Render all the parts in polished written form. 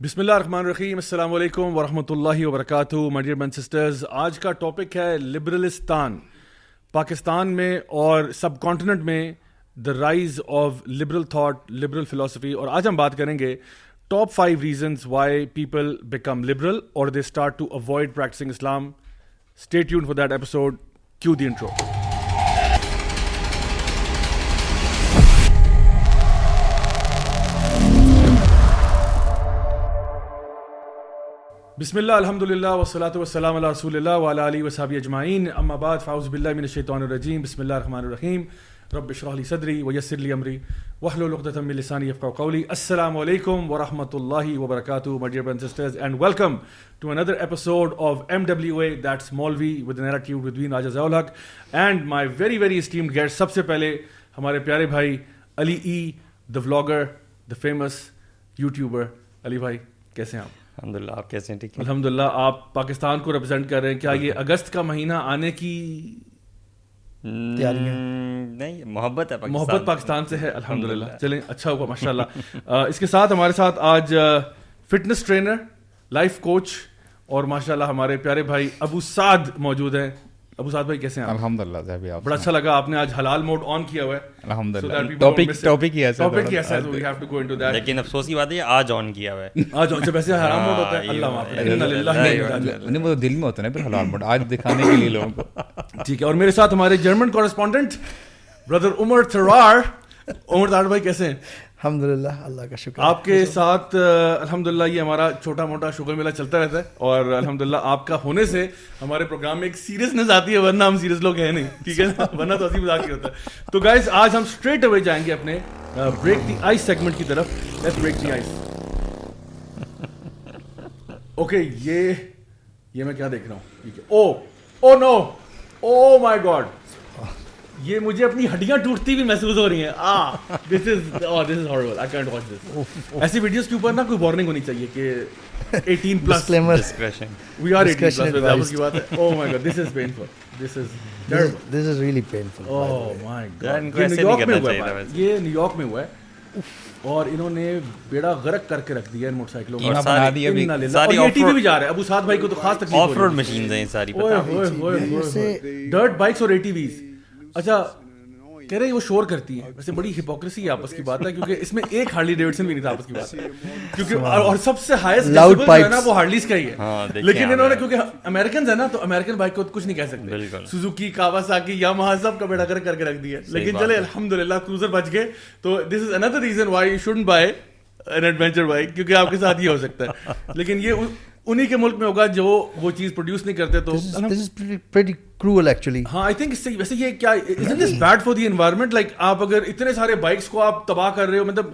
بسم اللہ الرحمن الرحیم. السلام علیکم ورحمۃ اللہ وبرکاتہ. مائی ڈیئر برادرز سسٹرز, آج کا ٹاپک ہے لبرلستان. پاکستان میں اور سب کانٹیننٹ میں the rise of liberal thought, liberal philosophy. اور آج ہم بات کریں گے top 5 reasons why people become liberal اور they start to avoid practicing Islam. Stay tuned for that episode. Cue the intro. بسم اللہ الحمدللہ والصلاۃ والسلام علی رسول اللہ وعلی آلہ وصحبہ اجمعین. اما بعد فاعوذ باللہ من الشیطان الرجیم. بسم اللہ الرحمن الرحیم. رب اشرح لی صدری ویسر لی امری واحلل عقدۃ من لسانی یفقہوا قولی. السلام علیکم ورحمۃ اللہ وبرکاتہ. My dear brothers and sisters, and welcome to another episode of MWA, that's Maulvi with an attitude with Deen Raja Zaul Haq and my very very esteemed guest. سب سے پہلے ہمارے پیارے بھائی علی ای, the vlogger, the famous YouTuber. علی بھائی کیسے ہیں آپ؟ الحمدللہ, آپ کیسے ہیں؟ ٹھیک ہے الحمدللہ. آپ پاکستان کو ریپرزینٹ کر رہے ہیں. کیا یہ اگست کا مہینہ آنے کی تیاریاں؟ نہیں, محبت ہے, محبت پاکستان سے ہے. الحمدللہ. چلیں, اچھا ہوا ماشاء اللہ. اس کے ساتھ ہمارے ساتھ آج فٹنس ٹرینر, لائف کوچ اور ماشاء اللہ ہمارے پیارے بھائی ابو سعد موجود ہیں. ابو سعد بھائی کیسے ہیں آپ؟ الحمدللہ. بڑا اچھا لگا آپ نے آج حلال موڈ آن کیا ہوا ہے. الحمدللہ. ٹاپک ہی ایسا ہے, لیکن افسوس کی بات ہے آج آن کیا ہوا ہے. آج اچھا ویسے حرام موڈ ہوتا ہے. اللہ معاف کرے. انا للہ و انا الیہ راجعون. نہیں, وہ دل میں ہوتا ہے نا پھر حلال موڈ, آج دکھانے کے لیے لوگوں کو. ٹھیک ہے. اور میرے ساتھ ہمارے جرمن کورسپونڈنٹ بردر عمر تھرار. عمر تھرار بھائی کیسے ہیں؟ الحمدللہ, اللہ کا شکر. آپ کے ساتھ الحمدللہ یہ ہمارا چھوٹا موٹا شغل میلہ چلتا رہتا ہے اور الحمدللہ آپ کا ہونے سے ہمارے پروگرام میں ایک سیریسنس آتی ہے, ورنہ ہم سیریس لوگ ہیں نہیں. ٹھیک ہے نا, ورنہ تو ہنسی مذاق ہی ہوتا ہے. تو گائز آج ہم اسٹریٹ اوے جائیں گے اپنے بریک دی آئس سیگمنٹ کی طرف. Let's break the ice. Okay, یہ میں کیا دیکھ رہا ہوں. ٹھیک ہے. او نو, او مائی گاڈ, یہ مجھے اپنی ہڈیاں ٹوٹتی بھی محسوس ہو رہی ہیں. This is horrible, I can't watch this. ایسی ویڈیوز کے اوپر نا کوئی وارننگ ہونی چاہیے کہ 18 پلس. وی آر 18 پلس کی بات ہے. Oh my God, this is painful. This is really painful. Oh my God. یہ نیو یارک میں ہوا ہے. یہ نیو یارک میں ہوا ہے اور انہوں نے بیڑا غرق کر کے رکھ دیا ان موٹر سائیکلوں کو. بنا دیا بھی. اور یہ ٹی وی بھی جا رہا ہے. ابو سعد بھائی کو تو خاص تکلیف ہو رہی ہے. آف روڈ مشینز ہیں ساری, ڈرٹ بائکس اور ATVs. اچھا کہہ رہے وہ شور کرتی ہیں. ویسے بڑی ہپوکریسی ہے آپس کی بات ہے, کیونکہ اس میں ایک ہارلی ڈیوڈسن بھی نہیں تھا آپس کی بات, کیونکہ اور سب سے ہائیسٹ ڈیسیبل جو ہے نا وہ ہارلیز کا ہی ہے. لیکن انہوں نے کیونکہ امریکنز ہے نا تو امریکن بائک کو کچھ نہیں کہہ سکتے. سوزوکی, کاواساکی, یاماہا سب کا بیڑا کر کے رکھ دیا. لیکن چلے الحمدللہ کروزر بچ گئے. تو this is another reason why you shouldn't buy an adventure bike, کیونکہ آپ کے ساتھ یہ ہو سکتا ہے. لیکن یہ انہی کے ملک میں ہوگا جو وہ چیز پروڈیوس نہیں کرتے. تو this is pretty cruel actually. ہاں, آئی تھنک ویسے یہ کیا isn't this bad for the environment? like آپ اگر اتنے سارے بائکس کو آپ تباہ کر رہے ہو, مطلب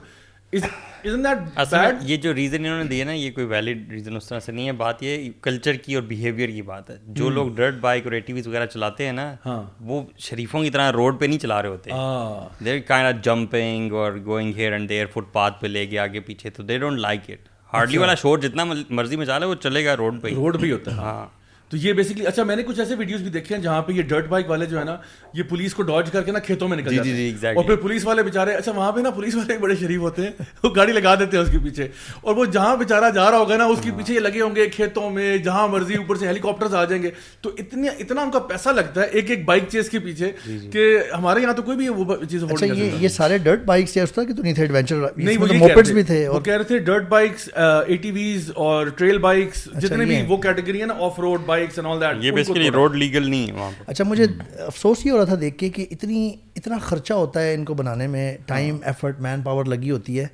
isn't that bad? یہ جو ریزن انہوں نے دیا نا, یہ کوئی ویلڈ ریزن اس طرح سے نہیں ہے. بات یہ کلچر کی اور بیہیویئر کی بات ہے. جو لوگ ڈرٹ بائک اور ATVs وغیرہ چلاتے ہیں نا, وہ شریفوں کی طرح روڈ پہ نہیں چلا رہے ہوتے. دے کائنڈ آف جمپنگ اور going here and there, footpath پہ لے کے آگے پیچھے. تو they don't like it. Hardly والا شور جتنا مرضی میں چالے وہ چلے گا روڈ پہ ہی. روڈ بھی ہوتا ہے. ہاں, تو یہ بیسکلی اچھا میں نے کچھ ایسے ویڈیوز بھی دیکھے ہیں جہاں پہ یہ ڈرٹ بائک والے جو ہے نا, یہ پولیس کو ڈاج کر کے نا کھیتوں میں نکل جاتے ہیں. اور پھر پولیس والے بےچارے, اچھا وہاں پہ نا پولیس والے بڑے شریف ہوتے ہیں, وہ گاڑی لگا دیتے ہیں اس کے پیچھے, اور وہ جہاں بیچارہ جا رہا ہوگا نا اس کے پیچھے یہ لگے ہوں گے کھیتوں میں, جہاں مرضی اوپر سے ہیلی کاپٹرز آ جائیں گے. تو اتنا ان کا پیسہ لگتا ہے ایک ایک بائک چیز کے پیچھے کہ ہمارے یہاں تو کوئی بھی وہ چیز افورڈ نہیں کر سکتا. یہ سارے ڈرٹ بائکس یا اس طرح کے تو نہیں تھے ایڈونچر, نہیں وہ موپیڈز بھی تھے. وہ کہہ رہے تھے ڈرٹ بائکس, ATVs اور ٹریل بائکس, جتنے بھی وہ کیٹیگری ہے نا, of road bikes and all that. یہ بیسیکلی روڈ لیگل نہیں ہے وہاں پہ. اچھا, مجھے افسوس یہ ہو رہا تھا دیکھ کے کہ اتنا خرچہ ہوتا ہے ان کو بنانے میں, ٹائم, ایفرٹ, مین پاور لگی ہوتی ہے.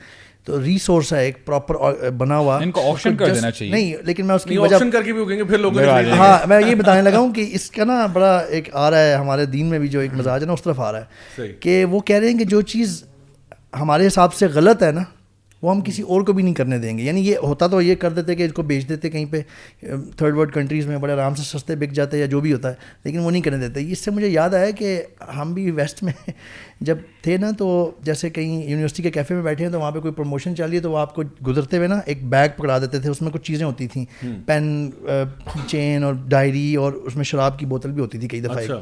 تو ریسورس ہے ایک پراپر بنا ہوا, ان کو آپشن کر دینا چاہیے. نہیں, لیکن میں اس کی وجہ آپشن کر کے بھی ہوگیں گے پھر لوگوں نے. ہاں, میں یہ بتانے لگا ہوں کہ اس کا نا بڑا ایک آ رہا ہے ہمارے دین میں بھی, جو ایک مزاج ہے نا اس طرف آ رہا ہے کہ وہ کہہ رہے ہیں کہ جو چیز ہمارے حساب سے غلط ہے نا, وہ ہم کسی اور کو بھی نہیں کرنے دیں گے. یعنی یہ ہوتا تو یہ کر دیتے کہ اس کو بیچ دیتے کہیں پہ تھرڈ ورلڈ کنٹریز میں, بڑے آرام سے سستے بک جاتے یا جو بھی ہوتا ہے, لیکن وہ نہیں کرنے دیتے. اس سے مجھے یاد آیا کہ ہم بھی ویسٹ میں جب تھے نا, تو جیسے کہیں یونیورسٹی کے کیفے میں بیٹھے ہیں تو وہاں پہ کوئی پروموشن چل رہی ہے, تو وہ آپ کو گزرتے ہوئے نا ایک بیگ پکڑا دیتے تھے. اس میں کچھ چیزیں ہوتی تھیں, پین, چین اور ڈائری, اور اس میں شراب کی بوتل بھی ہوتی تھی کئی دفعہ.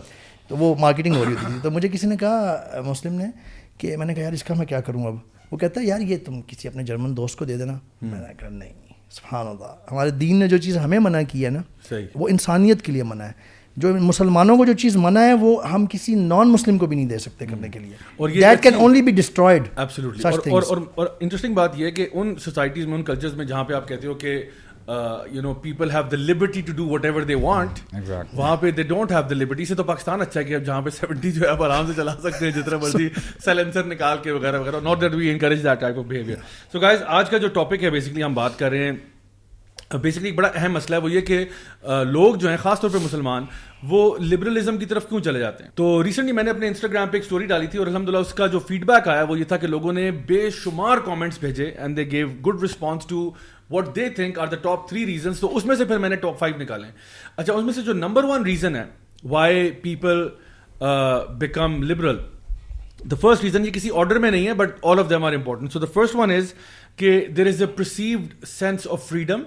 تو وہ مارکیٹنگ ہو رہی ہوتی تھی. تو مجھے کسی نے کہا, مسلم نے, کہ میں نے کہا یار اس کا میں کیا کروں اب. وہ کہتا ہے یار یہ تم کسی اپنے جرمن دوست کو دے دینا. میں نے کہا نہیں, سبحان اللہ. ہمارے دین نے جو چیز ہمیں منع کی ہے نا, وہ انسانیت کے لیے منع ہے. جو مسلمانوں کو جو چیز منع ہے وہ ہم کسی نان مسلم کو بھی نہیں دے سکتے کرنے کے لیے, اور that can only be destroyed. Absolutely. اور انٹرسٹنگ بات یہ ہے کہ ان سوسائٹیز میں, ان کلچرز میں جہاں پہ آپ کہتے ہو کہ people have the liberty to do whatever they want, وہاں پہ they don't have the liberty. سے تو پاکستان اچھا ہے کہ اب جہاں پہ 70 جو ہے آپ آرام سے چلا سکتے ہیں جتنا مرضی سیلنسر نکال کے وغیرہ وغیرہ. not that we encourage that type of behavior. So guys, آج کا جو ٹاپک ہے بیسکلی ہم بات کر رہے ہیں, بیسکلی بڑا اہم مسئلہ ہے, وہ یہ کہ لوگ جو ہیں خاص طور پہ مسلمان وہ لبرلزم کی طرف کیوں چلے جاتے ہیں. تو ریسنٹلی میں نے اپنے انسٹاگرام پہ ایک اسٹوری ڈالی تھی اور الحمدللہ اس کا جو فیڈ بیک آیا وہ یہ تھا کہ لوگوں نے بے شمار کامنٹس بھیجے and they gave good response to what they think are the top 3 reasons. تو اس میں سے پھر میں نے top 5 نکالے. اچھا, اس میں سے جو number 1 reason ہے why people become liberal, the first reason, یہ کسی order میں نہیں ہے but all of them are important. So the first one is کہ there is a perceived sense of freedom,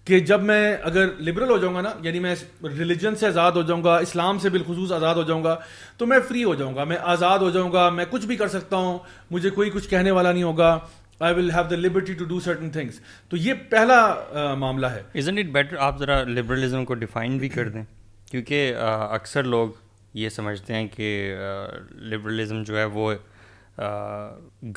کہ جب میں اگر لبرل ہو جاؤں گا نا, یعنی میں ریلیجن سے آزاد ہو جاؤں گا, اسلام سے بالخصوص آزاد ہو جاؤں گا, تو میں فری ہو جاؤں گا, میں آزاد ہو جاؤں گا, میں کچھ بھی کر سکتا ہوں, مجھے کوئی کچھ کہنے والا نہیں ہوگا, I will have the liberty to do certain things. تو یہ پہلا معاملہ ہے. Isn't it better آپ ذرا لبرلزم کو ڈیفائن بھی کر دیں, کیونکہ اکثر لوگ یہ سمجھتے ہیں کہ لبرلزم جو ہے وہ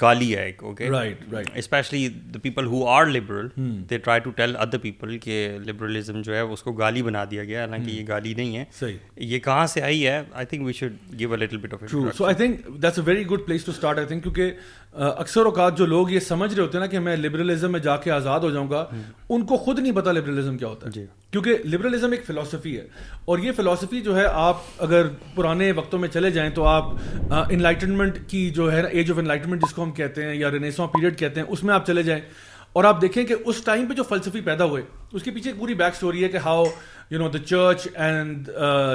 گالی ہے ایک. Okay, right. Especially the people who are liberal, they try to tell other people کہ لبرلزم جو ہے اس کو گالی بنا دیا گیا, حالانکہ یہ گالی نہیں ہے. صحیح. یہ کہاں سے آئی ہے؟ I think we should give a little bit of true. So I think that's a very good place to start. I think کیونکہ اکثر اوقات جو لوگ یہ سمجھ رہے ہوتے ہیں نا کہ میں لبرلزم میں جا کے آزاد ہو جاؤں گا, ان کو خود نہیں پتا لبرلزم کیا ہوتا ہے. کیونکہ لبرلزم ایک فلاسفی ہے, اور یہ فلاسفی جو ہے آپ اگر پرانے وقتوں میں چلے جائیں تو آپ انلائٹنمنٹ کی جو ہے ایج آف انلائٹنمنٹ جس کو ہم کہتے ہیں یا رینیسانس پیریڈ کہتے ہیں, اس میں آپ چلے جائیں اور آپ دیکھیں کہ اس ٹائم پہ جو فلسفی پیدا ہوئے اس کے پیچھے ایک پوری بیک اسٹوری ہے کہ how the church and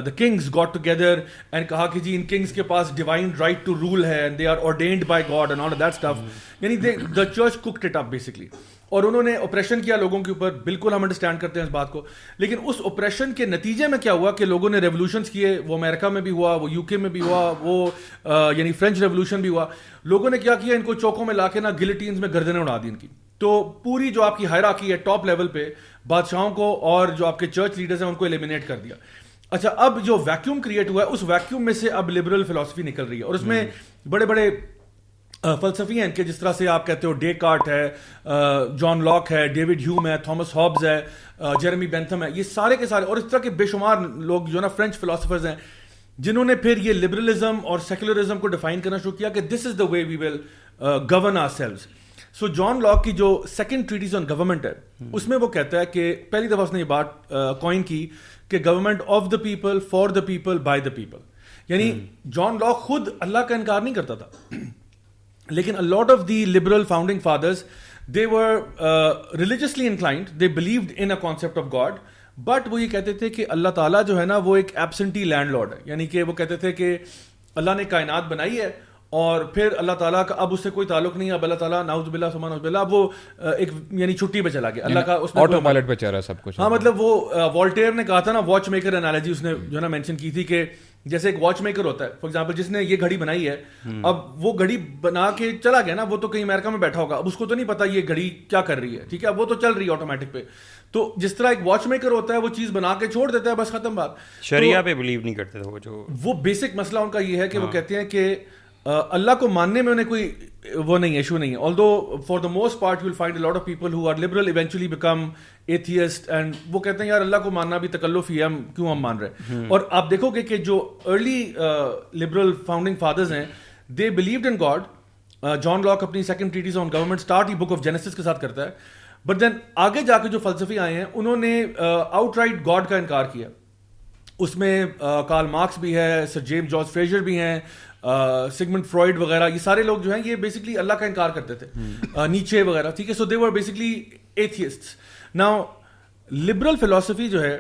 the kings got together and کہا کہ جی ان kings کے پاس divine right to rule ہے and they are ordained by God and all of that stuff. یعنی the church cooked it up basically, اور انہوں نے operation کیا لوگوں کے اوپر. بالکل ہم انڈرسٹینڈ کرتے ہیں اس بات کو, لیکن اس اوپریشن کے نتیجے میں کیا ہوا کہ لوگوں نے ریولوشنس کیے. وہ امریکہ میں بھی ہوا, وہ یو کے میں بھی ہوا, وہ یعنی فرینچ ریولوشن بھی ہوا. لوگوں نے کیا کیا, ان کو چوکوں میں لا کے نا گلٹینز میں گردنیں اڑا دی ان کی. تو پوری جو آپ کی ہائرارکی ہے ٹاپ لیول پہ بادشاہوں کو اور جو آپ کے چرچ لیڈرز ہیں ان کو ایلیمینیٹ کر دیا. اچھا, اب جو ویکیوم کریٹ ہوا ہے اس ویکیوم میں سے اب لبرل فلسفی نکل رہی ہے, اور اس میں بڑے بڑے فلسفی ہیں ان کے, جس طرح سے آپ کہتے ہو ڈیکارٹ ہے, جان لاک ہے, ڈیوڈ ہیوم ہے, تھامس ہابز ہے, جیرمی بینتھم ہے, یہ سارے کے سارے, اور اس طرح کے بے شمار لوگ جو نا فرینچ فلاسفرز ہیں جنہوں نے پھر یہ لبرلزم اور سیکولرزم کو ڈیفائن کرنا شروع کیا کہ this is the way we will govern ourselves. So John Locke کی جو سیکنڈ ٹریٹیز آن گورنمنٹ ہے اس میں وہ کہتا ہے کہ پہلی دفعہ اس نے یہ بات کوائن کی کہ government of the people, for the people, by the people. یعنی جان لاک خود اللہ کا انکار نہیں کرتا تھا, لیکن a lot of the liberal founding fathers, they were religiously inclined, they believed in a concept of God, but وہ یہ کہتے تھے کہ اللہ تعالیٰ جو ہے نا وہ ایک ایبسنٹی لینڈ لارڈ ہے. یعنی کہ وہ کہتے تھے کہ اللہ نے کائنات بنائی ہے اور پھر اللہ تعالیٰ کا اب اس سے کوئی تعلق نہیں ہے, اب اللہ تعالیٰ نعوذ باللہ ثم نعوذ باللہ اب وہ ایک یعنی چھٹی پہ چلا گیا, اللہ کا اس میں آٹو پائلٹ پہ چل رہا سب کچھ. ہاں, مطلب وہ والٹیئر نے کہا تھا نا, واچ میکر انالوجی اس نے جو نا مینشن کی تھی کہ جیسے ایک واچ میکر ہوتا ہے فار ایگزامپل, جس نے یہ گھڑی بنائی ہے, اب وہ گھڑی بنا کے چلا گیا نا, وہ تو کہیں امریکہ میں بیٹھا ہوگا, اب اس کو تو نہیں پتا یہ گھڑی کیا کر رہی ہے, ٹھیک ہے, اب وہ تو چل رہی ہے آٹومیٹک پہ. تو جس طرح ایک واچ میکر ہوتا ہے وہ چیز بنا کے چھوڑ دیتا ہے, بس ختم بات. شریعہ پہ بلیو نہیں کرتے تھے وہ, جو وہ بیسک مسئلہ ان کا یہ ہے کہ وہ کہتے ہیں کہ اللہ کو ماننے میں انہیں کوئی وہ نہیں, ایشو نہیں ہے. although for the most part you will find a lot of people who are liberal eventually become atheist, and وہ کہتے ہیں یار اللہ کو ماننا بھی تکلف ہی ہے, ہم کیوں ہم مان رہے ہیں. اور آپ دیکھو گے کہ جو ارلی liberal founding fathers ہیں they believed in God. John Locke اپنی second treatise on government start ہی بک آف جینیسس کے ساتھ کرتا ہے, بٹ دین آگے جا کے جو فلسفی آئے ہیں انہوں نے آؤٹ رائٹ گاڈ کا انکار کیا. اس میں کارل مارکس بھی ہے, سر جیمز جارج فریزر بھی ہیں, سگمنڈ فرائڈ وغیرہ, یہ سارے لوگ جو ہیں یہ بیسکلی اللہ کا انکار کرتے تھے, نیچے وغیرہ, ٹھیک ہے. سو دے ور بیسکلی ایتھیسٹس. ناؤ لبرل فلسفی جو ہے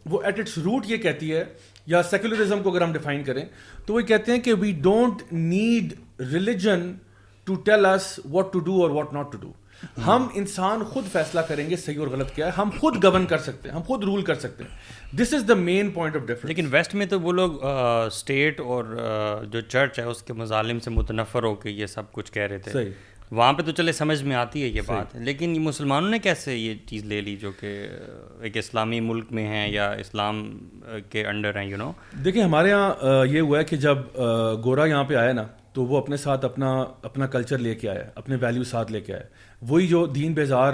وہ ایٹ اٹس روٹ یہ کہتی ہے, یا سیکولرزم کو اگر ہم ڈیفائن کریں تو وہ کہتے ہیں کہ we don't need religion to tell us what to do اور واٹ ناٹ ٹو ڈو. ہم انسان خود فیصلہ کریں گے صحیح اور غلط کیا ہے, ہم خود گورن کر سکتے ہیں, ہم خود رول کر سکتے ہیں. This is the main point of difference. لیکن ویسٹ میں تو وہ لوگ اسٹیٹ اور جو چرچ ہے اس کے مظالم سے متنفر ہو کے یہ سب کچھ کہہ رہے تھے. وہاں پہ تو چلے سمجھ میں آتی ہے یہ بات, لیکن مسلمانوں نے کیسے یہ چیز لے لی جو کہ ایک اسلامی ملک میں ہیں یا اسلام کے انڈر ہیں, دیکھیں ہمارے یہاں یہ ہوا ہے کہ جب گورا یہاں پہ آیا نا تو وہ اپنے ساتھ اپنا کلچر لے کے آیا, اپنے ویلیو ساتھ لے کے آیا. وہی جو دین بیزار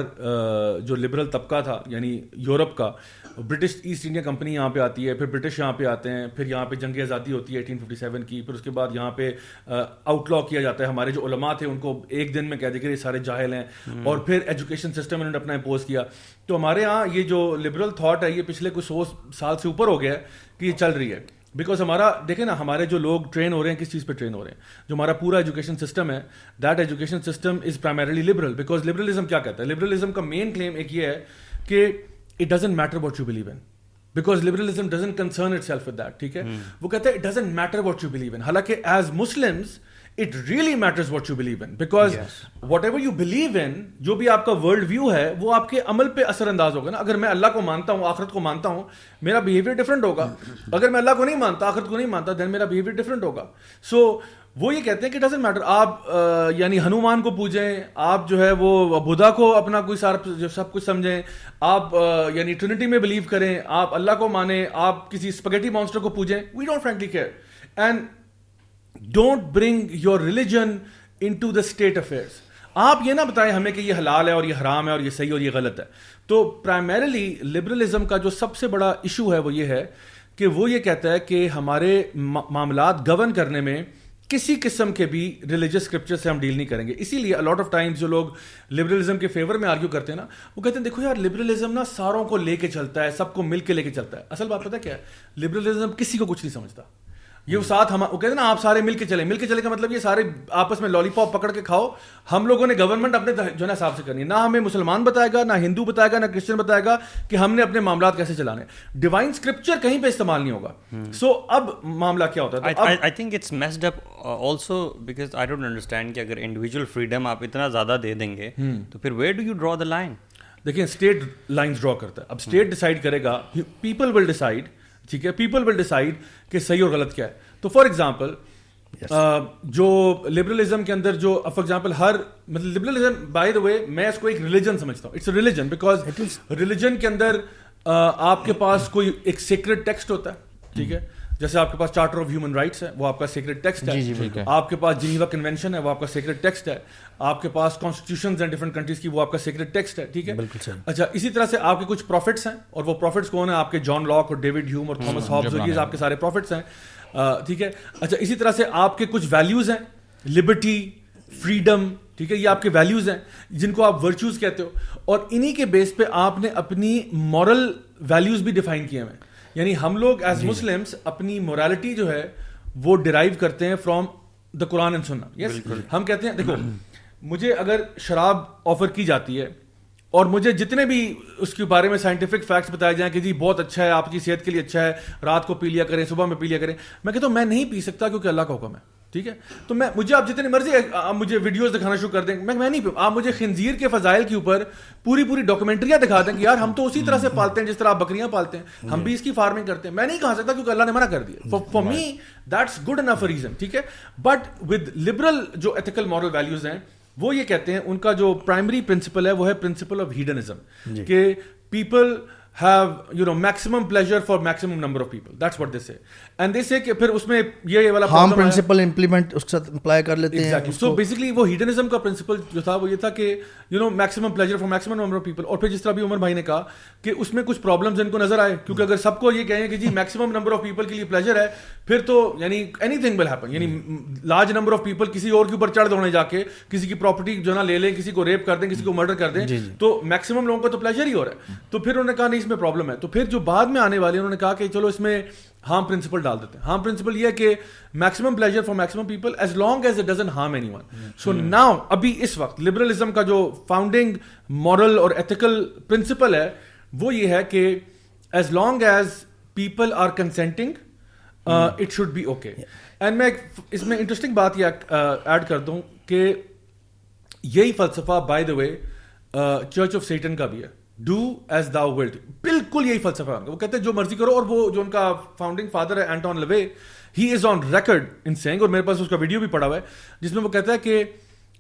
جو لبرل طبقہ تھا یعنی یورپ کا, برٹش ایسٹ انڈیا کمپنی یہاں پہ آتی ہے, پھر برٹش یہاں پہ آتے ہیں, پھر یہاں پہ جنگ آزادی ہوتی ہے 1857 کی, پھر اس کے بعد یہاں پہ آؤٹ لا کیا جاتا ہے. ہمارے جو علماء تھے ان کو ایک دن میں کہہ دے کہ یہ سارے جاہل ہیں, اور پھر ایجوکیشن سسٹم انہوں نے اپنا امپوز کیا. تو ہمارے یہاں یہ جو لبرل تھاٹ ہے یہ پچھلے کچھ 100 سال سے اوپر ہو گیا ہے کہ یہ چل رہی ہے. بیکاز ہمارا دیکھیں نا, ہمارے جو لوگ ٹرین ہو رہے ہیں کس چیز پہ ٹرین ہو رہے ہیں, جو ہمارا پورا ایجوکیشن سسٹم ہے, that education system is primarily liberal. Because liberalism کیا کہتا ہے, لبرلزم کا مین کلیم ایک یہ ہے کہ it doesn't matter what you believe in, because liberalism doesn't concern itself with that. ٹھیک ہے, وہ کہتا ہے it doesn't matter what you believe in, حالانکہ as Muslims it really matters what you believe in, because whatever you believe in, جو بھی آپ کا ورلڈ ویو ہے وہ آپ کے عمل پہ اثر انداز ہوگا نا. اگر میں اللہ کو مانتا ہوں, آخرت کو مانتا ہوں, میرا بیہیویئر ڈفرینٹ ہوگا. اگر میں اللہ کو نہیں مانتا, آخرت کو نہیں مانتا, دین میرا بیہیویئر ڈفرینٹ ہوگا. سو وہ یہ کہتے ہیں کہ ڈزنٹ میٹر, آپ یعنی ہنومان کو پوجیں, آپ جو ہے وہ بدھا کو اپنا کوئی سب کچھ سمجھیں, آپ یعنی ٹرینٹی میں بلیو کریں, آپ اللہ کو مانیں, آپ کسی اسپگیٹی مانسٹر کو پوجیں, we don't frankly care. And don't bring your religion into the state affairs. آپ یہ نہ بتائیں ہمیں کہ یہ حلال ہے اور یہ حرام ہے اور یہ صحیح اور یہ غلط ہے. تو پرائمریلی لبرلزم کا جو سب سے بڑا ایشو ہے وہ یہ ہے کہ وہ یہ کہتا ہے کہ ہمارے معاملات گورن کرنے میں کسی قسم کے بھی ریلیجس اسکرپچر سے ہم ڈیل نہیں کریں گے. اسی لیے الاٹ آف ٹائمز جو لوگ لبرلزم کے فیور میں آرگیو کرتے ہیں نا, وہ کہتے ہیں دیکھو یار لبرلزم نا ساروں کو لے کے چلتا ہے, سب کو مل کے لے کے چلتا ہے. اصل بات پتہ کیا ہے, لبرلزم کسی کو کچھ نہیں سمجھتا. یہ ساتھ ہم وہ کہتے ہیں نا آپ سارے مل کے چلیں, مل کے چلے کا مطلب یہ سارے آپس میں لالی پاپ پکڑ کے کھاؤ. ہم لوگوں نے گورنمنٹ اپنے جو ہے نا حساب سے کرنی ہے, نہ ہمیں مسلمان بتائے گا, نہ ہندو بتائے گا, نہ کرسچن بتائے گا کہ ہم نے اپنے معاملات کیسے چلانے. ڈیوائن اسکرپچر کہیں پہ استعمال نہیں ہوگا. سو اب معاملہ کیا ہوتا ہے, I think it's messed up also because I don't understand کہ اگر انڈیویجول فریڈم آپ اتنا زیادہ دے دیں گے تو پھر where do you draw the line. دیکھیں اسٹیٹ لائنس ڈرا کرتا ہے. اب اسٹیٹ ڈیسائیڈ کرے گا, پیپل ول ڈیسائیڈ. ٹھیک ہے, پیپل ول ڈیسائیڈ کہ صحیح اور غلط کیا ہے. تو فار ایگزامپل جو لبرلزم کے اندر جو فار ایگزامپل ہر مطلب لبرلزم بائی دا وے میں اس کو ایک ریلیجن سمجھتا ہوں. It's a religion because religion کے اندر آپ کے پاس کوئی ایک سیکرڈ ٹیکسٹ ہوتا ہے. ٹھیک ہے, جیسے آپ کے پاس چارٹر آف ہیومن رائٹس ہے, وہ آپ کا سیکرڈ ٹیکسٹ ہے. آپ کے پاس جنیوا کنونشن ہے, وہ آپ کا سیکرڈ ٹیکسٹ ہے. آپ کے پاس کانسٹیٹیوشنز ہیں ڈفرنٹ کنٹریز کی, وہ آپ کا سیکرڈ ٹیکسٹ ہے. ٹھیک ہے, اچھا اسی طرح سے آپ کے کچھ پروفٹس ہیں, اور وہ پروفٹس کون ہیں, آپ کے جان لاک اور ڈیوڈ ہیوم اور تھامس ہابز, یہ آپ کے سارے پروفٹس ہیں. ٹھیک ہے, اچھا اسی طرح سے آپ کے کچھ ویلیوز ہیں, لبرٹی, فریڈم. ٹھیک ہے, یہ آپ کے ویلیوز ہیں جن کو آپ ورچوز کہتے ہو, اور انہی کے بیس پہ آپ نے اپنی مورل ویلیوز بھی ڈیفائن کیے ہیں. یعنی ہم لوگ ایز مسلمس اپنی مورالٹی جو ہے وہ ڈیرائیو کرتے ہیں فرام دا قرآن اینڈ سنہ. یس, ہم کہتے ہیں دیکھو مجھے اگر شراب آفر کی جاتی ہے اور مجھے جتنے بھی اس کے بارے میں سائنٹیفک فیکٹس بتائے جائیں کہ جی بہت اچھا ہے, آپ کی صحت کے لیے اچھا ہے, رات کو پی لیا کریں, صبح میں پی لیا کریں, میں کہتا ہوں میں نہیں پی سکتا کیونکہ اللہ کا حکم ہے. ٹھیک ہے, تو میں مجھے آپ جتنی مرضی آپ مجھے ویڈیوز دکھانا شروع کر دیں, میں نہیں پیوں. آپ مجھے خنزیر کے فضائل کے اوپر پوری ڈاکومنٹریاں دکھا دیں کہ یار ہم تو اسی طرح سے پالتے ہیں جس طرح آپ بکریاں پالتے ہیں, ہم بھی اس کی فارمنگ کرتے ہیں. میں نہیں کہا سکتا کیونکہ اللہ نے منع کر دیا. For me that's good enough a reason. ٹھیک ہے, بٹ ود لبرل جو ایتھیکل مورل ویلیوز ہیں وہ یہ کہتے ہیں, ان کا جو پرائمری پرنسپل ہے وہ ہے پرنسپل آف ہیڈنزم, کہ people have maximum pleasure for maximum number of people. That's what they say. And they say کہ پھر اس میں یہ والا harm principle implement اس کے ساتھ apply کر لیتے ہیں. So basically وہ hedonism کا principle جو تھا وہ یہ تھا کہ maximum pleasure for maximum number of people. اور پھر جس طرح بھی عمر بھائی نے کہا کہ اس میں کچھ problems ان کو نظر آئے, کیونکہ اگر سب کو یہ کہیں کہ جی maximum number of people کے لیے pleasure ہے, پھر تو یعنی anything will happen. یعنی large number of people کسی اور کے اوپر چڑھ دوڑنے جا کے کسی کی پراپرٹی جو نا لے لیں, کسی کو ریپ کر دیں, کسی کو مرڈر کر دیں, تو میکسیمم لوگوں کا تو pleasure ہی ہو رہا ہے. تو پھر انہوں نے کہا نہیں اس میں پرابلم ہے. تو پھر جو بعد میں آنے والے انہوں نے کہا کہ چلو اس میں ہارم پرنسپل ڈال دیتے ہیں. ہارم پرنسپل یہ ہے کہ maximum pleasure for maximum people as long as it doesn't harm anyone. So now ابھی اس وقت لبرلزم کا جو فاؤنڈنگ مورل اور ایتھیکل پرنسپل ہے وہ یہ ہے کہ as long as people are consenting it should be okay. And میں اس میں انٹرسٹنگ بات یہ ایڈ کر دوں کہ یہی فلسفہ by the way church of Satan کا بھی ہے, ڈو ایز داؤ ولٹ. بالکل یہی فلسفہ ہے. وہ کہتے ہیں جو مرضی کرو, اور وہ جو ان کا فاؤنڈنگ فادر ہے Anton LaVey, he is on record in saying, اور میرے پاس اس کا ویڈیو بھی پڑا ہوا ہے جس میں وہ کہتا ہے کہ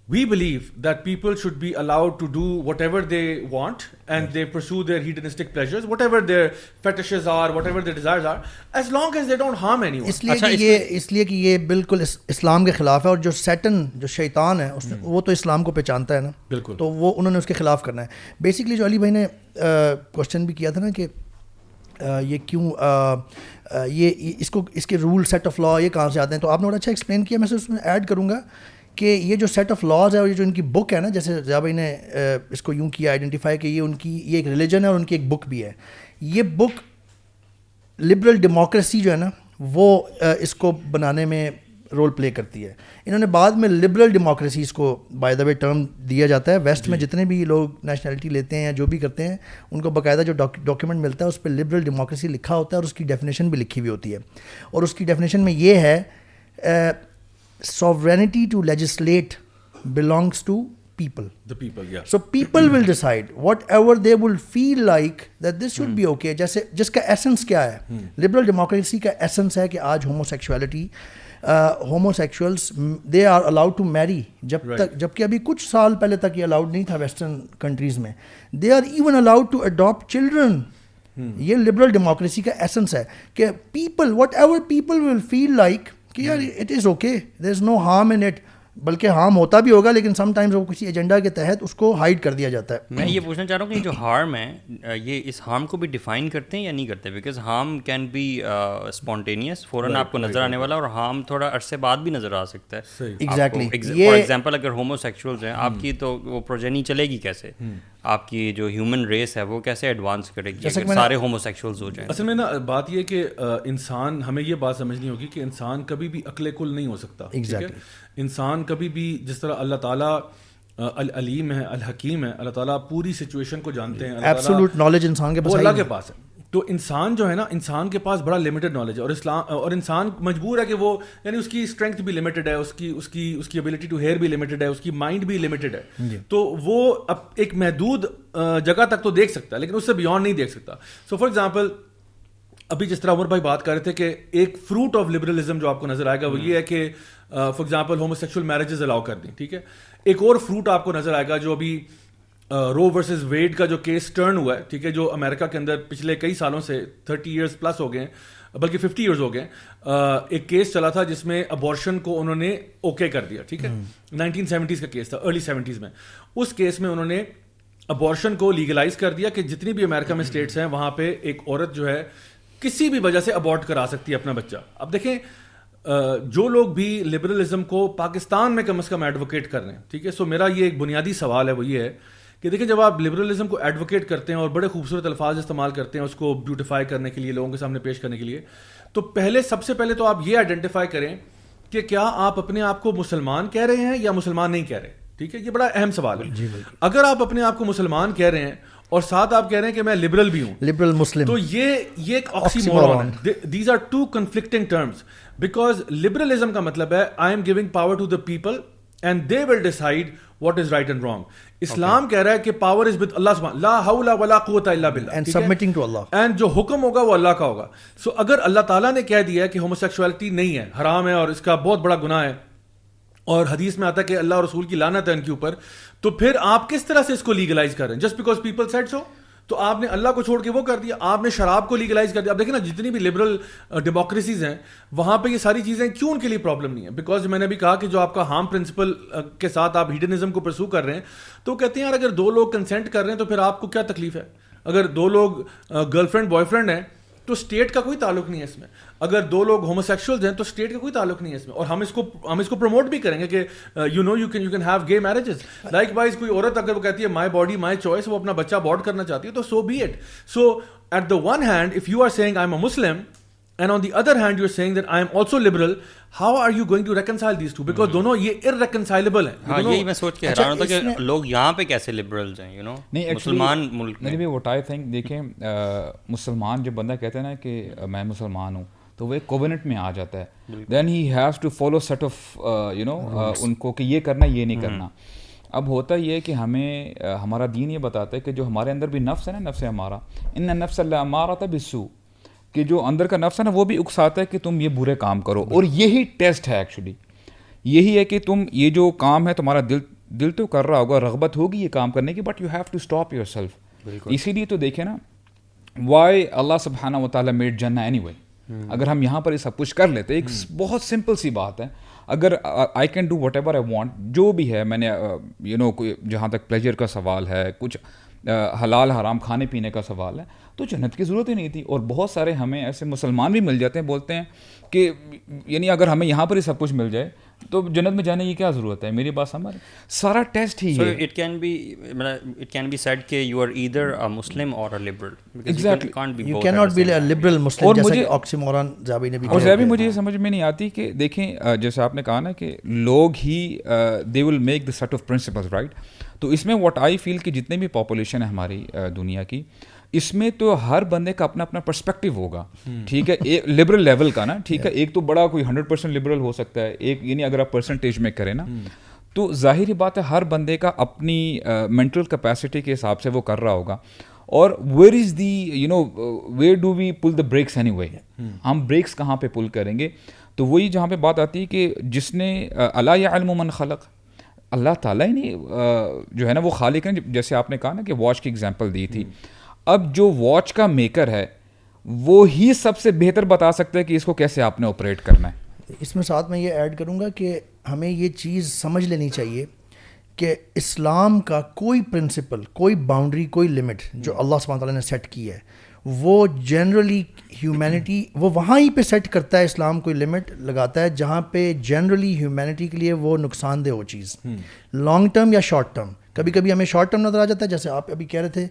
we believe that people should be allowed to do whatever they want and they pursue their hedonistic pleasures, whatever their fetishes are, whatever their desires are, as long as they don't harm anyone. اس لیے کہ یہ بالکل اسلام کے خلاف ہے, اور جو Satan جو شیطان ہے وہ تو اسلام کو پہچانتا ہے نا, بالکل, تو وہ انہوں نے اس کے خلاف کرنا ہے. بیسکلی جو علی بھائی نے کوشچن بھی کیا تھا نا کہ یہ کیوں یہ اس کے رول سیٹ آف لا یہ کہاں سے آتے ہیں, تو آپ نے بڑا اچھا ایکسپلین کیا. میں سے اس میں ایڈ کروں گا کہ یہ جو سیٹ آف لاز ہے اور یہ جو ان کی بک ہے نا, جیسے ضیاء بھائی نے اس کو یوں کیا آئیڈینٹیفائی کہ یہ ان کی یہ ایک ریلیجن ہے اور ان کی ایک بک بھی ہے. یہ بک لبرل ڈیموکریسی جو ہے نا وہ اس کو بنانے میں رول پلے کرتی ہے. انہوں نے بعد میں لبرل ڈیموکریسی اس کو بائی دا وے ٹرم دیا جاتا ہے. ویسٹ میں جتنے بھی لوگ نیشنلٹی لیتے ہیں یا جو بھی کرتے ہیں ان کو باقاعدہ جو ڈاکیومنٹ ملتا ہے اس پہ لبرل ڈیموکریسی لکھا ہوتا ہے اور اس کی ڈیفینیشن بھی لکھی ہوئی ہوتی ہے. اور اس کی ڈیفینیشن میں یہ ہے sovereignty to legislate belongs to people. The people, yeah. So people will decide whatever they will feel like that this should be okay. جیسے جس کا ایسنس کیا ہے, لبرل ڈیموکریسی کا ایسنس ہے کہ آج ہوموسیکشولیٹی homosexuals they are allowed to marry جب کہ ابھی کچھ سال پہلے تک یہ الاؤڈ نہیں تھا ویسٹرن کنٹریز میں. they are even allowed to adopt children. یہ لبرل ڈیموکریسی کا ایسنس ہے کہ people whatever people will feel like کہ یار it is okay, there is no harm in it, بلکہ ہارم ہوتا بھی ہوگا لیکن سم ٹائمز وہ کسی ایجنڈا کے تحت اس کو ہائڈ کر دیا جاتا ہے. میں یہ پوچھنا چاہ رہا ہوں کہ جو ہارم ہے یہ اس ہارم کو بھی ڈیفائن کرتے ہیں یا نہیں کرتے, because harm can be spontaneous, فوراً آپ کو نظر آنے والا, اور ہارم تھوڑا عرصے بعد بھی نظر آ سکتا ہے. ایگزیکٹلی, فار ایگزامپل اگر ہومو سیکچوئلز ہیں آپ کی, تو وہ پروجینی چلے گی کیسے, آپ کی جو ہیومن ریس ہے وہ کیسے ایڈوانس کرے گی اگر سارے ہومو سیکچوئلز ہو جائیں. اصل میں نا بات یہ کہ انسان, ہمیں یہ بات سمجھنی ہوگی کہ انسان کبھی بھی عقل کل نہیں ہو سکتا. انسان کبھی بھی, جس طرح اللہ تعالیٰ العلیم ہے, الحکیم ہے, اللہ تعالیٰ پوری سچویشن کو جانتے ہیں, ایبسولوٹ نالج انسان کے پاس, اللہ کے پاس ہے. تو انسان جو ہے نا, انسان کے پاس بڑا لمیٹڈ نالج ہے, اور انسان مجبور ہے کہ وہ, یعنی اس کی اسٹرینتھ بھی لمیٹڈ ہے, اس کی ایبلٹی ٹو ہیئر بھی لمیٹڈ ہے, اس کی مائنڈ بھی لمیٹڈ ہے. تو وہ اب ایک محدود جگہ تک تو دیکھ سکتا ہے لیکن اس سے بیونڈ نہیں دیکھ سکتا. سو فار ایگزامپل ابھی جس طرح عمر بھائی بات کر رہے تھے کہ ایک فروٹ آف لبرلزم جو آپ کو نظر آئے گا وہ یہ ہے کہ فار ایگزامپل ہوموسیکشول میرجز الاؤ کر دیں, ٹھیک ہے. ایک اور فروٹ آپ کو نظر آئے گا جو ابھی رو ورسز ویڈ کا جو کیس ٹرن ہوا ہے, ٹھیک ہے, جو امریکہ کے اندر پچھلے کئی سالوں سے 30 ایئرس پلس ہو گئے ہیں, بلکہ 50 ایئرس ہو گئے, ایک کیس چلا تھا جس میں ابورشن کو انہوں نے اوکے کر دیا, ٹھیک ہے. 1970s کا کیس تھا, ارلی 70s میں. اس کیس میں انہوں نے ابورشن کو لیگلائز کر دیا کہ جتنی بھی امریکہ میں اسٹیٹس ہیں وہاں پہ ایک عورت جو ہے کسی بھی وجہ سے ابورٹ کرا سکتی ہے اپنا بچہ. اب دیکھیں جو لوگ بھی لبرلزم کو پاکستان میں کم از کم ایڈوکیٹ کر رہے ہیں, ٹھیک ہے, سو میرا یہ ایک بنیادی سوال ہے, وہ یہ ہے کہ دیکھیں جب آپ لبرلزم کو ایڈوکیٹ کرتے ہیں اور بڑے خوبصورت الفاظ استعمال کرتے ہیں اس کو بیوٹیفائی کرنے کے لیے, لوگوں کے سامنے پیش کرنے کے لیے, تو سب سے پہلے تو آپ یہ آئیڈینٹیفائی کریں کہ کیا آپ اپنے آپ کو مسلمان کہہ رہے ہیں یا مسلمان نہیں کہہ رہے, ٹھیک ہے. یہ بڑا اہم سوال ہے. اگر آپ اپنے آپ کو مسلمان کہہ رہے ہیں اور ساتھ آپ کہہ رہے ہیں کہ میں لبرل بھی ہوں, لبرل مسلم, تو یہ ایک آکسیمورون ہے. These are two conflicting terms, because liberalism کا مطلب ہے I am giving power to the people and they will decide what is right and wrong. Islam کہہ رہا ہے کہ پاور از ود اللہ سبحانہ, لا حول ولا قوت الا باللہ, and submitting to Allah, and جو حکم ہوگا وہ اللہ کا ہوگا. سو اگر اللہ تعالیٰ نے کہہ دیا ہے کہ ہوموسیکشوالٹی نہیں ہے, حرام ہے اور اس کا بہت بڑا گناہ ہے, اور حدیث میں آتا ہے کہ اللہ اور رسول کی لعنت ہے ان کے اوپر, تو پھر آپ کس طرح سے اس کو لیگلائز کر رہے ہیں؟ جسٹ بیکاز پیپل سیڈ سو. تو آپ نے اللہ کو چھوڑ کے وہ کر دیا, آپ نے شراب کو لیگلائز کر دیا. اب دیکھیں نا جتنی بھی لبرل ڈیموکریسیز ہیں وہاں پہ یہ ساری چیزیں کیوں ان کے لیے پرابلم نہیں ہے, بیکاز میں نے بھی کہا کہ جو آپ کا ہارم پرنسپل کے ساتھ آپ ہیڈنزم کو پرسو کر رہے ہیں, تو کہتے ہیں یار اگر 2 لوگ کنسینٹ کر رہے ہیں تو پھر آپ کو کیا تکلیف ہے. اگر 2 لوگ گرل فرینڈ بوائے فرینڈ ہیں تو اسٹیٹ کا کوئی تعلق نہیں ہے اس میں. اگر 2 لوگ ہوموسیکشولز ہیں تو اسٹیٹ کا کوئی تعلق نہیں ہے اس میں. اور ہم اس کو پروموٹ بھی کریں گے کہ یو کین ہیو گے میرجز. لائک وائز کوئی عورت اگر وہ کہتی ہے مائی باڈی مائی چوائس, وہ اپنا بچہ ابورٹ کرنا چاہتی ہے تو so be it. So at the one hand if you are saying I am a Muslim and on the other hand you are saying that I am also liberal, how are you going to reconcile these two? Because دونوں یہ irreconcilable ہیں. ہاں یہی میں سوچ کے حیران ہوتا کہ لوگ یہاں پہ کیسے liberals ہیں, مسلمان ملک میں. نہیں what I think, دیکھیں مسلمان جو بندہ کہتا ہے نا کہ میں مسلمان ہوں تو وہ ایک کووننٹ میں آ جاتا ہے, then he has to follow set of ان کو کہ یہ کرنا یہ نہیں کرنا. اب ہوتا یہ کہ ہمیں ہمارا دین یہ بتاتا ہے کہ جو ہمارے اندر بھی نفس ہے نا, نفس ہمارا ان نفس لامارۃ بالسوء, کہ جو اندر کا نفس ہے نا وہ بھی اکساتا ہے کہ تم یہ برے کام کرو. اور یہی ٹیسٹ ہے ایکچولی, یہی ہے کہ تم یہ جو کام ہے تمہارا دل دل تو کر رہا ہوگا, رغبت ہوگی یہ کام کرنے کی, but you have to stop yourself. اسی لیے تو دیکھیں نا, وائی اللہ سبحانہ و تعالیٰ میڈ جنہ اینی وے. اگر ہم یہاں پر یہ سب کچھ کر لیتے, ایک بہت سمپل سی بات ہے, اگر I can do what ever I want, جو بھی ہے, میں نے یو نو جہاں تک پلیجر کا سوال ہے, کچھ حلال حرام کھانے پینے کا سوال ہے, تو جنت کی ضرورت ہی نہیں تھی. اور بہت سارے ہمیں ایسے مسلمان بھی مل جاتے ہیں, بولتے ہیں کہ یعنی اگر ہمیں یہاں پر ہی سب کچھ مل جائے تو جنت میں جانے کی کیا ضرورت ہے. میری بات سمجھ, سارا ٹیسٹ ہی ہے. اٹ کین بی سیڈ کہ you are either a Muslim اور a liberal. Exactly, you can not be a liberal Muslim, جیسا کہ آکسیمورون زابی نے بھی. اور زابی مجھے یہ سمجھ میں نہیں آتی کہ دیکھیں, جیسے آپ نے کہا نا کہ لوگ ہی they will make the set of principles, right. تو اس میں واٹ آئی فیل کہ جتنے بھی پاپولیشن ہے ہماری دنیا کی, اس میں تو ہر بندے کا اپنا اپنا پرسپیکٹیو ہوگا, ٹھیک ہے, ایک لبرل لیول کا نا, ٹھیک ہے. ایک تو بڑا کوئی 100% لبرل ہو سکتا ہے, ایک یعنی اگر آپ پرسنٹیج میں کریں نا, تو ظاہری بات ہے ہر بندے کا اپنی مینٹل کیپیسٹی کے حساب سے وہ کر رہا ہوگا. اور where is the you know where do we pull the brakes anyway, ہم بریکس کہاں پہ پل کریں گے. تو وہی جہاں پہ بات آتی ہے کہ جس نے الا یعلم من خلق, اللہ تعالیٰ ہی نہیں جو ہے نا وہ خالق ہیں. جیسے آپ نے کہا نا کہ واچ کی ایگزامپل دی تھی, اب جو واچ کا میکر ہے وہ ہی سب سے بہتر بتا سکتا ہے کہ اس کو کیسے آپ نے آپریٹ کرنا ہے. اس میں ساتھ میں یہ ایڈ کروں گا کہ ہمیں یہ چیز سمجھ لینی چاہیے کہ اسلام کا کوئی پرنسپل, کوئی باؤنڈری, کوئی لمٹ جو اللہ سبحانہ تعالیٰ نے سیٹ کی ہے, وہ جنرلی ہیومینٹی وہ وہاں ہی پہ سیٹ کرتا ہے. اسلام کوئی لمٹ لگاتا ہے جہاں پہ جنرلی ہیومینٹی کے لیے وہ نقصان دہ ہو چیز, لانگ ٹرم یا شارٹ ٹرم. کبھی کبھی ہمیں شارٹ ٹرم نظر آ جاتا ہے, جیسے آپ ابھی کہہ رہے تھے,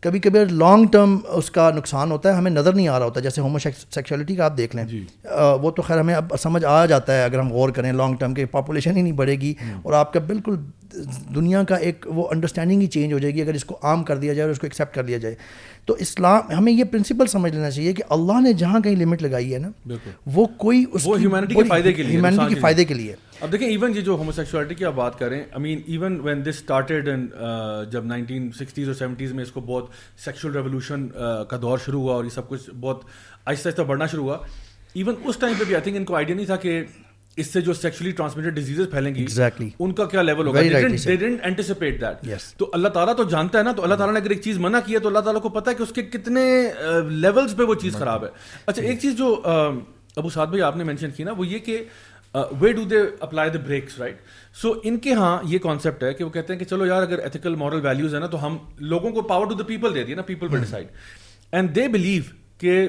کبھی کبھی لانگ ٹرم اس کا نقصان ہوتا ہے, ہمیں نظر نہیں آ رہا ہوتا. جیسے ہومو سیکشولیٹی کا آپ دیکھ لیں, وہ تو خیر ہمیں اب سمجھ آ جاتا ہے اگر ہم غور کریں. لانگ ٹرم کے پاپولیشن ہی نہیں بڑھے گی اور آپ کا بالکل دنیا کا ایک وہ انڈرسٹینڈنگ ہی چینج ہو جائے گی اگر اس کو عام کر دیا جائے اور اس کو ایکسیپٹ کر لیا جائے. تو اسلام ہمیں یہ پرنسپل سمجھ لینا چاہیے کہ اللہ نے جہاں کہیں لمٹ لگائی ہے نا, وہ کوئی اس وہ ہیومینٹی کے فائدے کے لیے, ہیومینٹی کے فائدے کے لیے. اب دیکھیں ایون یہ جو ہومو سیکشولیٹی کی آپ بات کریں, I mean even when this started جب 1960s اور 70s میں اس کو بہت سیکشل ریولیوشن کا دور شروع ہوا اور یہ سب کچھ بہت آہستہ آہستہ بڑھنا شروع ہوا, ایون اس ٹائم پہ بھی آئی تھنک ان کو آئیڈیا نہیں تھا کہ اس سے جو سیکشلی ٹرانسمیٹڈ ڈیزیزز پھیلیں گی ان کا کیا لیول ہوگا. they didn't anticipate that. تو اللہ تعالیٰ تو جانتا ہے نا, تو اللہ تعالیٰ نے اگر ایک چیز منع کی ہے تو اللہ تعالیٰ کو پتا ہے کہ اس کے کتنے لیولز پہ وہ چیز خراب ہے. اچھا, ایک چیز جو ابو سعد بھائی آپ نے مینشن کی نا, وہ یہ کہ where do they apply the brakes, right? So ان کے ہاں یہ کانسیپٹ ہے کہ وہ کہتے ہیں کہ چلو یار اگر ایتھیکل مورل ویلیوز ہے نا تو ہم لوگوں کو پاور ٹو دا پیپل دے دیے نا, people will decide. And they believe کہ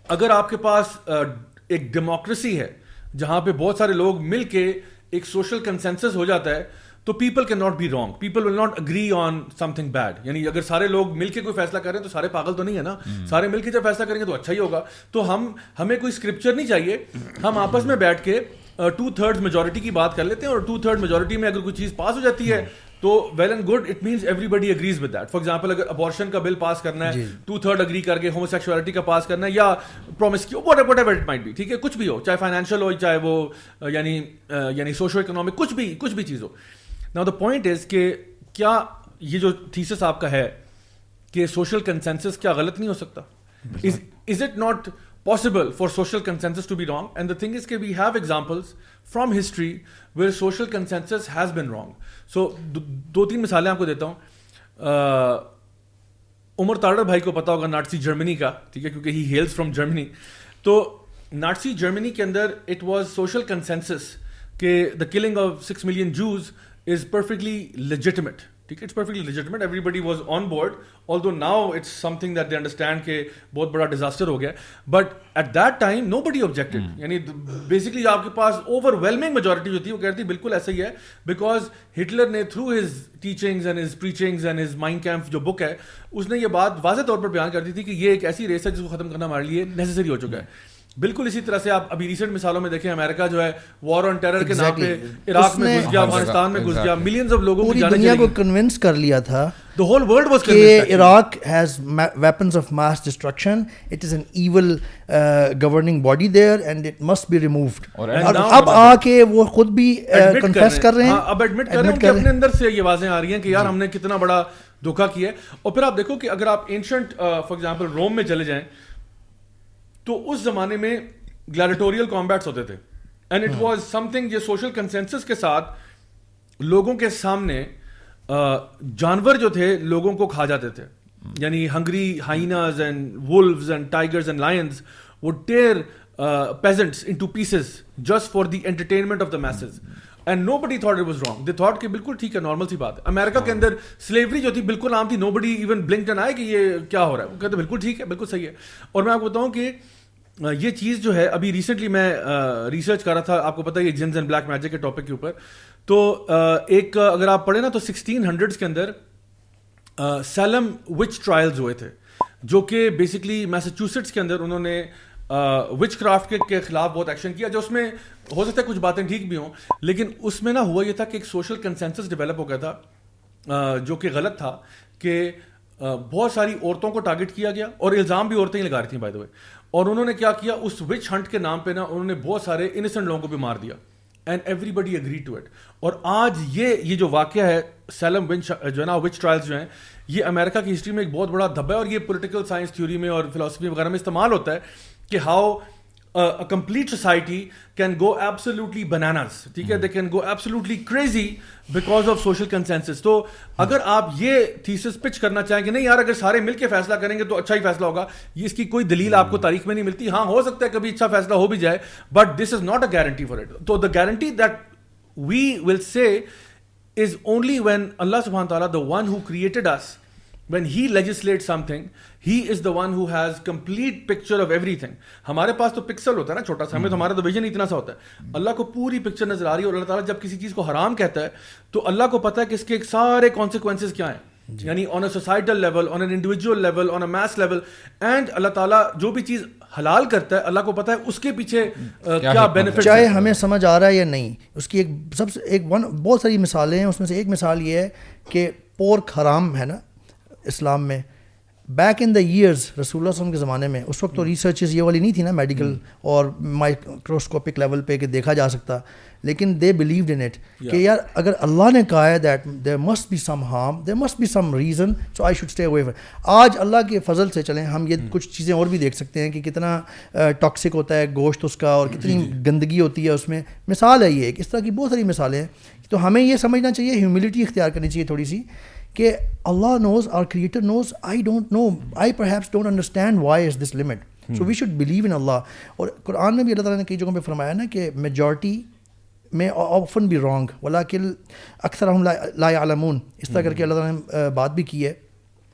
اگر آپ کے پاس ایک ڈیموکریسی ہے جہاں پہ بہت سارے لوگ مل کے ایک سوشل کنسنسس ہو جاتا ہے, تو people can not be wrong, people will not agree on something bad. یعنی اگر سارے لوگ مل کے کوئی فیصلہ کریں تو سارے پاگل تو نہیں ہے نا, سارے مل کے جب فیصلہ کریں گے تو اچھا ہی ہوگا. تو ہمیں کوئی اسکرپچر نہیں چاہیے, ہم آپس میں بیٹھ کے 2/3 میجورٹی کی بات کر لیتے ہیں, اور 2/3 میجورٹی میں اگر کوئی چیز پاس ہو جاتی ہے تو well and good, it means everybody agrees with that. For example اگر ابارشن کا بل پاس کرنا ہے 2/3 اگری کر کے, ہومو سیکشولیٹی کا پاس کرنا ہے, یا promiscuous whatever it might be, ٹھیک ہے, کچھ بھی ہو, چاہے فائنینشیل ہو, چاہے وہ یعنی سوشو اکنامک, کچھ بھی چیز ہو. ناؤ دا پوائنٹ از کہ کیا یہ جو تھیسس آپ کا ہے کہ سوشل کنسنسس کیا غلط نہیں ہو سکتا؟ Is it not possible for social consensus to be wrong? And the thing is that we have examples from history where social consensus has been wrong. So دو تین مثالیں آپ کو دیتا ہوں. عمر تاڑر بھائی کو پتا ہوگا ناٹسی جرمنی کا, ٹھیک ہے, کیونکہ ہی ہیلز فرام جرمنی. تو ناٹسی جرمنی کے اندر اٹ واز سوشل کنسنسس کہ the killing of 6 million Jews is perfectly legitimate. ٹھیک ہے, it's perfectly legitimate, everybody was on board, although now it's something that they understand کہ بہت بڑا disaster ہو گیا. But at that time nobody objected. یعنی basically آپ کے پاس اوور ویلمنگ میجورٹی جو تھی وہ کہتی بالکل ایسا ہی ہے, بیکاز ہٹلر نے through his teachings and his preachings and his Mein Kampf جو بک ہے, اس نے یہ بات واضح طور پر بیان کر دی تھی کہ یہ ایک ایسی ریس ہے جس کو ختم کرنا ہمارے لیے نیسیسری ہو چکا ہے. بالکل اسی طرح سے آپ ابھی ریسنٹ مثالوں میں دیکھیں, امریکہ جو ہے وار آن ٹیرر کے نام پہ عراق میں گھس گیا, افغانستان میں گھس گیا, ملینز آف لوگوں پوری دنیا کو کنونس کر لیا تھا. The whole world was convinced کہ Iraq has weapons of mass destruction, it is an evil governing body there and it must be removed. اور اب آ کے وہ خود بھی کنفیس کر رہے ہیں, اب ایڈمٹ کر رہے ہیں کہ اپنے اندر سے یہ واضح آ رہی ہیں کہ یار ہم نے کتنا بڑا دھوکہ کیا ہے. اور پھر آپ دیکھو کہ اگر آپ اینشنٹ فار ایگزامپل روم میں چلے جائیں تو اس زمانے میں گلیڈیٹوریل کامبیٹس ہوتے تھے, and it was some thing یہ سوشل کنسنسس کے ساتھ لوگوں کے سامنے جانور جو تھے لوگوں کو کھا جاتے تھے, یعنی hungry hyenas and wolves and tigers and lions would tear peasants into pieces just for the entertainment of the masses. And nobody thought it was wrong. They thought کہ بالکل ٹھیک ہے, نارمل سی بات ہے. امریکہ کے اندر سلیوری جو تھی بالکل عام تھی, nobody even blinked an eye کہ یہ کیا ہو رہا ہے. وہ کہتے بالکل ٹھیک ہے, بالکل صحیح ہے. اور میں آپ کو بتاؤں کہ یہ چیز جو ہے ابھی ریسنٹلی میں ریسرچ کر رہا تھا, آپ کو پتہ ہے یہ جنز اینڈ بلیک میجک کے ٹاپک کے اوپر, تو ایک اگر آپ پڑھیں نا تو 1600s کے اندر سیلم وچ ٹرائلز ہوئے تھے, جو کہ بیسکلی میساچوسٹس کے اندر انہوں نے وچ کرافٹ کے خلاف بہت ایکشن کیا, جو اس میں ہو سکتا ہے کچھ باتیں ٹھیک بھی ہوں, لیکن اس میں نا ہوا یہ تھا کہ ایک سوشل کنسنسس ڈیولپ ہو گیا تھا جو کہ غلط تھا, کہ بہت ساری عورتوں کو ٹارگٹ کیا گیا, اور الزام بھی عورتیں ہی لگا رہی تھیں بائی دا وے. اور انہوں نے کیا کیا, اس وچ ہنٹ کے نام پہ نا انہوں نے بہت سارے انسنٹ لوگوں کو بھی مار دیا, and everybody agree to it. اور آج یہ جو واقعہ ہے سیلم جو ہے نا وچ ٹرائلز جو ہیں, یہ امریکہ کی ہسٹری میں ایک بہت بڑا دھبا ہے, اور یہ پولیٹیکل سائنس تھیوری میں اور فلاسفی وغیرہ میں استعمال ہوتا ہے کہ how a complete society can go absolutely bananas, ٹھیک ہے, they can go absolutely crazy because of social consensus. تو اگر آپ یہ تھیسس پچ کرنا چاہیں کہ نہیں یار اگر سارے مل کے فیصلہ کریں گے تو اچھا ہی فیصلہ ہوگا, یہ اس کی کوئی دلیل آپ کو تاریخ میں نہیں ملتی. ہاں ہو سکتا ہے کبھی اچھا فیصلہ ہو بھی جائے, but this is not a guarantee for it. تو the guarantee that we will say is only when Allah subhanahu wa ta'ala, the one who created us, when he legislates something, he is the one who has complete picture of everything. ہمارے پاس تو pixel ہوتا ہے نا چھوٹا سا, ہمیں تو ہمارا تو ویژن اتنا سا ہوتا ہے. اللہ کو پوری پکچر نظر آ رہی ہے, اور اللہ تعالیٰ جب کسی چیز کو حرام کہتا ہے تو اللہ کو پتا ہے کہ اس کے سارے کانسیکوینسز کیا ہیں, یعنی on a societal level, on an individual level, on a mass level. And اللہ تعالیٰ جو بھی چیز حلال کرتا ہے اللہ کو پتا ہے اس کے پیچھے کیا بینیفٹ, چاہے ہمیں سمجھ آ رہا ہے یا نہیں. اس کی ایک بہت ساری مثالیں ہیں, اس میں سے ایک مثال یہ ہے کہ پورک حرام ہے نا اسلام میں. بیک ان دا ایئرز رسول اللہ صلی اللہ علیہ وسلم کے زمانے میں, اس وقت تو ریسرچز یہ والی نہیں تھی نا میڈیکل اور مائکروسکوپک لیول پہ کہ دیکھا جا سکتا, لیکن دے بلیوڈ ان اٹ کہ یار اگر اللہ نے کہا ہے that there must be some harm, there must be some reason, so I should stay away. آج اللہ کے فضل سے چلیں ہم یہ کچھ چیزیں اور بھی دیکھ سکتے ہیں کہ کتنا ٹاکسک ہوتا ہے گوشت اس کا, اور کتنی گندگی ہوتی ہے اس میں. مثال ہے یہ ایک, اس طرح کی بہت ساری مثالیں ہیں. تو ہمیں یہ سمجھنا چاہیے, ہیوملٹی اختیار کرنی چاہیے تھوڑی سی, کہ اللہ نوز, our creator knows, I don't know, I perhaps don't understand why is this limit, so we should believe in Allah. اور قرآن میں بھی اللہ تعالیٰ نے کئی جگہوں پہ فرمایا نا کہ میجورٹی میں often be wrong ولیکن اکثرہم لا یعلمون, اس طرح کر کے اللہ تعالیٰ نے بات بھی کی ہے,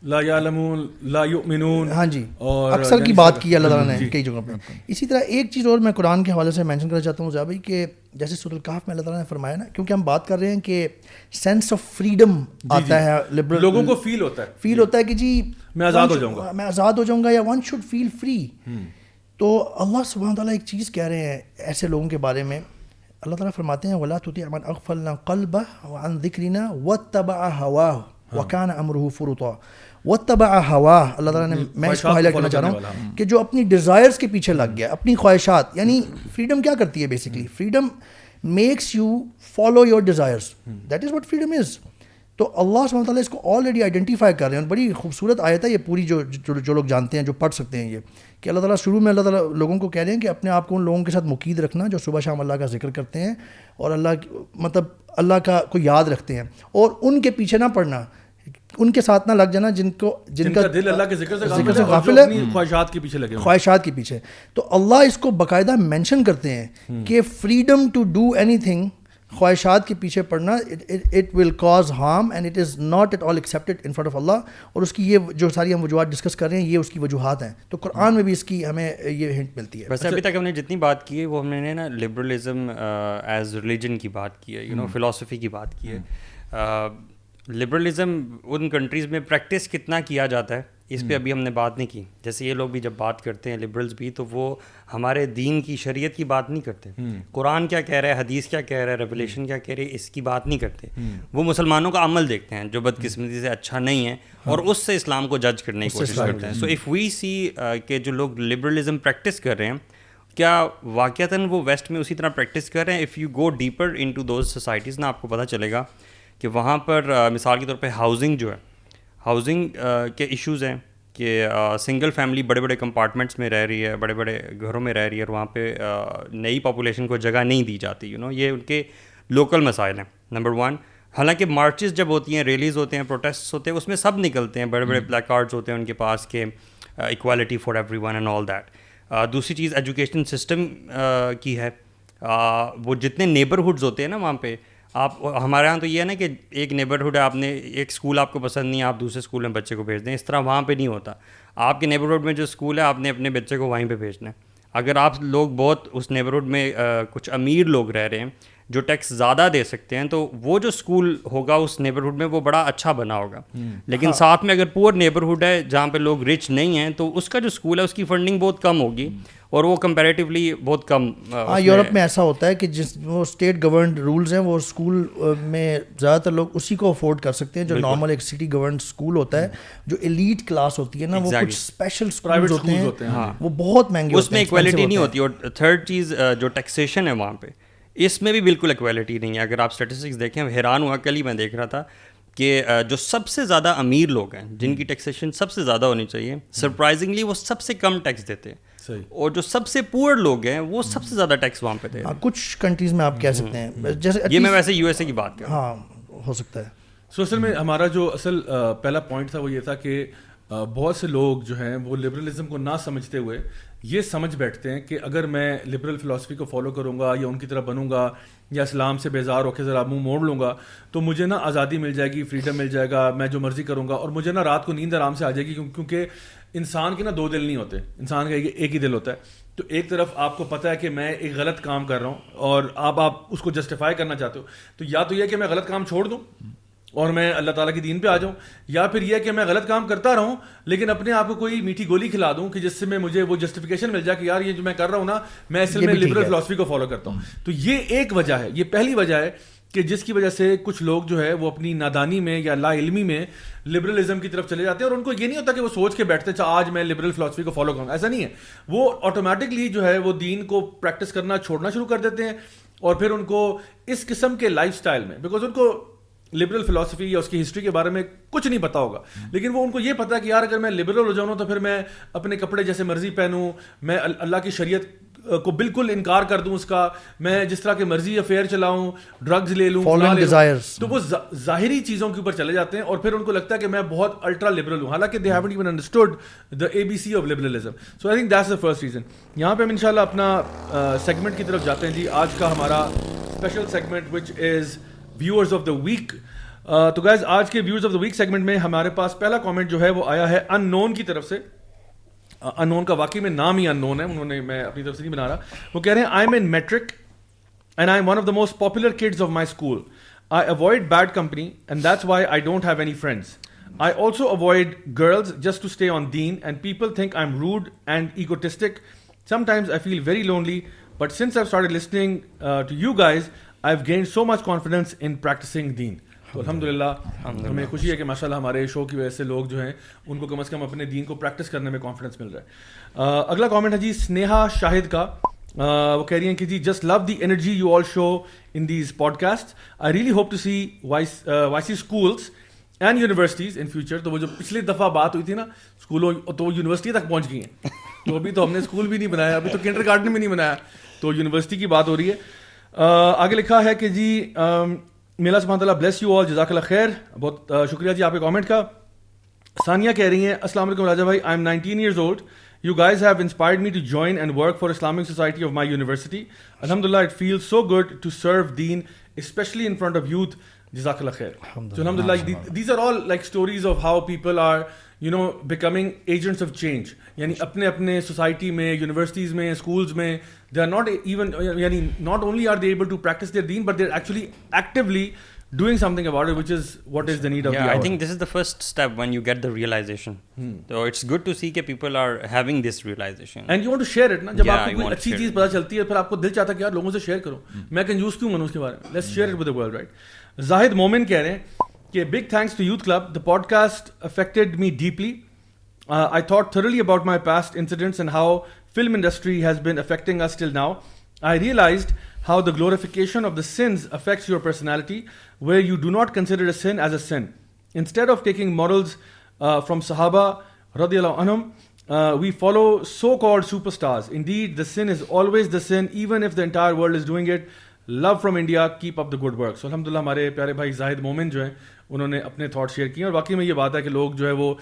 لا یعلمون لا یؤمنون, ہاں جی, اکثر کی بات کی ہے اللہ تعالیٰ نے کئی جگہوں پہ. اسی طرح ایک چیز اور میں قرآن کے حوالے سے مینشن کرنا چاہتا ہوں ضیاء بھائی, کہ جیسے سورۃ الکہف میں اللہ تعالیٰ نے فرمایا نا, کیونکہ ہم بات کر رہے ہیں کہ سینس آف فریڈم آتا ہے, لبرل لوگوں کو فیل ہوتا ہے کہ جی میں آزاد ہو جاؤں گا, یا ون شوڈ فیل فری. تو اللہ سبحانہ و تعالیٰ ایک چیز کہہ رہے ہیں ایسے لوگوں کے بارے میں. اللہ تعالیٰ فرماتے ہیں وَلَا تُطِعْ مَنْ أَغْفَلْنَا قَلْبَهُ وَعَنْ ذِكْرِنَا وَاتَّبَعَ هَوَاهُ وَكَانَ أَمْرُهُ فُرُطًا. وَاتَّبَعَ هَوَاهُ, اللہ تعالیٰ نے, میں اس کو ہائی لائٹ کرنا چاہ رہا ہوں کہ جو اپنی ڈیزائرز کے پیچھے لگ گیا, اپنی خواہشات, یعنی فریڈم کیا کرتی ہے basically, freedom makes you follow your desires, that is what freedom is. تو اللہ سبحانہ وتعالیٰ اس کو آلریڈی آئیڈینٹیفائی کر رہے ہیں, اور بڑی خوبصورت آیت ہے یہ پوری, جو لوگ جانتے ہیں, جو پڑھ سکتے ہیں یہ, کہ اللہ تعالیٰ شروع میں اللہ تعالیٰ لوگوں کو کہہ رہے ہیں کہ اپنے آپ کو ان لوگوں کے ساتھ مقید رکھنا جو صبح شام اللہ کا ذکر کرتے ہیں, اور اللہ کا کو یاد رکھتے ہیں, اور ان کے پیچھے نہ پڑنا, ان کے ساتھ نہ لگ جانا جن کا دل اللہ کے ذکر سے غافل ہے, خواہشات کے پیچھے لگے, خواہشات کے پیچھے. تو اللہ اس کو باقاعدہ مینشن کرتے ہیں کہ freedom to do anything, خواہشات کے پیچھے پڑنا, it will cause harm and it is not at all accepted in front of اللہ. اور اس کی یہ جو ساری ہم وجوہات ڈسکس کر رہے ہیں یہ اس کی وجوہات ہیں. تو قرآن میں بھی اس کی ہمیں یہ ہنٹ ملتی ہے. ویسے ابھی تک ہم نے جتنی بات کی ہے وہ ہم نے نا لبرلزم ایز ریلیجن کی بات کی ہے, فلاسفی کی بات کی ہے. لبرلزم ان کنٹریز میں پریکٹس کتنا کیا جاتا ہے اس پہ ابھی ہم نے بات نہیں کی. جیسے یہ لوگ بھی جب بات کرتے ہیں لبرلز بھی, تو وہ ہمارے دین کی شریعت کی بات نہیں کرتے, قرآن کیا کہہ رہا ہے, حدیث کیا کہہ رہا ہے, ریولیشن کیا کہہ رہی ہے, اس کی بات نہیں کرتے. وہ مسلمانوں کا عمل دیکھتے ہیں جو بدقسمتی سے اچھا نہیں ہے, اور اس سے اسلام کو جج کرنے کی کوشش کرتے ہیں. سو اف وی سی کہ جو لوگ لبرلزم پریکٹس کر رہے ہیں کیا واقعتاً وہ ویسٹ میں اسی طرح پریکٹس کر رہے ہیں. If you go deeper into those societies نا, آپ کو پتہ چلے گا کہ وہاں پر مثال کے طور پہ ہاؤزنگ جو ہے, ہاؤزنگ کے ایشوز ہیں کہ سنگل فیملی بڑے بڑے کمپارٹمنٹس میں رہ رہی ہے, بڑے بڑے گھروں میں رہ رہی ہے, اور وہاں پہ نئی پاپولیشن کو جگہ نہیں دی جاتی. یہ ان کے لوکل مسائل ہیں. نمبر 1. حالانکہ مارچز جب ہوتی ہیں, ریلیز ہوتے ہیں, پروٹیسٹ ہوتے ہیں, اس میں سب نکلتے ہیں, بڑے بڑے پلیک کارڈز ہوتے ہیں ان کے پاس کہ equality for every one and all that. دوسری چیز ایجوکیشن سسٹم کی ہے. وہ جتنے نیبرہڈز ہوتے ہیں نا وہاں پہ, آپ ہمارے یہاں تو یہ ہے نا کہ ایک نیبرہڈ ہے, آپ نے ایک اسکول آپ کو پسند نہیں ہے, آپ دوسرے اسکول میں بچے کو بھیج دیں. اس طرح وہاں پہ نہیں ہوتا. آپ کے نیبرہڈ میں جو اسکول ہے آپ نے اپنے بچے کو وہیں پہ بھیجنا ہے. اگر آپ لوگ بہت اس نیبرہڈ میں کچھ امیر لوگ رہ رہے ہیں جو ٹیکس زیادہ دے سکتے ہیں, تو وہ جو اسکول ہوگا اس نیبرہڈ میں وہ بڑا اچھا بنا ہوگا. لیکن ساتھ میں اگر پور نیبرہڈ ہے جہاں پہ لوگ رچ نہیں ہیں, تو اس کا جو اسکول ہے اس کی فنڈنگ بہت کم ہوگی, اور وہ کمپیریٹیولی بہت کم. ہاں, یورپ میں ایسا ہوتا ہے کہ جس وہ اسٹیٹ گورنڈ رولز ہیں وہ اسکول میں زیادہ تر لوگ اسی کو افورڈ کر سکتے ہیں. جو نارمل ایک سٹی گورنڈ اسکول ہوتا ہے, جو ایلیٹ کلاس ہوتی ہے نا, وہ کچھ اسپیشل اسکولز ہوتے ہیں, وہ بہت مہنگے ہوتے ہیں, اس میں ایکویلٹی نہیں ہوتی. اور تھرڈ چیز جو ٹیکسیشن ہے وہاں پہ, اس میں بھی بالکل ایکویلٹی نہیں ہے. اگر آپ اسٹیٹسٹکس دیکھیں, حیران ہوا, کل ہی میں دیکھ رہا تھا کہ جو سب سے زیادہ امیر لوگ ہیں جن کی ٹیکسیشن سب سے زیادہ ہونی چاہیے, سرپرائزنگلی وہ سب سے کم ٹیکس دیتے ہیں. اور جو سب سے پور لوگ ہیں وہ سب سے زیادہ ٹیکس وہاں پہ دے. کچھ کنٹریز میں آپ کہہ سکتے ہیں, جیسے یہ میں ویسے یو ایس اے کی بات کر رہا ہوں. ہاں, ہو سکتا ہے. سو اصل میں ہمارا جو پہلا پوائنٹ تھا وہ یہ تھا کہ بہت سے لوگ جو ہیں وہ لبرلزم کو نہ سمجھتے ہوئے یہ سمجھ بیٹھتے ہیں کہ اگر میں لبرل فلاسفی کو فالو کروں گا یا ان کی طرح بنوں گا یا اسلام سے بیزار ہو کے ذرا منہ موڑ لوں گا تو مجھے نا آزادی مل جائے گی, فریڈم مل جائے گا, میں جو مرضی کروں گا, اور مجھے نا رات کو نیند آرام سے آ جائے گی. کیونکہ انسان کے نا دو دل نہیں ہوتے, انسان کا ایک ہی دل ہوتا ہے. تو ایک طرف آپ کو پتہ ہے کہ میں ایک غلط کام کر رہا ہوں اور آپ اس کو جسٹیفائی کرنا چاہتے ہو, تو یا تو یہ کہ میں غلط کام چھوڑ دوں اور میں اللہ تعالیٰ کی دین پہ آ جاؤں, یا پھر یہ کہ میں غلط کام کرتا رہوں لیکن اپنے آپ کو کوئی میٹھی گولی کھلا دوں کہ جس سے میں مجھے وہ جسٹیفیکیشن مل جائے کہ یار یہ جو میں کر رہا ہوں نا, میں اصل میں لبرل فلاسفی کو فالو کرتا ہوں. تو یہ ایک وجہ ہے, یہ پہلی وجہ ہے کہ جس کی وجہ سے کچھ لوگ جو ہے وہ اپنی نادانی میں یا لا علمی میں لبرلزم کی طرف چلے جاتے ہیں, اور ان کو یہ نہیں ہوتا کہ وہ سوچ کے بیٹھتے اچھا آج میں لبرل فلاسفی کو فالو کروں گا. ایسا نہیں ہے, وہ آٹومیٹکلی جو ہے وہ دین کو پریکٹس کرنا چھوڑنا شروع کر دیتے ہیں, اور پھر ان کو اس قسم کے لائف سٹائل میں, بیکاز ان کو لبرل فلاسفی یا اس کی ہسٹری کے بارے میں کچھ نہیں پتا ہوگا, لیکن وہ ان کو یہ پتا ہے کہ یار اگر میں لبرل ہو جاؤں تو پھر میں اپنے کپڑے جیسے مرضی پہنوں, میں اللہ کی شریعت کو بالکل انکار کر دوں اس کا, میں جس طرح کے مرضی افیئر چلاؤں, ڈرگز لے لوں, تو وہ ظاہری چیزوں کے اوپر چلے جاتے ہیں, اور پھر ان کو لگتا ہے کہ میں بہت الٹرا لبرل ہوں, حالانکہ they haven't even understood the ABC of liberalism. So I think that's the first reason. یہاں پہ ہم انشاءاللہ اپنا سیگمنٹ کی طرف جاتے ہیں جی. آج کا ہمارا special segment which is viewers of the week. تو گائز آج کے viewers of the week segment میں ہمارے پاس پہلا کامنٹ جو ہے وہ آیا ہے ان نون کی طرف سے. ان نون کا واقعی میں نام ہی ان نون ہے, انہوں نے, میں اپنی طرف سے نہیں بنا رہا. وہ کہہ رہے ہیں I am in matric and I am one of the most popular kids of my school. I avoid bad company and that's why I don't have any friends. I also avoid girls just to stay on then and people think I am rude and egotistic. Sometimes I feel very lonely, but since I've started listening to you guys, I've gained so much confidence in practicing deen. تو الحمدللہ ہمیں خوشی ہے کہ ماشاءاللہ ہمارے شو کی وجہ سے لوگ جو ہیں ان کو کم از کم اپنے دین کو پریکٹس کرنے میں کانفیڈنس مل رہا ہے. اگلا کامنٹ ہے جی سنیہا شاہد کا. وہ کہہ رہی ہیں کہ جی just love the energy you all show in these podcast. I really hope to see YC schools and universities in future. تو وہ جو پچھلی دفعہ بات ہوئی تھی نا اسکولوں, تو یونیورسٹی تک پہنچ گئی ہیں. تو ابھی تو ہم نے اسکول بھی نہیں بنایا, ابھی تو کنڈر گارڈن بھی نہیں بنایا, تو یونیورسٹی کی بات ہو رہی ہے. آگے لکھا ہے کہ جی may Allah subhanahu wa ta'ala bless you all, جزاک اللہ خیر. بہت شکریہ جی آپ کے کامنٹ کا. ثانیہ کہہ رہی ہیں السلام علیکم راجا بھائی, I am 19 years old. You guys have inspired me to join and work for Islamic Society of my university. Alhamdulillah, it feels so good to serve deen, especially in front of youth. Jazakallah khair. So alhamdulillah, these are all like stories of how people are, you know, becoming agents of change. Yani apne society mein, universities mein, schools mein, they are not even, yani not only are they able to practice their deen, but they're actually actively doing something about it, which is what is the need of the hour. I think this is the first step when you get the realization. So it's good to see that people are having this realization. And you want to share it, na? Jab aapko koi achhi cheez pata chalti hai, phir aapko dil chahta hai ki yaar logon se share karo. Main confused kyun banu uske bare mein? Let's share it with the world, right? Zahid Momin keh rahe hain کہ big thanks to Youth Club. The podcast affected me deeply. I thought thoroughly about my past incidents and how film industry has been affecting us till now. I realized how the glorification of the sins affects your personality, where you do not consider a sin as a sin. Instead of taking morals from Sahaba radiyallahu anhum, we follow so-called superstars. Indeed, the sin is always the sin, even if the entire world is doing it. love from India, keep up the good work. So الحمدللہ ہمارے پیارے بھائی زاہد مومن جو ہیں انہوں نے اپنے تھاٹ شیئر کیے, اور واقعی میں یہ بات ہے کہ لوگ جو ہے وہ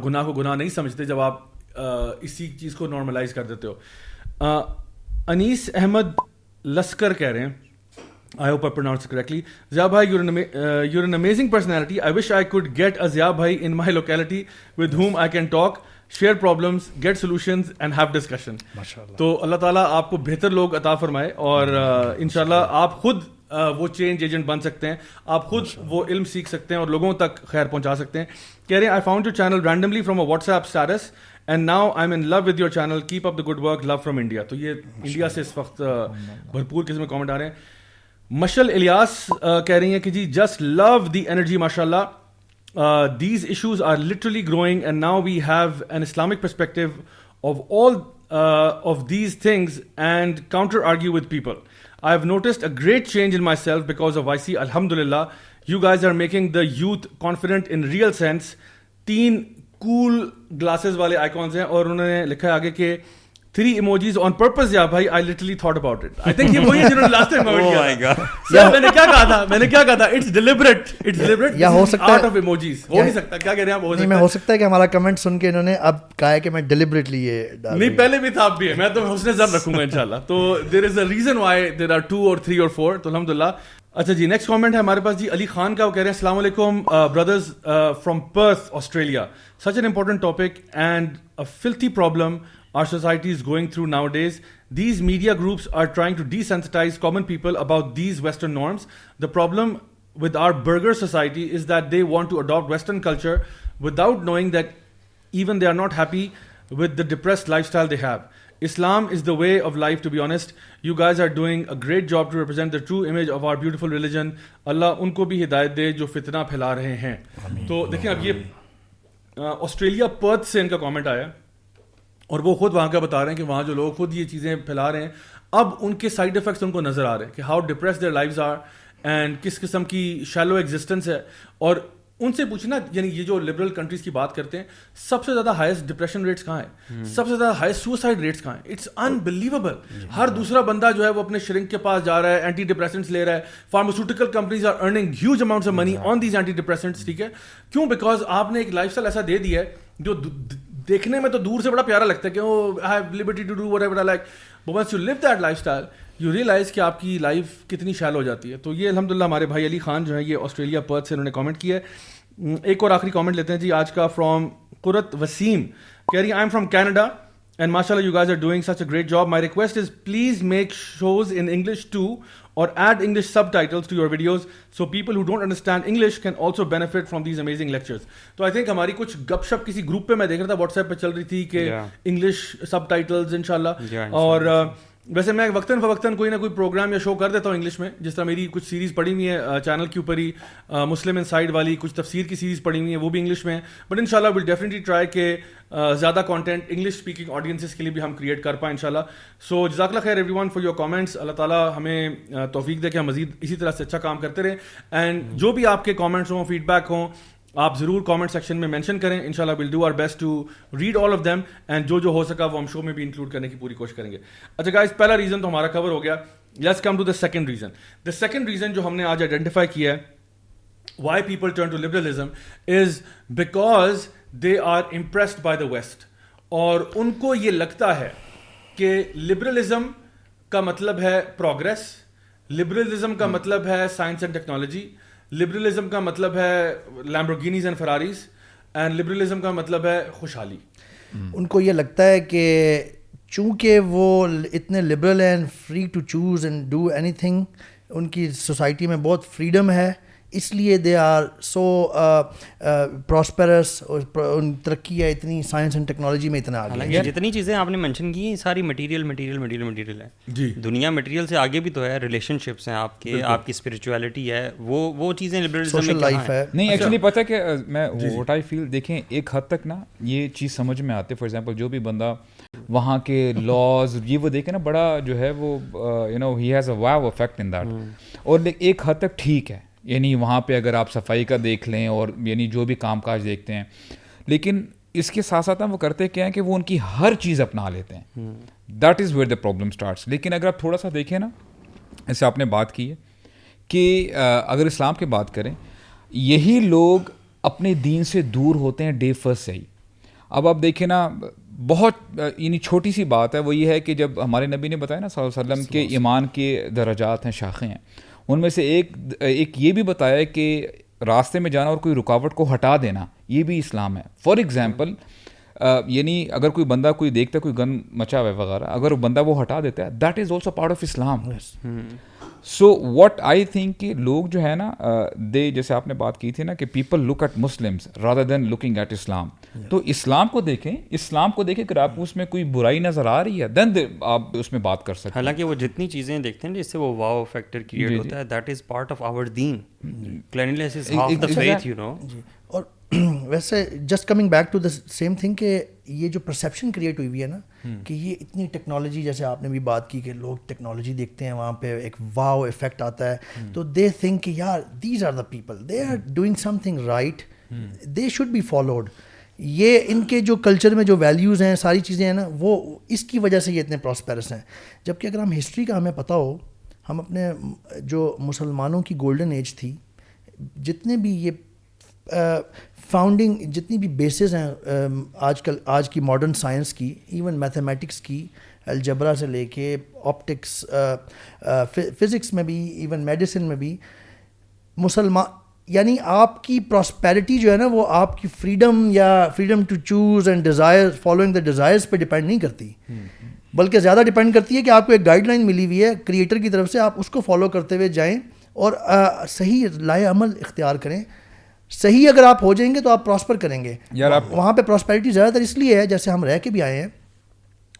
گناہ کو گناہ نہیں سمجھتے جب آپ اسی چیز کو نارملائز کر دیتے ہو. انیس احمد لسکر کہہ رہے ہیں, I hope I pronounced it correctly. Zia bhai, you're an amazing personality. I wish I could get a Zia bhai in my locality with whom I can talk, share problems, get solutions and have discussion. MashaAllah. تو اللہ تعالیٰ آپ کو بہتر لوگ عطا فرمائے, اور انشاءاللہ آپ خود وہ چینج ایجنٹ بن سکتے ہیں, آپ خود وہ علم سیکھ سکتے ہیں اور لوگوں تک خیر پہنچا سکتے ہیں. کہہ رہے ہیں I found your channel randomly from a WhatsApp status and now I'm in love with your channel. Keep up the good work. Love from India. تو یہ انڈیا سے اس وقت بھرپور قسم کے کامنٹ آ رہے ہیں. مشل الیاس کہہ رہی ہیں کہ جی جسٹ لو دی انرجی ماشاء اللہ, these issues are literally growing and now we have an Islamic perspective of all of these things and counter argue with people. I have noticed a great change in myself because of YC. الحمد للہ you guys are making the youth confident in real sense. 3 cool glasses والے icons ہیں, اور انہوں نے لکھا ہے آگے کہ 3 emojis on purpose. یا بھائی I literally thought about it. I think یہ وہی ہے جنہوں نے last time comment کیا تھا. میں نے کیا کہا تھا it's deliberate. یا ہو سکتا ہے art of emojis. ہو نہیں سکتا, کیا کہہ رہے ہیں آپ, ہو سکتا ہے. ہو سکتا ہے کہ ہمارا کمنٹ سن کے انہوں نے اب کہا ہے کہ میں deliberately یہ ڈال نہیں, پہلے بھی تھا, اب بھی ہے, میں تو حسن ظن رکھوں گا انشاءاللہ. تو there is a reason why there are 2 or 3 or 4. تو الحمدللہ. اچھا جی, نیکسٹ کامنٹ ہے ہمارے پاس جی علی خان کا. وہ کہہ رہے ہیں السلام علیکم brothers from Perth, Australia. Such an important topic and a filthy problem our society is going through nowadays. These media groups are trying to desensitize common people about these Western norms. The problem with our burger society is that they want to adopt Western culture without knowing that even they are not happy with the depressed lifestyle they have. Islam is the way of life, to be honest. You guys are doing a great job to represent the true image of our beautiful religion. Allah ان کو بھی ہدایت دے جو فتنہ پھیلا رہے ہیں. تو دیکھیں اب یہ آسٹریلیا پرتھ سے ان کا کامنٹ آیا, اور وہ خود وہاں کا بتا رہے ہیں کہ وہاں جو لوگ خود یہ چیزیں پھیلا رہے ہیں, اب ان کے سائڈ افیکٹس ان کو نظر آ رہے ہیں کہ how depressed their lives are and کس قسم کی شیلو ایگزسٹنس ہے. اور ان سے پوچھنا, یعنی یہ جو لبرل کنٹریز کی بات کرتے ہیں, سب سے زیادہ ہائیسٹ ڈپریشن ریٹس کہاں ہیں, سب سے زیادہ ہائیسٹ سوسائڈ ریٹس کہاں ہیں. It's unbelievable. ہر دوسرا بندہ جو ہے وہ اپنے شرنک کے پاس جا رہا ہے, اینٹی ڈپریسنٹس لے رہا ہے. Pharmaceutical companies are earning huge amounts of money on these antidepressants. ٹھیک ہے, کیوں؟ بیکاز آپ نے ایک لائف اسٹائل ایسا دے دیا ہے جو دیکھنے میں تو دور سے بڑا پیارا لگتا ہے کہ وہ I have liberty to do whatever I like, but once you live that lifestyle you realize کہ آپ کی لائف کتنی شیل ہو جاتی ہے. تو یہ الحمدللہ ہمارے بھائی علی خان جو ہیں یہ آسٹریلیا پرتھ سے انہوں نے کامنٹ کیا ہے. ایک اور آخری کامنٹ لیتے ہیں جی آج کا فرام قرت وسیم. کہہ رہی ہیں I am from Canada and mashallah you guys are doing such a great job. My request is please make shows in English too, or add English subtitles to your videos so people who don't understand English can also benefit from these amazing lectures. تو I think ہماری کچھ گپ شپ کسی group پہ میں دیکھ رہا تھا واٹس ایپ پہ چل رہی تھی کہ انگلش سب ٹائٹلز انشاءاللہ. اور ویسے میں وقتاً فوقتاً کوئی نہ کوئی پروگرام یا شو کر دیتا ہوں انگلش میں, جس طرح میری کچھ سیریز پڑھی ہوئی ہے چینل کے اوپر ہی, مسلم ان سائڈ والی کچھ تفسیر کی سیریز پڑھی ہوئی ہیں, وہ بھی انگلش میں. بٹ ان شاء اللہ ول ڈیفینیٹلی ٹرائی کہ زیادہ کانٹینٹ انگلش اسپیکنگ آڈینسز کے لیے بھی ہم کریٹ کر پائیں انشاءاللہ. سو جزاک اللہ خیر everyone for your comments. اللہ تعالیٰ ہمیں توفیق دے کہ ہم مزید اسی طرح سے اچھا کام کرتے رہیں. اینڈ جو بھی آپ کے کامنٹس ہوں, فیڈ بیک ہوں, آپ ضرور کامنٹ سیکشن میں مینشن کریں. انشاءاللہ will do our best to read all of them, and جو ہو سکا وہ ہم شو میں بھی انکلوڈ کرنے کی پوری کوشش کریں گے. اچھا گائز, پہلا ریزن تو ہمارا کور ہو گیا. Let's come to the second reason. The second reason جو ہم نے آج آئیڈینٹیفائی کیا ہے why people turn to liberalism is because they are impressed by the west. اور ان کو یہ لگتا ہے کہ لبرلزم کا مطلب ہے پروگریس, لبرلزم کا مطلب ہے سائنس اینڈ ٹیکنالوجی, لبرلزم کا مطلب ہے لیمبورگینیز اینڈ فراریز, اینڈ لبرلزم کا مطلب ہے خوشحالی. ان کو یہ لگتا ہے کہ چونکہ وہ اتنے لبرل ہیں, free to choose and do anything, ان کی سوسائٹی میں بہت فریڈم ہے, اس لیے دے آر سو پراسپیرس, ان ترقی ہے اتنی سائنس اینڈ ٹیکنالوجی میں اتنا آگے. حالانکہ جتنی چیزیں آپ نے مینشن کی ساری مٹیریل ہے جی. دنیا مٹیریل سے آگے بھی تو ہے, ریلیشن شپس ہیں آپ کے, آپ کی اسپرچویلٹی ہے, وہ چیزیں لبرلزم میں لائف ہے. نہیں ایکچولی پتہ کہ میں واٹ آئی فیل, دیکھیں ایک حد تک نا یہ چیز سمجھ میں آتی ہے. فار ایگزامپل جو بھی بندہ وہاں کے لاز یہ وہ دیکھے نا, بڑا جو ہے وہ you know he has a wow effect in that. اور ایک حد تک ٹھیک ہے, یعنی وہاں پہ اگر آپ صفائی کا دیکھ لیں اور یعنی جو بھی کام کاج دیکھتے ہیں, لیکن اس کے ساتھ ساتھ وہ کرتے کیا ہیں کہ وہ ان کی ہر چیز اپنا لیتے ہیں. That is where the problem starts. لیکن اگر آپ تھوڑا سا دیکھیں نا ایسے آپ نے بات کی ہے کہ اگر اسلام کی بات کریں, یہی لوگ اپنے دین سے دور ہوتے ہیں ڈے فرسٹ سے ہی. اب آپ دیکھیں نا, بہت یعنی چھوٹی سی بات ہے, وہ یہ ہے کہ جب ہمارے نبی نے بتایا نا صلی اللہ علیہ وسلم کہ ایمان کے درجات ہیں, شاخیں ہیں, ان میں سے ایک یہ بھی بتایا ہے کہ راستے میں جانا اور کوئی رکاوٹ کو ہٹا دینا, یہ بھی اسلام ہے. فار ایگزامپل یعنی اگر کوئی بندہ کوئی دیکھتا ہے کوئی گن مچا ہوا ہے وغیرہ, اگر وہ بندہ وہ ہٹا دیتا ہے, that is also part of Islam. So what I think کہ لوگ جو ہے نا دے, جیسے آپ نے بات کی تھی نا کہ people look at Muslims rather than looking at Islam. تو اسلام کو دیکھیں کہ آپ کو اس میں کوئی برائی نظر آ رہی ہے, دین آپ اس میں بات کر سکتے ہیں. حالانکہ وہ جتنی چیزیں دیکھتے ہیں جس سے وہ واو فیکٹر کریٹ ہوتا ہے, that is part of our دین. Cleanliness is half the faith, you know. اور ویسے just coming back to the same thing کہ یہ جو پرسیپشن کریٹ ہوئی ہوئی ہے نا کہ یہ اتنی ٹیکنالوجی, جیسے آپ نے بھی بات کی کہ لوگ ٹیکنالوجی دیکھتے ہیں, وہاں پہ ایک واو افیکٹ آتا ہے, تو دے تھنک کہ یار these are the people, they are doing something right, they should be followed. یہ ان کے جو کلچر میں جو ویلیوز ہیں, ساری چیزیں ہیں نا, وہ اس کی وجہ سے یہ اتنے پراسپیرس ہیں. جبکہ اگر ہم ہسٹری کا ہمیں پتہ ہو, ہم اپنے جو مسلمانوں کی گولڈن ایج تھی, جتنے بھی یہ فاؤنڈنگ, جتنی بھی بیسز ہیں آج کی ماڈرن سائنس کی, ایون میتھمیٹکس کی, الجبرا سے لے کے آپٹکس, فزکس میں بھی, ایون میڈیسن میں بھی, یعنی آپ کی پراسپیرٹی جو ہے نا وہ آپ کی freedom to choose and desire, following the desires پہ ڈپینڈ نہیں کرتی, بلکہ زیادہ ڈپینڈ کرتی ہے کہ آپ کو ایک گائیڈ لائن ملی ہوئی ہے کریٹر کی طرف سے, آپ اس کو فالو کرتے ہوئے جائیں اور صحیح لائے عمل اختیار کریں. صحیح اگر آپ ہو جائیں گے تو آپ پراسپر کریں گے. وہاں پہ پراسپیرٹی زیادہ تر اس لیے ہے, جیسے ہم رہ کے بھی آئے ہیں,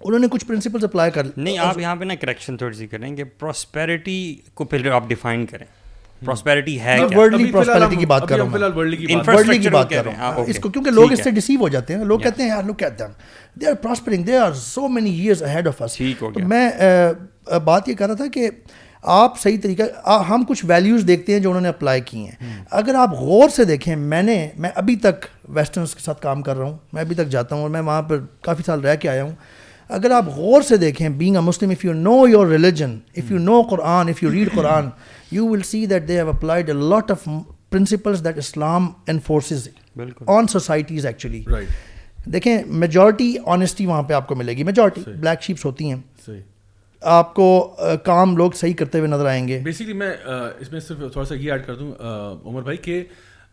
انہوں نے کچھ پرنسپلز اپلائی کر. نہیں, آپ یہاں پہ نا کریکشن تھوڑی سی کریں کہ پراسپیرٹی کو پہلے آپ ڈیفائن کریں. پراسپیرٹی ہے کیا؟ ورلڈلی پراسپیرٹی کی بات کر رہا ہوں, ورلڈلی کی بات کر رہا ہوں اس کو, کیونکہ لوگ اس سے ڈیسیو ہو جاتے ہیں. لوگ کہتے ہیں یار look at them, they are prospering, they are so many years ahead of us. تو میں بات یہ کر رہا تھا کہ آپ صحیح طریقہ, ہم کچھ ویلیوز دیکھتے ہیں جو انہوں نے اپلائی کی ہیں. اگر آپ غور سے دیکھیں, میں ابھی تک ویسٹرنس کے ساتھ کام کر رہا ہوں, میں ابھی تک جاتا ہوں اور میں وہاں پر کافی سال رہ کے آیا ہوں. اگر آپ غور سے دیکھیں, being a Muslim, if you know your religion, if you know Quran, if you read Quran, you will see that they have applied a lot of principles that Islam enforces on societies actually. Right. دیکھیں majority honesty وہاں پہ آپ کو ملے گی, majority black shapes ہوتی ہیں, آپ کو کام لوگ صحیح کرتے ہوئے نظر آئیں گے. بیسکلی میں اس میں صرف تھوڑا سا یہ ایڈ کر دوں عمر بھائی کہ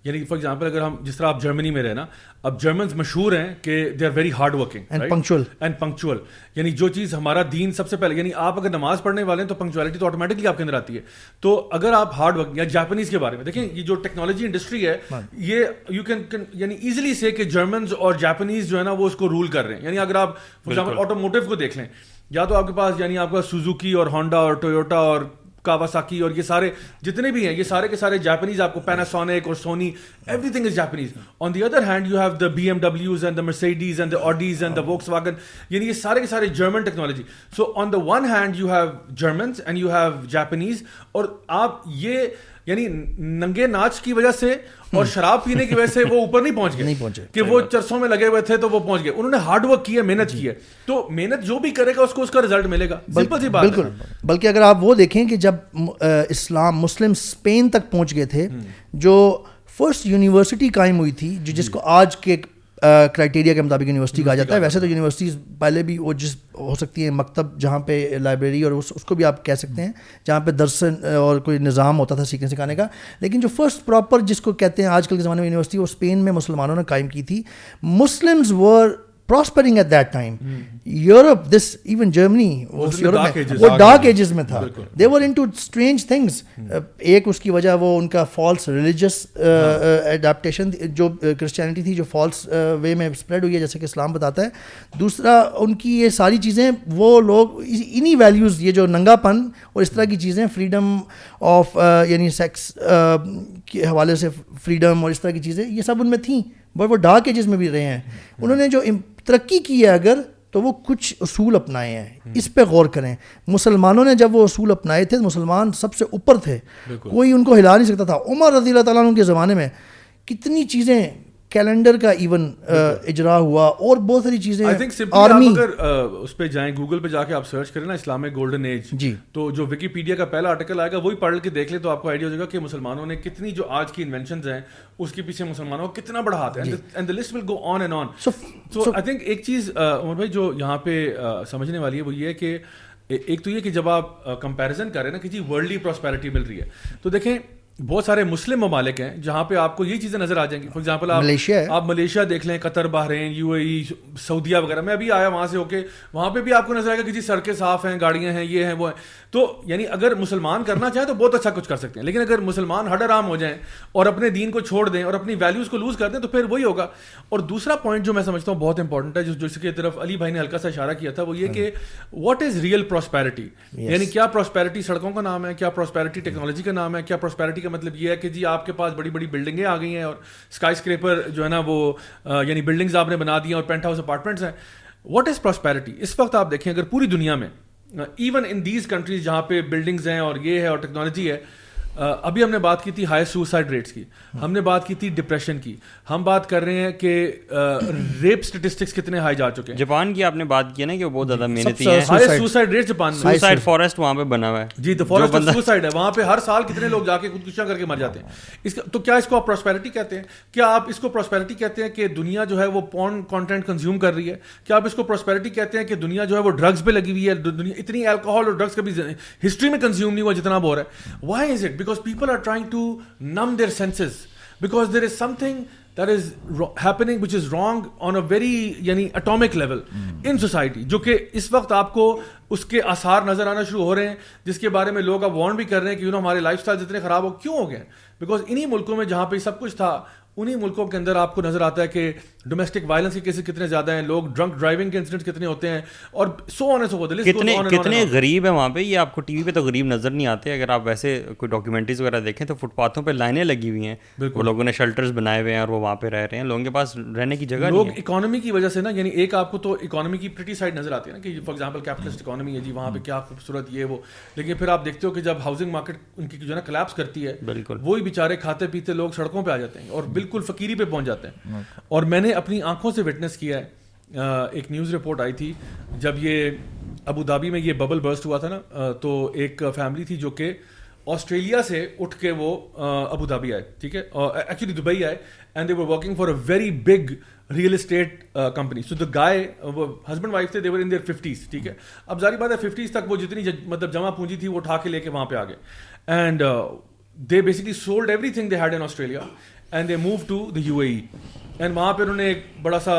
یعنی فار ایگزامپل اگر ہم جس طرح آپ جرمنی میں رہے نا, اب جرمنز مشہور ہیں کہ they are very hard working and punctual. یعنی جو چیز ہمارا دین سب سے پہلے, یعنی آپ اگر نماز پڑھنے والے ہیں تو پنکچوالٹی تو آٹومیٹکلی آپ کے اندر آتی ہے. تو اگر آپ ہارڈ ورکنگ, یا جاپنیز کے بارے میں دیکھیں, یہ جو ٹیکنالوجی انڈسٹری ہے, یہ یو کین یعنی ایزیلی سے کہ جرمنز اور جاپنیز جو ہے نا وہ اس کو رول کر رہے ہیں. یعنی اگر آپ فار ایگزامپل آٹوموٹیو کو دیکھ لیں, یا تو آپ کے پاس یعنی آپ کا سوزوکی اور ہونڈا اور ٹویوٹا اور کاواساکی اور یہ سارے جتنے بھی ہیں, یہ سارے کے سارے جاپنیز, آپ کو پیناسونک اور Sony, everything is Japanese. On the other hand you have the BMW and the Mercedes and the Audis and the Volkswagen, یعنی یہ سارے کے سارے German technology. So on the one hand you have Germans and you have Japanese, اور آپ یہ یعنی ننگے ناچ کی وجہ سے اور شراب پینے کی وجہ سے وہ اوپر نہیں پہنچے کہ وہ چرسوں میں لگے ہوئے تھے تو وہ پہنچ گئے. انہوں نے ہارڈ ورک کیا, محنت کی ہے, تو محنت جو بھی کرے گا اس کو اس کا رزلٹ ملے گا. سمپل سی بات. بالکل. بلکہ اگر آپ وہ دیکھیں کہ جب مسلم اسپین تک پہنچ گئے تھے, جو فرسٹ یونیورسٹی قائم ہوئی تھی, جس کو آج کے کرائٹیریا کے مطابق یونیورسٹی کہا جاتا ہے. ویسے تو یونیورسٹیز پہلے بھی وہ جس ہو سکتی ہیں مکتب, جہاں پہ لائبریری اور اس کو بھی آپ کہہ سکتے ہیں, جہاں پہ درس اور کوئی نظام ہوتا تھا سیکھنے سکھانے کا. لیکن جو فرسٹ پراپر جس کو کہتے ہیں آج کل کے زمانے میں یونیورسٹی, وہ اسپین میں مسلمانوں نے قائم کی تھی. Muslims were prospering at that time. Europe, this even Germany, وہ dark ages میں تھا. They were into strange things. ایک اس کی وجہ وہ ان کا false religious adaptation, جو Christianity تھی جو false way میں spread ہوئی ہے جیسے کہ اسلام بتاتا ہے. دوسرا ان کی یہ ساری چیزیں, وہ لوگ انہی ویلیوز, یہ جو ننگا پن اور اس طرح کی چیزیں, فریڈم آف یعنی سیکس کے حوالے سے فریڈم اور اس طرح کی چیزیں, یہ سب ان میں تھیں. بٹ وہ ڈارک ایجز میں بھی رہے ہیں. انہوں نے جو ترقی کی ہے اگر, تو وہ کچھ اصول اپنائے ہیں. اس پہ غور کریں. مسلمانوں نے جب وہ اصول اپنائے تھے, مسلمان سب سے اوپر تھے, کوئی ان کو ہلا نہیں سکتا تھا. عمر رضی اللہ تعالیٰ عنہ کے زمانے میں کتنی چیزیں کیلنڈر کا ایون اجرا ہوا اور بہت ساری چیزیں. آرمی اگر اس پہ جائیں گوگل پہ جا کے آپ سرچ کریں نا اسلامک گولڈن ایج, جی, تو جو وکیپیڈیا کا پہلا آرٹیکل آئے گا وہی پڑھ کے دیکھ لیں تو آپ کو آئیڈیا ہو جائے گا کہ مسلمانوں نے کتنی جو آج کی انوینشنز ہیں اس کے پیچھے مسلمانوں کا کتنا بڑا ہاتھ ہے. And the list will go on and on. So I think ایک چیز عمر بھائی جو یہاں پہ سمجھنے والی ہے وہ یہ ہے کہ ایک تو یہ کہ جب آپ کمپیریزن کر رہے ہیں نا کہ جی ورلڈلی پراسپیرٹی مل رہی ہے, تو دیکھیں بہت سارے مسلم ممالک ہیں جہاں پہ آپ کو یہ چیزیں نظر آ جائیں گی. فار ایگزامپل آپ ملیشیا دیکھ لیں, قطر, بحرین, یو اے ای, سعودیہ وغیرہ. میں ابھی آیا وہاں سے ہو کے, وہاں پہ بھی آپ کو نظر آئے گا کہ جی سڑکیں صاف ہیں, گاڑیاں ہیں, یہ ہیں وہ ہیں. تو یعنی اگر مسلمان کرنا چاہیں تو بہت اچھا کچھ کر سکتے ہیں, لیکن اگر مسلمان ہڈ آرام ہو جائیں اور اپنے دین کو چھوڑ دیں اور اپنی ویلیوز کو لوز کر دیں تو پھر وہی ہوگا. اور دوسرا پوائنٹ جو میں سمجھتا ہوں بہت امپورٹنٹ ہے, جس کی طرف علی بھائی نے ہلکا سا اشارہ کیا تھا, وہ یہ کہ واٹ از ریئل پراسپیرٹی. یعنی کیا پراسپیرٹی سڑکوں کا نام ہے, کیا پراسپیرٹی ٹیکنالوجی کا نام ہے, کیا پراسپیرٹی کا مطلب یہ ہے کہ جی آپ کے پاس بڑی بڑی بلڈنگیں آ گئی ہیں اور اسکائی اسکریپر جو ہے نا وہ یعنی بلڈنگز آپ نے بنا دی ہیں اور پینٹ ہاؤس اپارٹمنٹس ہیں. What is prosperity? اس وقت آپ دیکھیں اگر پوری دنیا میں ایون ان دیز کنٹریز جہاں پہ بلڈنگز ہیں اور یہ ہے اور ٹیکنالوجی ہے, ابھی ہم نے بات کی تھی ہائی سوسائڈ ریٹس کی, ہم نے بات کی تھی ڈپریشن کی, ہم بات کر رہے ہیں کہ ریپ سٹیٹسٹکس کتنے ہائی جا چکے ہیں. جاپان کی آپ نے بات کی نا کہ وہ بہت زیادہ محنتی ہیں, ہائی سوسائڈ ریٹ جاپان میں, سوسائڈ فارسٹ وہاں پہ بنا ہوا ہے. جی, تو فارسٹ آف سوسائڈ ہے وہاں پہ, ہر سال کتنے لوگ جا کے خودکشیاں کر کے مر جاتے ہیں. تو کیا اس کو آپ پراسپیرٹی کہتے ہیں؟ کیا آپ اس کو پراسپیرٹی کہتے ہیں کہ دنیا جو ہے وہ پورن کنٹینٹ کنزیوم کر رہی ہے؟ کیا آپ اس کو پراسپیرٹی کہتے ہیں کہ دنیا جو ہے وہ ڈرگز پہ لگی ہوئی ہے؟ دنیا اتنی الکوہول اور ڈرگز کبھی ہسٹری میں کنزیوم نہیں ہوا جتنا اب ہو رہا ہے. Why is it? Because people are trying to numb their senses because there is something that is happening which is wrong on a very yani atomic level in society, جو کہ اس وقت آپ کو اس کے آثار نظر آنا شروع ہو رہے ہیں, جس کے بارے میں لوگ اب وارن بھی کر رہے ہیں کہ ہمارے لائف سٹائل اتنے خراب ہو کیوں ہو گئے. بیکاز انہی ملکوں میں جہاں پہ سب کچھ تھا, انہی ملکوں کے اندر آپ کو نظر آتا ہے کہ ڈومیسٹک وائلنس کے کیسز کتنے زیادہ ہیں, لوگ ڈرنک ڈرائیونگ کے انسیڈنٹس کتنے ہوتے ہیں, اور سو آن سو کتنے غریب ہیں وہاں پہ. یہ آپ کو ٹی وی پہ تو غریب نظر نہیں آتے, اگر آپ ویسے کوئی ڈاکیومنٹریز وغیرہ دیکھیں تو فٹ پاتھوں پہ لائنیں لگی ہوئی ہیں, وہ لوگوں نے شیلٹرز بنائے ہوئے ہیں اور وہ وہاں پہ رہ رہے ہیں, لوگوں کے پاس رہنے کی جگہ نہیں ہے. لوگ اکانومی کی وجہ سے نا, یعنی ایک آپ کو تو اکانومی کی پریٹی سائڈ نظر آتی ہے نا کہ فار ایگزامپل کیپٹلسٹ اکانومی ہے جی, وہاں پہ کیا خوبصورت یہ وہ, لیکن پھر آپ دیکھتے ہو کہ جب ہاؤسنگ مارکیٹ ان کی جو ہے نا کلیپس کرتی ہے, بالکل وہی بیچارے کھاتے پیتے لوگ سڑکوں پہ آ جاتے ہیں اور بالکل فقیری پہ پہنچ جاتے ہیں. اور میں نے اپنی آنکھوں سے وٹنس کیا ہے, ایک نیوز رپورٹ آئی تھی جب یہ ابو دھابی میں یہ ببل برسٹ ہوا تھا نا, تو ایک فیملی تھی جو کہ آسٹریلیا سے اٹھ کے وہ ابو دھابی آئے, ٹھیک ہے, ایکچولی دبئی آئے, and they were working for a very big real estate company. So the guy, وہ ہسبینڈ وائف تھے, دے ور ان دیئر 50s, ٹھیک ہے. اب ظاہر بات ہے 50s تک وہ جتنی مطلب جمع پونجی تھی وہ اٹھا کے لے کے وہاں پہ آ گئے, and they basically sold everything they had in Australia and they move to the U A E. And وہاں پہ انہوں نے ایک بڑا سا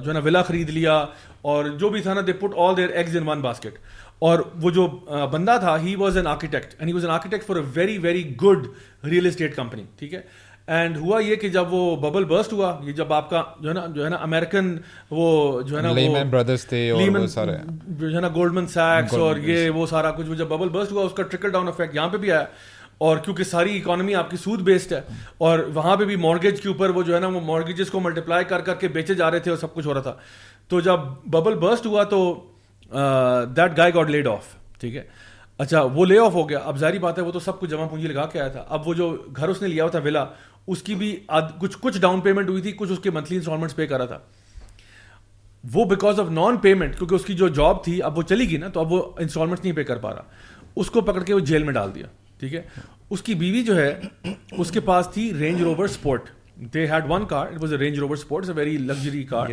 جو ہے نا ولا خرید لیا, اور جو بھی تھا نا they put all their eggs in one basket. اور وہ جو بندہ تھا he was an architect, and he was an architect for a very very good real estate company, ٹھیک ہے. اینڈ ہوا یہ کہ جب وہ ببل برسٹ ہوا, یہ جب آپ کا جو ہے نا امیرکن وہ جو ہے نا لیمن برادرز تھے اور وہ سارے جو ہے نا گولڈمن سیکس اور یہ وہ سارا کچھ, وہ جب ببل برسٹ ہوا اس کا ٹرکل ڈاؤن افیکٹ یہاں پہ بھی آیا. اور کیونکہ ساری اکانومی آپ کی سود بیسڈ ہے, اور وہاں پہ بھی مارگیج کے اوپر وہ جو ہے نا وہ مارگیجز کو ملٹیپلائی کر کر کے بیچے جا رہے تھے اور سب کچھ ہو رہا تھا. تو جب ببل برسٹ ہوا تو that guy got lead of, ٹھیک ہے. اچھا وہ لے آف ہو گیا, اب ظاہری بات ہے وہ تو سب کچھ جمع پونجی لگا کے آیا تھا. اب وہ جو گھر اس نے لیا ہوا تھا ولا, اس کی بھی کچھ ڈاؤن پیمنٹ ہوئی تھی, کچھ اس کے منتھلی انسٹالمنٹس پے کرا تھا. وہ بیکاز آف نان پیمنٹ, کیونکہ اس کی جو جاب تھی اب وہ چلی گئی نا, تو اب وہ انسٹالمنٹس نہیں پے کر پا رہا, اس کو پکڑ کے وہ جیل میں ڈال دیا, ٹھیک ہے. اس کی بیوی جو ہے اس کے پاس تھی Range Rover Sport, they had one car, it was a Range Rover Sport, a very luxury car.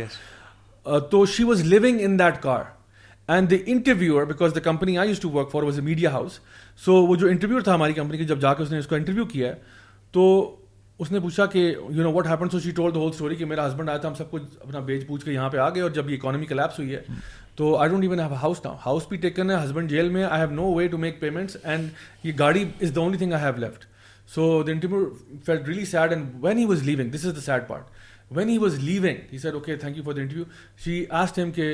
تو she was living in that car, and the interviewer, because the company I used to work for was a media house, so وہ جو interviewer تھا ہماری company کے, جب جا کے اس نے اس کو انٹرویو کیا ہے تو اس نے پوچھا کہ you know what happen. So she told the whole story کہ میرا ہسبینڈ آیا تھا, ہم سب کچھ اپنا بیچ پوچھ کے یہاں پہ آ گئے, اور جب یہ اکانومی کلیپس ہوئی ہے تو I don't even have a house now, house بھی ٹیکن ہے, ہسبینڈ جیل میں, I have no way to make payments, and یہ گاڑی is the only thing I have left. So the interviewer felt really sad, and when he was leaving, this is the sad part, when he was leaving, he said, okay, thank you for the interview. She asked him ke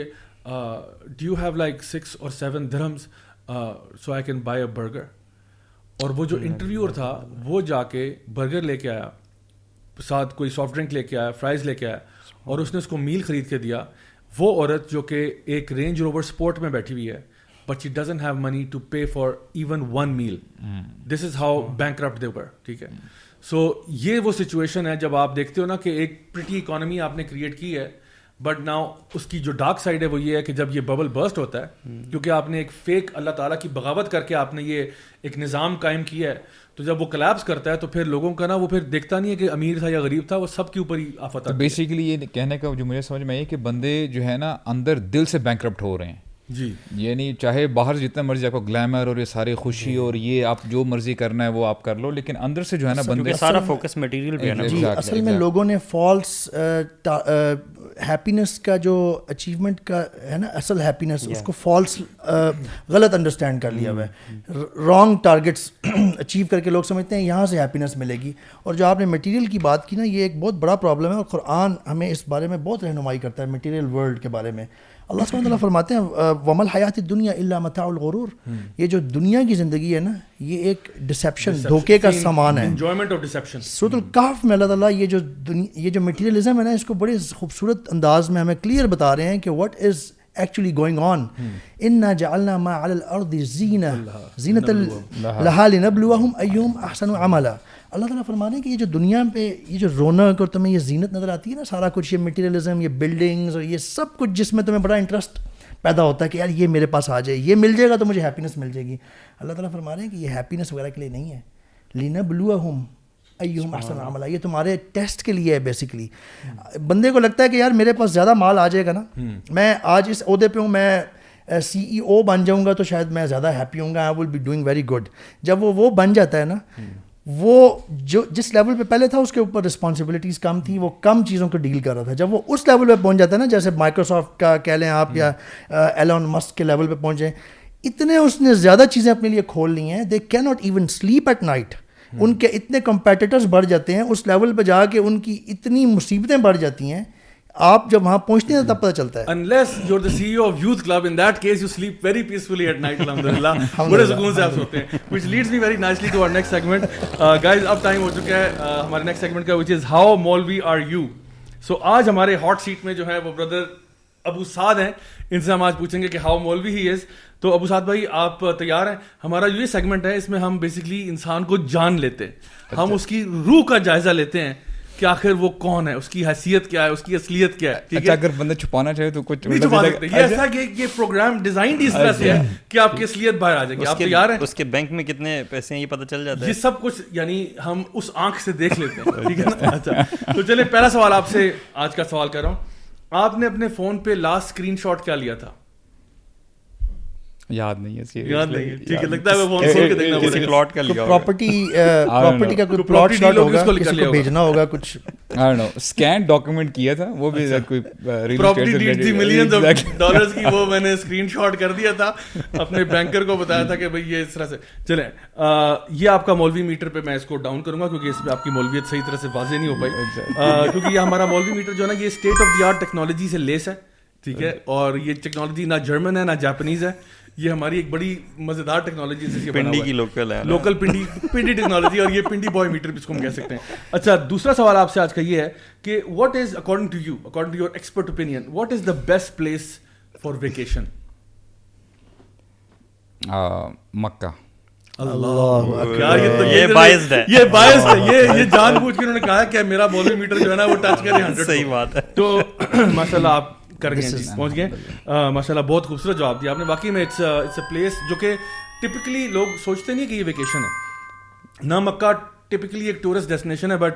do you have like 6 or 7 dirhams so I can buy a burger. اور وہ جو interviewer تھا وہ جا کے burger لے کے آیا, ساتھ کوئی سافٹ ڈرنک لے کے آیا, فرائز لے کے آیا, اور اس نے اس کو میل خرید کے دیا. وہ عورت جو کہ ایک رینج روور اسپورٹ میں بیٹھی ہوئی ہے, but she doesn't have money to pay for even one meal. This is how bankrupt they were, ٹھیک ہے. سو یہ وہ سچویشن ہے جب آپ دیکھتے ہو نا کہ ایک پریٹی اکانومی آپ نے کریٹ کی ہے, بٹ ناؤ اس کی جو ڈارک سائڈ ہے وہ یہ ہے کہ جب یہ ببل برسٹ ہوتا ہے, کیونکہ آپ نے ایک فیک اللہ تعالیٰ کی بغاوت کر کے آپ نے یہ ایک نظام قائم کیا ہے, تو جب وہ کلیپس کرتا ہے تو پھر لوگوں کا نا وہ پھر دیکھتا نہیں ہے کہ امیر تھا یا غریب تھا, وہ سب کے اوپر ہی آفت آتی ہے. بیسیکلی یہ کہنے کا جو مجھے سمجھ میں آئی کہ بندے جو ہے نا اندر دل سے بینکرپٹ ہو رہے ہیں جی, یعنی چاہے باہر جتنا مرضی آپ کو گلیمر اور یہ ساری خوشی اور یہ آپ جو مرضی کرنا ہے وہ آپ کر لو, لیکن اندر سے جو ہے نا بندے سارا فوکس مٹیریل پہ ہے نا. جی اصل میں لوگوں نے فالس ہیپینس کا جو اچیومنٹ کا ہے نا اصل ہیپینس, اس کو فالس غلط انڈرسٹینڈ کر لیا ہوا ہے. رانگ ٹارگیٹس اچیو کر کے لوگ سمجھتے ہیں یہاں سے ہیپینس ملے گی. اور جو آپ نے مٹیریل کی بات کی نا, یہ ایک بہت بڑا پرابلم ہے, اور قرآن ہمیں اس بارے میں بہت رہنمائی کرتا ہے مٹیریل ورلڈ کے بارے میں. اللہ سبحانہ وتعالیٰ فرماتے ہیں وَمَا الْحَيَاةُ الدُّنْيَا إِلَّا مَتَاعُ الْغُرُورِ, یہ جو دنیا کی زندگی ہے نا یہ ایک ڈسیپشن, دھوکے کا سامان ہے. Enjoyment of deception. سورۃ الکہف میں اللہ تعالیٰ یہ جو مٹیریلزم ہے نا اس کو بڑے خوبصورت انداز میں ہمیں کلیئر بتا رہے ہیں کہ what is actually going on. إِنَّا جَعَلْنَا مَا عَلَى الْأَرْضِ زِينَةً لَهَا لِنَبْلُوَهُمْ أَيُّهُمْ أَحْسَنُ عَمَلًا. اللہ تعالیٰ فرما رہے ہیں کہ یہ جو دنیا پہ یہ جو رونق اور تمہیں یہ زینت نظر آتی ہے نا, سارا کچھ یہ مٹیریلزم, یہ بلڈنگز اور یہ سب کچھ جس میں تمہیں بڑا انٹرسٹ پیدا ہوتا ہے کہ یار یہ میرے پاس آ جائے, یہ مل جائے گا تو مجھے ہیپینس مل جائے گی. اللہ تعالیٰ فرما رہے ہیں کہ یہ ہیپینس وغیرہ کے لیے نہیں ہے. لِنَبْلُوَهُمْ ایہم احسن عملا, یہ تمہارے ٹیسٹ کے لیے ہے. بیسیکلی بندے کو لگتا ہے کہ یار میرے پاس زیادہ مال آ جائے گا نا, میں آج اس عہدے پہ ہوں, میں سی ای او بن جاؤں گا تو شاید میں زیادہ ہیپی ہوں گا, I will be doing very good. جب وہ بن جاتا ہے نا, وہ جو جس لیول پہ پہلے تھا اس کے اوپر رسپانسبلٹیز کم تھی, وہ کم چیزوں کو ڈیل کر رہا تھا. جب وہ اس لیول پہ پہنچ جاتا ہے نا, جیسے مائکروسافٹ کا کہہ لیں آپ یا ایلون مسک کے لیول پہ پہنچے, اتنے اس نے زیادہ چیزیں اپنے لیے کھول لی ہیں, they can not even sleep at night. ان کے اتنے کمپیٹیٹرز بڑھ جاتے ہیں اس لیول پہ جا کے, ان کی اتنی مصیبتیں بڑھ جاتی ہیں. آپ جب وہاں پہنچتے ہیں تب پتہ چلتا ہے. unless you're the CEO of youth club, in that case you sleep very peacefully at night, alhamdulillah. بڑے سکون سے آپ سوتے ہیں, which leads me very nicely to our next segment. Guys, اب ٹائم ہو چکا ہے ہمارے نیکسٹ سیگمنٹ کا, which is how Maulvi are you. So آج ہمارے ہاٹ سیٹ میں جو ہے وہ بردر ابو سعد ہیں, ان سے ہم آج پوچھیں گے کہ how Maulvi he is. تو ابو سعد بھائی آپ تیار ہیں؟ ہمارا جو یہ سیگمنٹ ہے اس میں ہم بیسکلی انسان کو جان لیتے ہیں, ہم اس کی روح کا جائزہ لیتے ہیں کہ آخر وہ کون ہے, اس کی حیثیت کیا ہے, اس کی اصلیت کیا ہے. اچھا, اگر بندہ چھپانا چاہے تو کچھ نہیں چھپا سکتے. یہ ایسا کہ یہ پروگرام ڈیزائنڈ اس طرح سے ہے کہ آپ کی اصلیت باہر آ جائے گی. آپ تیار ہیں؟ اس کے بینک میں کتنے پیسے ہیں یہ پتہ چل جاتا ہے, یہ سب کچھ یعنی ہم اس آنکھ سے دیکھ لیتے ہیں, ٹھیک ہے نا. اچھا تو چلے پہلا سوال آپ سے آج کا سوال کر رہا ہوں. آپ نے اپنے فون پہ لاسٹ اسکرین شاٹ کیا لیا تھا؟ یاد نہیں ہے, یاد نہیں ہے, ٹھیک ہے, لگتا ہے وہ فون کھول کے دیکھنا پڑے گا. پلاٹ کا لیا پراپرٹی کا کوئی پلاٹ شاٹ ہوگا, کسی کو بھیجنا ہوگا کچھ, I don't know, scan document کیا تھا, وہ بھی کوئی property deed the millions of dollars کی, وہ میں نے اسکرین شاٹ کر دیا تھا, اپنے بینکر کو بتایا تھا کہ بھائی یہ اس طرح سے. چلیں یہ آپ کا مولوی میٹر پہ میں اس کو ڈاؤن کروں گا کیونکہ اس میں آپ کی مولویت صحیح طرح سے واضح نہیں ہو پائی, کیونکہ یہ ہمارا مولوی میٹر جو ہے نا یہ state of the art technology سے لیس ہے, ٹھیک ہے, اور یہ ٹیکنالوجی نہ جرمن ہے نہ جاپنیز ہے, یہ ہماری ایک بڑی مزیدار ٹیکنالوجی ہے, پنڈی کی لوکل پنڈی ٹیکنالوجی, اور یہ پنڈی بوائے میٹر بھی اس کو ہم کہہ سکتے ہیں. اچھا دوسرا سوال آپ سے آج کا یہ ہے کہ what is according to you, according to your expert opinion, what is the best place for vacation? Mecca. اللہ, یہ بائسڈ ہے, یہ جان بوجھ کے انہوں نے کہا کہ میرا مولوی میٹر جو ہے نا وہ ٹچ کرے 100. صحیح بات ہے. تو ماشاء اللہ آپ کر گئے, پہنچ گئے, ماشاء اللہ بہت خوبصورت جواب دیا آپ نے. واقعی میں اٹس اے پلیس جو کہ ٹپکلی لوگ سوچتے نہیں کہ یہ ویکیشن ہے. نہ مکہ ٹپکلی ایک ٹورسٹ ڈیسٹینیشن ہے, بٹ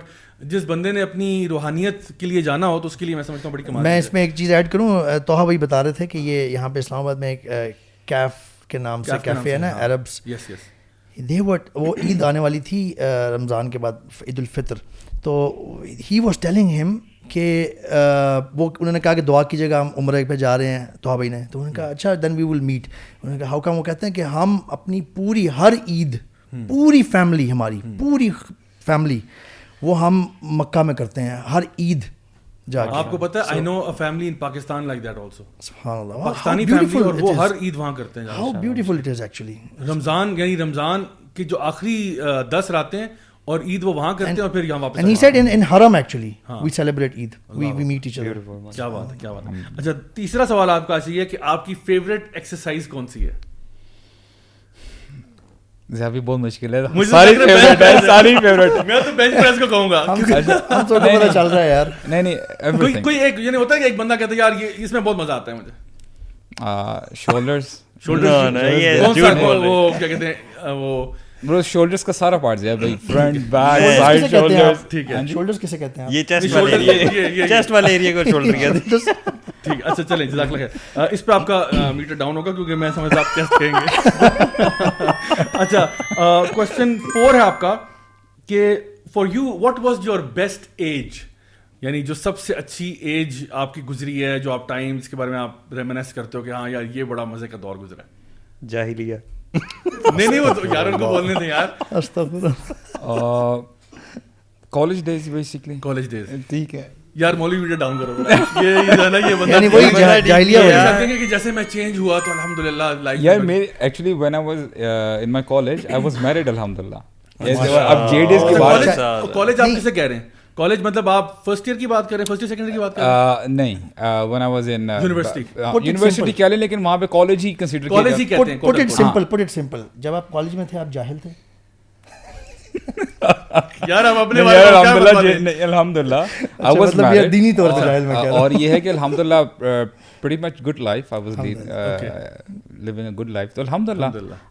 جس بندے نے اپنی روحانیت کے لیے جانا ہو تو اس کے لیے میں سمجھتا ہوں بڑی کمال. میں اس میں ایک چیز ایڈ کروں, توحا بھائی بتا رہے تھے کہ یہ یہاں پہ اسلام آباد میں ایک کیف کے نام سے کیفے ہے نا, عربس, وہ عید آنے والی تھی رمضان کے بعد, عید الفطر. تو ہی واز ٹیلنگ ہم کہ وہ انہوں نے کہا کہ دعا کیجیے گا, ہم عمرہ پہ جا رہے ہیں توحا بھائی نے. تو انہوں نے کہا اچھا دین وی ول میٹ. انہوں نے کہا ہاؤ کم. وہ کہتے ہیں کہ ہم اپنی پوری ہر عید, پوری فیملی, ہماری پوری فیملی وہ ہم مکہ میں کرتے ہیں ہر عید جا کے. آپ کو پتہ ہے I know a family in Pakistan like that also, سبحان اللہ, پاکستانی فیملی, اور وہ ہر عید وہاں کرتے ہیں. How beautiful it is actually. Ramzan یعنی رمضان کی جو آخری 10 راتیں اور عید وہ وہاں کرتے ہیں اور پھر یہاں واپس. And he said in haram actually we celebrate Eid, we meet each other. کیا بات ہے, کیا بات ہے. اچھا تیسرا سوال آپ کا یہ ہے کہ آپ کی فیوریٹ ایکسرسائز کون سی ہے؟ بھی بہت مشکل ہے, مجھے ساری فیوریٹ ہے, ساری فیوریٹ. میں تو بینچ پریس کو کہوں گا. ہم تو پتہ چل رہا ہے یار. نہیں کوئی ایک یعنی ہوتا ہے کہ ایک بندہ کہتا ہے یار یہ اس میں بہت مزہ آتا ہے مجھے. شولڈرز, وہ کیا کہتے ہیں وہ برو شولڈرز کا سارا پارٹس ہے بھائی, فرنٹ بیک سائڈ شولڈرز. ٹھیک ہے, شولڈرز کسے کہتے ہیں؟ یہ چیسٹ والے ایریا کو شولڈر کہتے ہیں. ٹھیک ہے, اچھا چلیں جزاک اللہ خیر. اس پہ آپ کا میٹر ڈاؤن ہوگا کیونکہ میں سمجھتا آپ چیسٹ کہیں گے. اچھا کوشچن 4 ہے آپ کا کہ for you what was your best age, یعنی جو سب سے اچھی ایج آپ کی گزری ہے, جو آپ ٹائم اس کے بارے میں آپ ریمینس کرتے ہو کہ ہاں یار یہ بڑا مزے کا دور گزرا ہے. جاہلیہ. نہیں وہ تو یار ان کو بولنے تھے یار. استغفر. College days basically. College days. ٹھیک ہے یار مولوی ویڈیو ڈاؤن کرو. یہ بندہ یعنی وہی جاہلیہ ہو رہا ہے کہ جیسے میں چینج ہوا تو الحمدللہ لائف. یار میں actually when I was in my college I was married الحمدللہ. اب جے ڈیز کی بات, کالج آپ کسے کہہ رہے ہیں؟ کالج مطلب آپ فرسٹ ایئر کی بات کر رہے ہیں, فرسٹ ایئر سیکنڈ ایئر کی بات کر رہے ہیں؟ نہیں, when I was in university کیا لیں, لیکن وہاں پہ کالج ہی کنسیڈر کیا. کالج ہی کہتے ہیں. put it simple, جب آپ کالج میں تھے آپ جاہل تھے؟ یار ہم اپنے الحمدللہ I was married. دینی طور پہ جاہل میں کیا. اور یہ ہے کہ الحمدللہ pretty much good life I was living a good life. تو الحمدللہ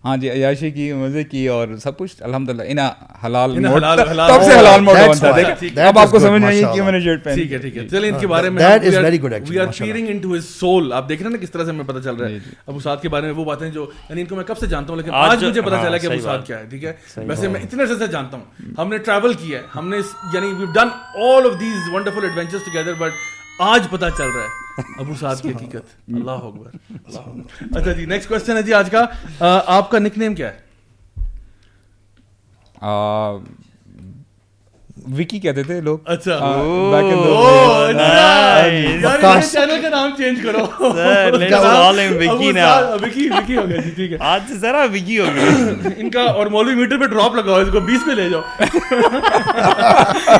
ہاں جی, عیاشی کی, مزے کی, اور سب کچھ الحمدللہ ان حلال موڈ. تب سے حلال موڈ بنتا ہے. اب آپ کو سمجھ نہیں آئی کہ میں نے شرٹ پہنی. ٹھیک ہے ٹھیک ہے, چلیں ان کے بارے میں that is very good actually. we are peering into his soul. آپ دیکھ رہے ہیں نا کس طرح سے ہمیں پتہ چل رہا ہے ابو سعد کے بارے میں, وہ باتیں جو یعنی ان کو میں کب سے جانتا ہوں لیکن آج مجھے پتہ چلا کہ ابو سعد کیا ہے. ٹھیک ہے, ویسے میں اتنے عرصے سے جانتا ہوں, ہم نے ٹریول کیا ہے, ہم نے یعنی we've done all of these wonderful adventures together, but آج پتہ چل رہا ہے ابو سعد کی حقیقت. اللہ اکبر, اللہ اکبر. اچھا جی نیکسٹ کوسچن ہے جی آج کا, آپ کا نک نیم کیا ہے؟ وکی کہتے تھے لوگ. اچھا چینل کا نام چینج کرو. وکی ہو گیا جی. ٹھیک ہے, آج سے ذرا وکی ہو گیا ان کا. اور مولوی میٹر پہ ڈراپ لگاؤ, اس کو 20 پہ لے جاؤ.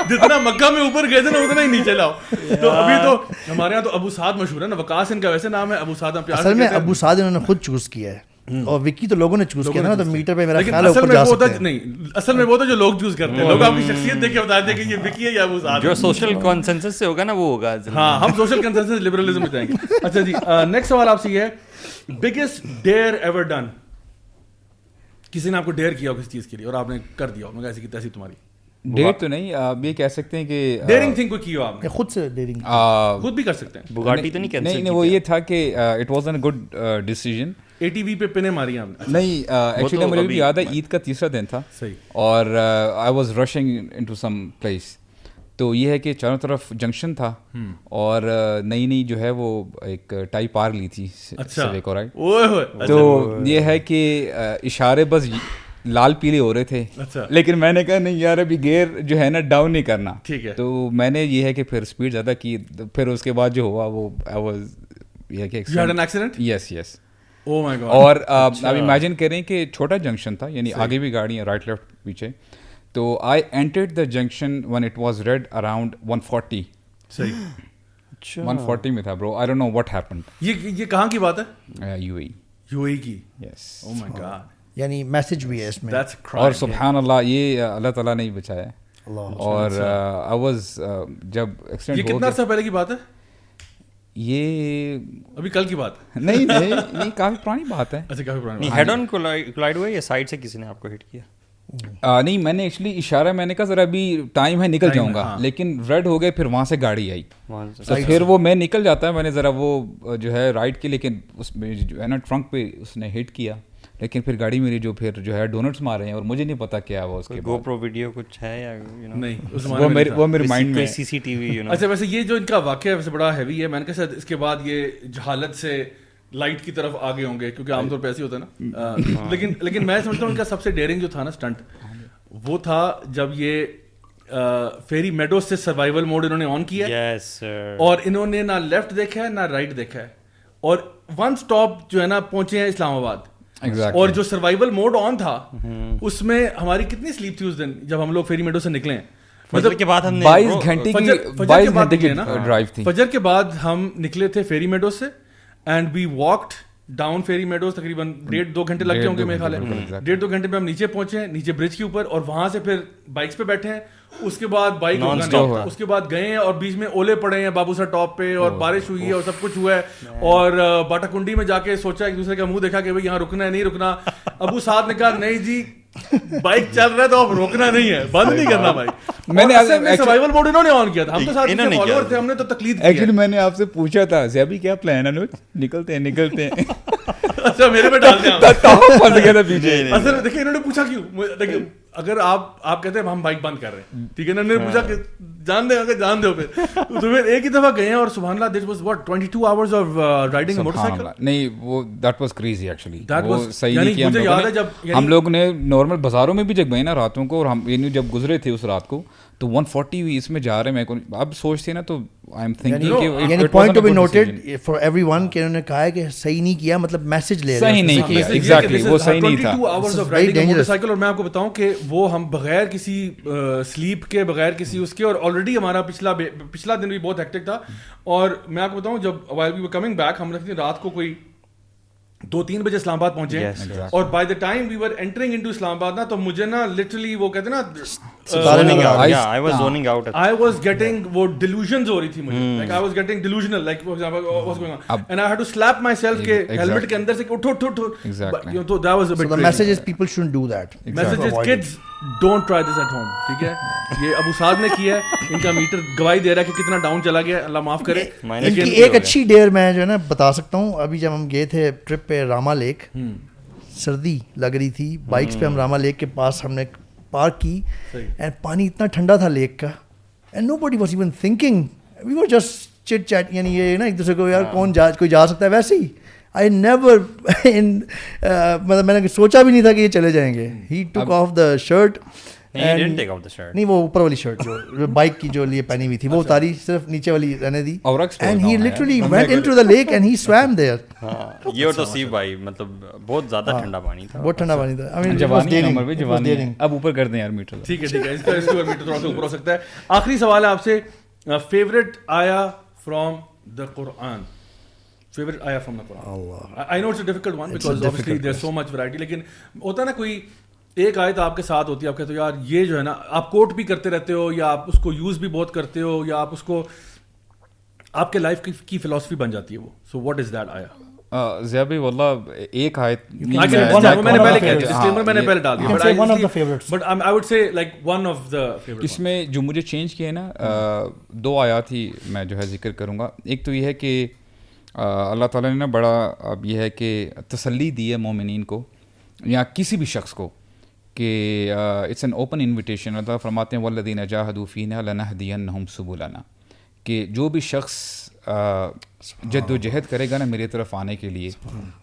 جتنا مکہ میں اوپر گئے تھے نا اتنا ہی نیچے لاؤ. تو ابھی تو ہمارے یہاں تو ابو سعد مشہور ہے نا, وقاص ان کا ویسے نام ہے, ابو سعد اصل میں ابو سعد انہوں نے خود چوز کیا ہے, اور وکی تو لوگوں نے چوز کیا نا, تو میٹر پہ میرا خیال ہے اوپر جا سکتے ہیں. نہیں اصل میں وہ تو جو لوگ چوز کرتے ہیں, لوگ آپ کی شخصیت دیکھ کے بتاتے ہیں کہ یہ وکی ہے یا ابو سعد. جو سوشل کنسنسس سے ہوگا نا وہ ہوگا. ہاں ہم سوشل کنسنسس لبرلزم میں جائیں گے. اچھا جی نیکسٹ سوال آپ سے یہ ہے, بگیسٹ ڈیئر ایور ڈن. کسی نے آپ کو ڈیئر کیا ہو کسی چیز کے لیے اور آپ نے کر دیا ہو, مگر ایسی کی تیسی تمہاری ڈیئر تو نہیں, آپ یہ کہہ سکتے ہیں کہ ڈیئرنگ تھنگ کوئی کی ہو آپ نے خود سے ڈیئرنگ, خود بھی کر سکتے ہیں. بگاٹی تو نہیں کہتے. نہیں وہ یہ تھا کہ it was an good decision. A T V پہ پنے ماری آپ نے؟ نہیں ایکچولی مجھے بھی یاد ہے عید کا تیسرا دن تھا, اور I was rushing into some place. تو یہ ہے کہ چاروں طرف جنکشن تھا, اور نئی نئی جو ہے وہ ایک ٹائی پار لی تھی سوے کو, رائٹ. تو یہ ہے کہ اشارے بس لال پیلے ہو رہے تھے, لیکن میں نے کہا نہیں یار ابھی گیئر جو ہے نا ڈاؤن نہیں کرنا. تو میں نے یہ ہے کہ پھر اسپیڈ زیادہ کی, پھر اس کے بعد جو ہوا وہ یس یس. اور آپ امیجن کریں کہ چھوٹا جنکشن تھا, یعنی آگے بھی گاڑی ہیں رائٹ لیفٹ پیچھے. تو I entered the junction when it was red around 140. صحیح 140 میں تھا برو, I don't know what happened. یہ کہاں کی بات ہے؟ UAE کی. Yes. Oh my God. یعنی میسج بھی ہے اس میں. اور سبحان اللہ یہ اللہ تعالیٰ نے ہی بچایا. اور I was جب ایکسیڈنٹ یہ کتنا عرصہ پہلے کی بات ہے؟ یہ ابھی کل کی بات ہے؟ نہیں یہ کافی پرانی بات ہے. اچھا کافی پرانی. ہیڈ آن کولائڈ ہوا یا سائڈ سے کسی نے آپ کو ہٹ کیا؟ نہیں میں نے ایکچولی اشارہ, میں نے کہا ذرا ابھی ٹائم ہے نکل جاؤں گا, لیکن ریڈ ہو گئے, پھر وہاں سے گاڑی آئی, تو پھر وہ میں نکل جاتا ہے, میں نے ذرا وہ جو ہے رائٹ کی, لیکن اس میں جو ہے نا ٹرنک پہ اس نے ہٹ کیا, لیکن پھر گاڑی میری جو پھر جو ہے ڈونٹس مارے ہیں, اور مجھے نہیں پتا کیا ہوا اس کے. گو پرو ویڈیو کچھ ہے یا نہیں وہ میرے مائنڈ میں سی سی ٹی وی. اچھا ویسے یہ جو ان کا واقعہ ہے ویسے بڑا ہیوی ہے, میں نے کہا شاید اس کے بعد یہ جہالت سے لائٹ کی طرف آگے ہوں گے, کیونکہ عام طور پہ ایسے ہوتا ہے نا. لیکن میں سمجھتا ہوں ان کا سب سے ڈیئرنگ جو تھا نا اسٹنٹ, وہ تھا جب یہ فیری میڈوز سے سروائیول موڈ انہوں نے آن کیا, اور انہوں نے نہ لیفٹ دیکھا ہے نہ رائٹ دیکھا ہے, اور ون سٹاپ جو ہے نا پہنچے ہیں اسلام آباد. اور جو سروائیول موڈ آن تھا اس میں ہماری کتنی سلیپ تھی اس دن جب ہم لوگ فیری میڈو سے نکلے ہیں. مطلب کے بعد ہم نے 22 گھنٹے کی ڈرائیو تھی. فجر کے بعد ہم نکلے تھے فیری میڈو سے, and we walked down Fairy Meadows تقریباً 1.5-2 گھنٹے لگ گئے ہوں گے میرے خیال ہے. 1.5-2 گھنٹے پہ ہم نیچے پہنچے ہیں, نیچے برج کے اوپر, اور وہاں سے پھر بائکس پہ بیٹھے ہیں. اس کے بعد بائک اس کے بعد گئے ہیں اور بیچ میں اولے پڑے ہیں بابو سر ٹاپ پہ, اور بارش ہوئی ہے اور سب کچھ ہوا ہے, اور باٹا کنڈی میں جا کے سوچا ایک دوسرے کا منہ دیکھا کہ بھائی یہاں رکنا ہے نہیں رکنا. ابو صاحب نے کہا نہیں جی بائک چل رہا ہے تو اب روکنا نہیں ہے, بند نہیں کرنا بھائی. میں نے سروائیول موڈ انہوں نے آن کیا تھا, ہم تو ساتھ فالوور تھے, ہم نے تو تقلید کی. ایکچولی میں نے آپ سے پوچھا تھا زیابی کیا پلان ہے, نکلتے ہیں اچھا میرے پہ ڈال دیں پھنس گیا تھا پیچھے. اصل دیکھیں انہوں نے پوچھا کیوں, دیکھیں اگر آپ کہتے ہیں ہم بائک بند کر رہے ہیں ٹھیک ہے نا, انہوں نے پوچھا کہ جان دیں, اگر جان دو پھر تو پھر ایک ہی دفعہ گئے ہیں اور سبحان اللہ that was what 22 hours of riding a motorcycle. نہیں وہ دیٹ واز کریزی ایکچولی, وہ صحیح یعنی نہیں کیا. مجھے یاد ہے جب ہم لوگ نے نارمل بازاروں میں بھی جب گئے نا راتوں کو, اور ہم یعنی جب گزرے تھے اس رات کو تو 140 اس میں جا رہے ہیں. میں اب سوچتے نا تو آئی ایم تھنکنگ یعنی point to be noted for everyone کہ انہوں نے کہا ہے کہ صحیح نہیں کیا, مطلب میسج لے صحیح نہیں کیا. ایگزیکٹلی وہ صحیح نہیں تھا. 22 hours of riding a motorcycle. اور میں آپ کو بتاؤں کہ وہ ہم بغیر کسی سلیپ کے, بغیر کسی اس کے, اور آلریڈی ہمارا پچھلا دن بھی بہت ہیکٹک تھا. اور میں آپ کو بتاؤں جب while we were coming back ہم رکھتے رات کو کوئی 2-3 بجے اسلام آباد پہنچے, اور by the time we were entering into Islamabad نا, تو مجھے نا لٹرلی وہ کہتے ہیں نا I was getting وہ delusions ہو رہی تھی مجھے, like I was getting delusional, like for example what's going on, and I had to slap myself کہ helmet کے اندر سے اٹھو. So that was a bit. So the message is people shouldn't do that. Message is kids don't try this at home. ٹھیک ہے, یہ ابو سعد نے کیا ہے, ان کا میٹر گواہی دے رہا ہے کہ کتنا ڈاؤن چلا گیا, اللہ معاف کرے. ان کی ایک اچھی ڈیر میں جو ہے نا بتا سکتا ہوں. ابھی جب ہم گئے تھے ٹرپ پہ راما لیک, سردی لگ رہی تھی, بائکس پہ ہم راما لیک کے پاس ہم نے پارک کی, اینڈ پانی اتنا ٹھنڈا تھا لیک کا, and nobody was even thinking, we were just chit chat, یعنی یہ نا ایک دوسرے کو یار کون کوئی جا سکتا ہے ویسے ہی. آئی نیور مطلب میں نے سوچا بھی نہیں تھا کہ یہ چلے جائیں گے. ہی ٹک آف دا شرٹ, نہیں وہ اوپر والی شرٹ جو بائک کی جو لیے پہنی ہوئی تھی وہ اتاری, صرف نیچے والی رہنے دی, and he literally went into the lake and he swim there. یہ تو سی بھائی مطلب بہت زیادہ ٹھنڈا پانی تھا, بہت ٹھنڈا پانی تھا. آئی مین جوانی اب اوپر کر دیں یار میٹر. ٹھیک ہے ٹھیک ہے, اس کا میٹر تھوڑا سا اوپر ہو سکتا ہے. آخری سوال ہے آپ سے, فیوریٹ آیا from the Quran, favorite ayah from the Quran. I know it's a difficult one because obviously there's so much variety, لیکن ہوتا ہے نا کوئی ایک آیت آپ کے ساتھ ہوتی ہے, آپ کہتے ہو یار یہ جو ہے نا, آپ کوٹ بھی کرتے رہتے ہو یا آپ اس کو یوز بھی بہت کرتے ہو, یا آپ اس کو آپ کے لائف کی فلسفی بن جاتی ہے وہ. سو واٹ از دیٹ آیا؟ ضیاء بھائی واللہ ایک آیت میں نے پہلے کہا ڈسکلیمر میں نے پہلے ڈال دیا, but I would say like one of the favourite. اس میں جو مجھے چینج کیا ہے نا, 2 آیات ہی میں جو ہے ذکر کروں گا. ایک تو یہ ہے کہ اللہ تعالیٰ نے نا بڑا اب یہ ہے کہ تسلی دی ہے مومنین کو یا کسی بھی شخص کو کہ اٹس این اوپن انویٹیشن. اللہ تعالیٰ فرماتے ہیں والذین جاہدوا فینا لنہدینہم سبلنا, کہ جو بھی شخص جد و جہد کرے گا نا میری طرف آنے کے لیے,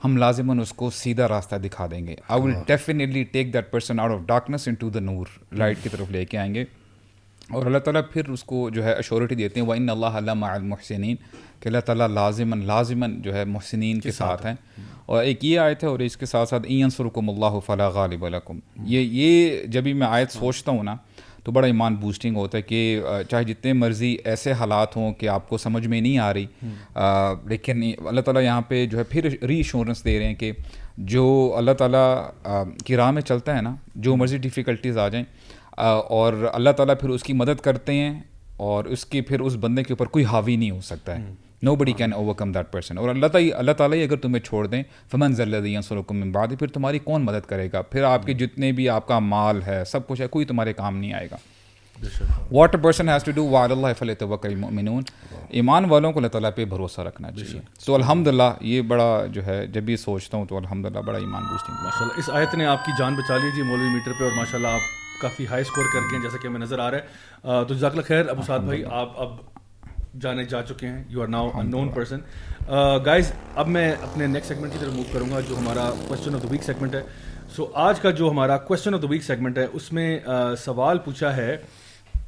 ہم لازماً اس کو سیدھا راستہ دکھا دیں گے. I will definitely take that person out of darkness into the نور, لائٹ کی طرف لے کے آئیں گے. اور اللہ تعالیٰ پھر اس کو جو ہے ایشورٹی دیتے ہیں وَإِنَّ اللَّهَ لَمَعَ الْمُحْسِنِينَ, کہ اللہ تعالیٰ لازماً جو ہے محسنین کے ساتھ ہیں. اور ایک یہ آیت ہے, اور اس کے ساتھ ساتھ اِن يَنصُرْكُمُ اللَّهُ فَلَا غَالِبَ لَكُمْ. یہ جب بھی میں آیت سوچتا ہوں نا تو بڑا ایمان بوسٹنگ ہوتا ہے کہ چاہے جتنے مرضی ایسے حالات ہوں کہ آپ کو سمجھ میں نہیں آ رہی, لیکن اللہ تعالیٰ یہاں پہ جو ہے پھر ری ایشورنس دے رہے ہیں کہ جو اللہ تعالیٰ کی راہ میں چلتا ہے نا, جو مرضی ڈیفیکلٹیز آ جائیں, اور اللہ تعالیٰ پھر اس کی مدد کرتے ہیں, اور اس کی پھر اس بندے کے اوپر کوئی حاوی نہیں ہو سکتا ہے. Nobody can overcome that person. اور اللہ تعالیٰ ہی اگر تمہیں چھوڑ دیں فمن ذا الذی ینصرکم من بعد, پھر تمہاری کون مدد کرے گا, پھر آپ کے جتنے بھی آپ کا مال ہے سب کچھ ہے, کوئی تمہارے کام نہیں آئے گا. What a person has to do وعلی اللہ فلیتوکل المؤمنون, ایمان والوں کو اللہ تعالیٰ پہ بھروسہ رکھنا چاہیے. تو الحمدللہ یہ بڑا جو ہے جب بھی سوچتا ہوں تو الحمدللہ بڑا ایمان بوسٹنگ. ماشاءاللہ اس آیت نے آپ کی جان بچا لی جی مولوی میٹر پہ, اور ماشاءاللہ آپ کافی ہائی اسکور کر کے ہیں جیسا کہ ہمیں نظر آ رہا ہے. تو جزاک اللہ خیر ابو سعد بھائی, آپ اب جانے جا چکے ہیں, you are now a known person. Guys اب میں اپنے نیکسٹ سیگمنٹ کی طرف موو کروں گا جو ہمارا question of the week segment ہے. سو آج کا جو ہمارا question of the week segment ہے اس میں سوال پوچھا ہے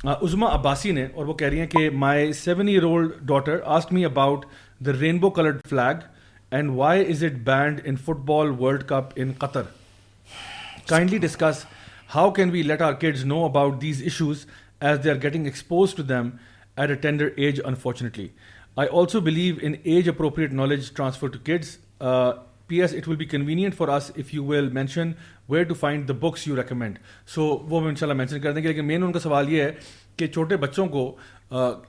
عظما عباسی نے, اور وہ کہہ رہی ہیں کہ my 7-year-old daughter asked me about the rainbow coloured flag and why is it banned in football world cup in Qatar. Kindly discuss how can we let our kids know about these issues as they are getting exposed to them at a tender age, unfortunately. I also believe in age appropriate knowledge transfer to kids. PS, it will be convenient for us if you will mention where to find the books you recommend. So وہ ہم انشاءاللہ mention کر دیں گے. لیکن مین ان کا سوال یہ ہے کہ چھوٹے بچوں کو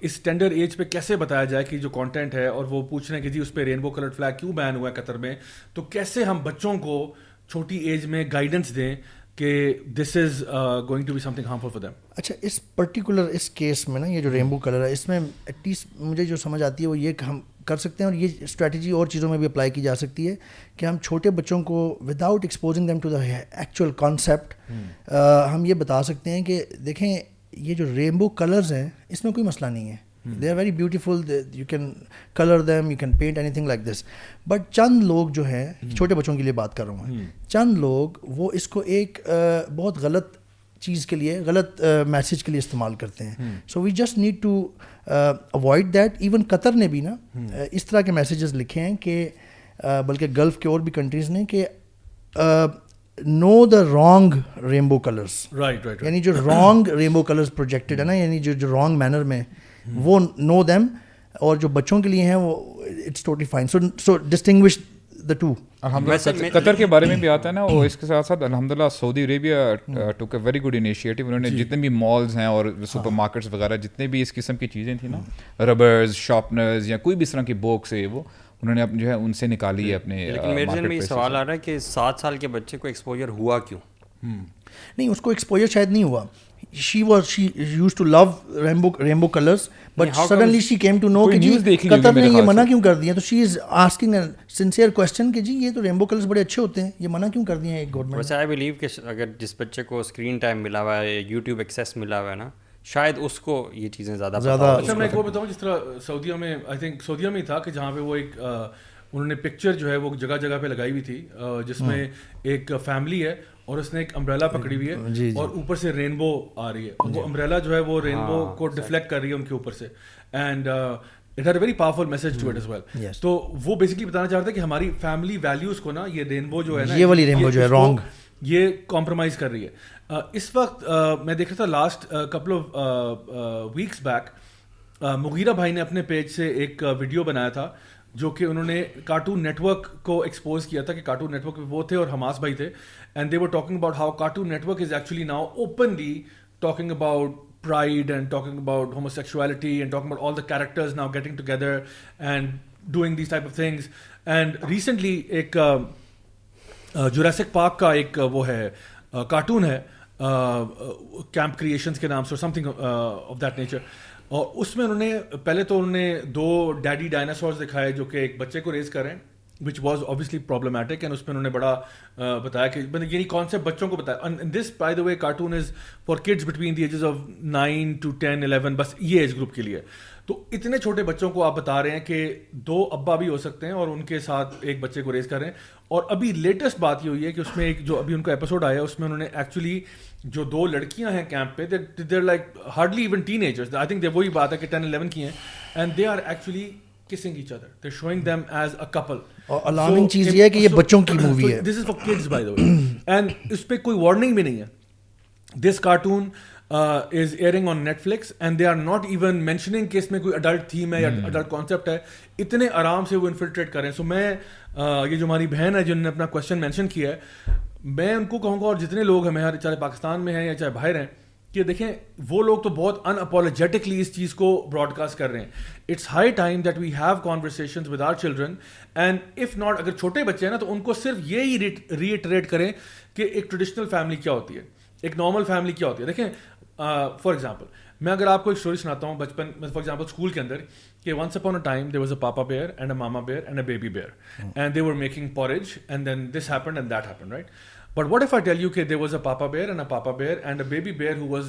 اس ٹینڈر ایج پہ کیسے بتایا جائے کہ جو کانٹینٹ ہے, اور وہ پوچھ رہے ہیں کہ جی اس پہ رینبو کلرڈ فلیگ کیوں بین ہوا ہے قطر میں, تو کیسے ہم بچوں کو چھوٹی ایج میں گائیڈنس دیں کہ this is going to be something harmful for them. اچھا, اس پرٹیکولر اس کیس میں نا یہ جو رینبو کلر ہے, اس میں ایٹ لیسٹ مجھے جو سمجھ آتی ہے وہ یہ کہ ہم کر سکتے ہیں, اور یہ اسٹریٹجی اور چیزوں میں بھی اپلائی کی جا سکتی ہے کہ ہم چھوٹے بچوں کو without exposing them to the actual concept ہم یہ بتا سکتے ہیں کہ دیکھیں یہ جو رینبو کلرز ہیں اس میں کوئی مسئلہ نہیں ہے, they are very beautiful, you can colour them, you can paint anything like this. But چند لوگ جو ہیں, چھوٹے بچوں کے لیے بات کر رہا ہوں میں, چند لوگ وہ اس کو ایک بہت غلط چیز کے لیے, غلط میسیج کے لیے استعمال کرتے ہیں. So we just need to avoid that. Even Qatar نے بھی نا اس طرح کے میسیجز لکھے ہیں کہ بلکہ گلف کے اور بھی کنٹریز نے کہ نو دا رانگ رینبو کلرس, یعنی جو رانگ رینبو کلرس پروجیکٹڈ ہے نا, یعنی جو رانگ مینر میں, وہ نو دیم, اور جو بچوں کے لیے ہیں وہ it's totally fine. So distinguish the two. Qatar کے بارے میں بھی آتا ہے نا, وہ اس کے ساتھ ساتھ الحمدللہ سعودی عربیہ ٹوک اے ویری گڈ انیشیٹو. انہوں نے جتنے بھی مالز ہیں اور سپر مارکیٹس وغیرہ جتنے بھی اس قسم کی چیزیں تھیں نا, ربرز, شارپنرز یا کوئی بھی اس طرح کی بوکس ہے, وہ انہوں نے جو ہے ان سے نکالی ہے اپنے. لیکن میرے ذہن میں یہ سوال آ رہا ہے کہ 7 سال کے بچے کو ایکسپوجر ہوا کیوں؟ نہیں, اس کو ایکسپوجر شاید نہیں ہوا. She used to love rainbow colors, but suddenly she came to know کہ جی قطر نے یہ منع کیوں کر دیا. تو she is asking a sincere question کہ جی یہ تو رینبو کلرز بڑے اچھے ہوتے ہیں, یہ منع کیوں کر دیے ہیں گورنمنٹ. ویسے آئی بلیو کہ اگر جس بچے کو اسکرین ٹائم ملا ہوا ہے, یوٹیوب ایکسیس ملا ہوا ہے نا, شاید اس کو یہ چیزیں زیادہ. اچھا میں ایک وہ بتاؤں, جس طرح سعودیہ میں, آئی تھنک سعودیہ میں ہی تھا کہ جہاں پہ وہ ایک انہوں نے پکچر جو ہے وہ جگہ جگہ پہ لگائی ہوئی تھی, جس میں ایک فیملی ہے اور اس نے ایک امبریلا پکڑی ہوئی ہے اور اوپر سے رینبو آ رہی ہے, اور وہ امبریلا جو ہے وہ رینبو کو ڈیفلیکٹ کر رہی ہے ان کے اوپر سے, and it had a very powerful message to it as well. تو وہ بیسکلی بتانا چاہ رہے تھے کہ ہماری فیملی ویلیوز کو نا یہ رینبو جو ہے نا, یہ والی رینبو جو ہے رانگ, یہ کمپرومائز کر رہی ہے. اس وقت میں دیکھ رہا تھا last couple of weeks back, Mughira بھائی نے اپنے پیج سے ایک ویڈیو بنایا تھا جو کہ انہوں نے کارٹون نیٹ ورک کو ایکسپوز کیا تھا, کہ کارٹون نیٹ ورک وہ تھے اور حماس بھائی تھے, and they were talking about how cartoon network is actually now openly talking about pride and talking about homosexuality and talking about all the characters now getting together and doing these type of things. And recently ایک Jurassic Park کا ایک وہ ہے cartoon ہے camp creations کے نام سے, something of that nature, اور اس میں انہوں نے پہلے تو انہوں نے 2 ڈیڈی ڈائناسورز دکھائے جو کہ ایک بچے کو ریز کر رہے ہیں, which was obviously problematic, and اس میں انہوں نے بڑا بتایا کہ یعنی کانسیپٹ بچوں کو بتایا. and this by the way cartoon is for kids between the ages of 9 to 10 11, بس یہ ایج گروپ کے لیے. تو اتنے چھوٹے بچوں کو آپ بتا رہے ہیں کہ 2 ابا بھی ہو سکتے ہیں اور ان کے ساتھ ایک بچے کو ریز کر رہے ہیں. اور ابھی لیٹسٹ بات یہ ہوئی ہے کہ اس میں ایک جو ابھی ان کا ایپیسوڈ آیا ہے اس میں انہوں نے ایکچولی جو 2 لڑکیاں ہیں کیمپ پہ, they're like hardly even teenagers, I think وہی بات ہے کہ 10 11 کی ہیں, and they are actually kissing each other, they're showing them as a couple. اور alarming چیز یہ ہے کہ یہ بچوں کی مووی ہے. This is for kids by the way, and اس پہ کوئی وارننگ بھی نہیں ہے. This cartoon is airing on Netflix and they are not even mentioning کہ اس میں کوئی adult theme ہے یا adult concept ہے. اتنے آرام سے وہ infiltrate کر رہے ہیں. So میں یہ جو ہماری بہن ہے جنہوں نے اپنا question mention کیا ہے, میں ان کو کہوں گا, اور جتنے لوگ ہمیں چاہے پاکستان میں ہیں یا چاہے باہر ہیں, کہ دیکھیں وہ لوگ تو بہت ان اپولوجیٹکلی اس چیز کو براڈ کاسٹ کر رہے ہیں. It's high time that we have conversations with our children, and if not, اگر چھوٹے بچے ہیں نا تو ان کو صرف یہی ریٹریٹ کریں کہ ایک ٹریڈیشنل فیملی کیا ہوتی ہے, ایک نارمل فیملی کیا ہوتی ہے. دیکھیں فار ایگزامپل میں اگر آپ کو ایک اسٹوری سناتا ہوں بچپن میں, فار ایگزامپل اسکول کے اندر, کہ once upon a time there was a papa bear and a mama bear and a baby bear, and they were making porridge, and then this happened and that happened, right? But what if I tell you that there was a papa bear and a papa bear and a baby bear who was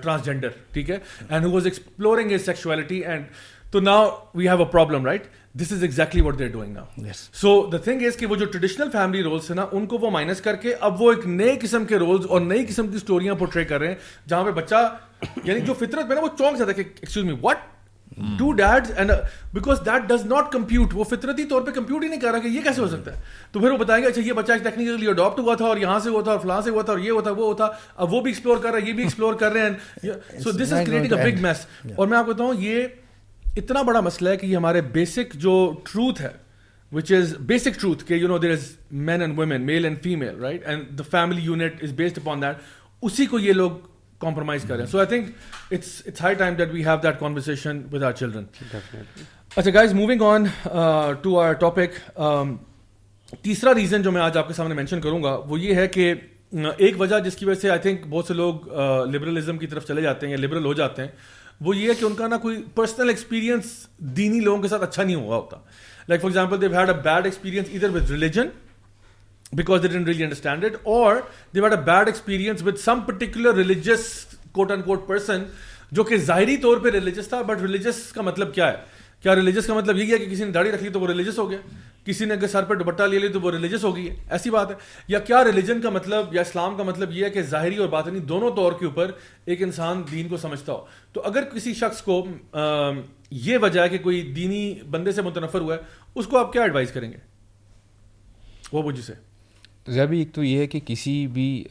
transgender, theek hai, and who was exploring his sexuality, and so now we have a problem, right? This is exactly what they're doing now. Yes. So the thing is کہ وہ جو traditional family roles ہیں نا, ان کو وہ minus کر کے اب وہ ایک نئے قسم کے رولز اور نئی قسم کی اسٹوریاں پورٹرے کر رہے ہیں, جہاں پہ بچہ یعنی جو فطرت میں نا وہ چونک جاتا ہے کہ excuse me what, 2 dads, and because that does not compute, وہ فطرتی طور پہ کمپیوٹ ہی نہیں کر رہا کہ یہ کیسے ہو سکتا ہے. تو پھر وہ بتائیں گے اچھا یہ بچہ ٹیکنیکلی اڈاپٹ ہوا تھا اور یہاں سے ہوا تھا اور فلاں سے ہوا تھا اور یہ ہوتا وہ ہوتا, اب وہ بھی ایکسپلور کر رہا ہے, یہ بھی ایکسپلور کر رہے ہیں. So this is creating a big mess. اور میں آپ کو بتاؤں یہ اتنا بڑا مسئلہ ہے کہ یہ ہمارے بیسک جو ٹروتھ ہے which is basic truth کہ you know there is men and women, male and female, right, and the family unit is based upon that. اسی کو یہ لوگ compromise کر رہے ہیں. So I think it's high time that we have that conversation with our children. Definitely. اچھا guys, moving on to our topic. تیسرا reason جو میں آج آپ کے سامنے مینشن کروں گا وہ یہ ہے کہ ایک وجہ جس کی وجہ سے آئی تھنک بہت سے لوگ لبرلزم کی طرف چلے جاتے ہیں یا لبرل ہو جاتے ہیں وہ یہ ہے کہ ان کا نا کوئی پرسنل ایکسپیرینس دینی لوگوں کے ساتھ اچھا نہیں ہوا ہوتا. Like for example they had a bad experience either with religion because they didn't really understand it, or they had a bad experience with some particular religious quote unquote person جو کہ ظاہری طور پہ ریلیجس تھا. But religious کا مطلب کیا ہے؟ کیا ریلیجس کا مطلب یہ ہے کہ کسی نے داڑھی رکھ لی تو وہ ریلیجس ہو گیا, کسی نے اگر سر پہ دوپٹہ لے لی تو وہ ریلیجس ہو گئی ہے؟ ایسی بات ہے. یا کیا ریلیجن کا مطلب یا اسلام کا مطلب یہ ہے کہ ظاہری اور باطنی دونوں طور کے اوپر ایک انسان دین کو سمجھتا ہو؟ تو اگر کسی شخص کو یہ وجہ ہے کہ کوئی دینی بندے سے متنفر ہوا ہے اس کو آپ کیا ایڈوائز کریں گے؟ وہ مجھ سے تو ابھی ایک تو یہ ہے کہ کسی بھی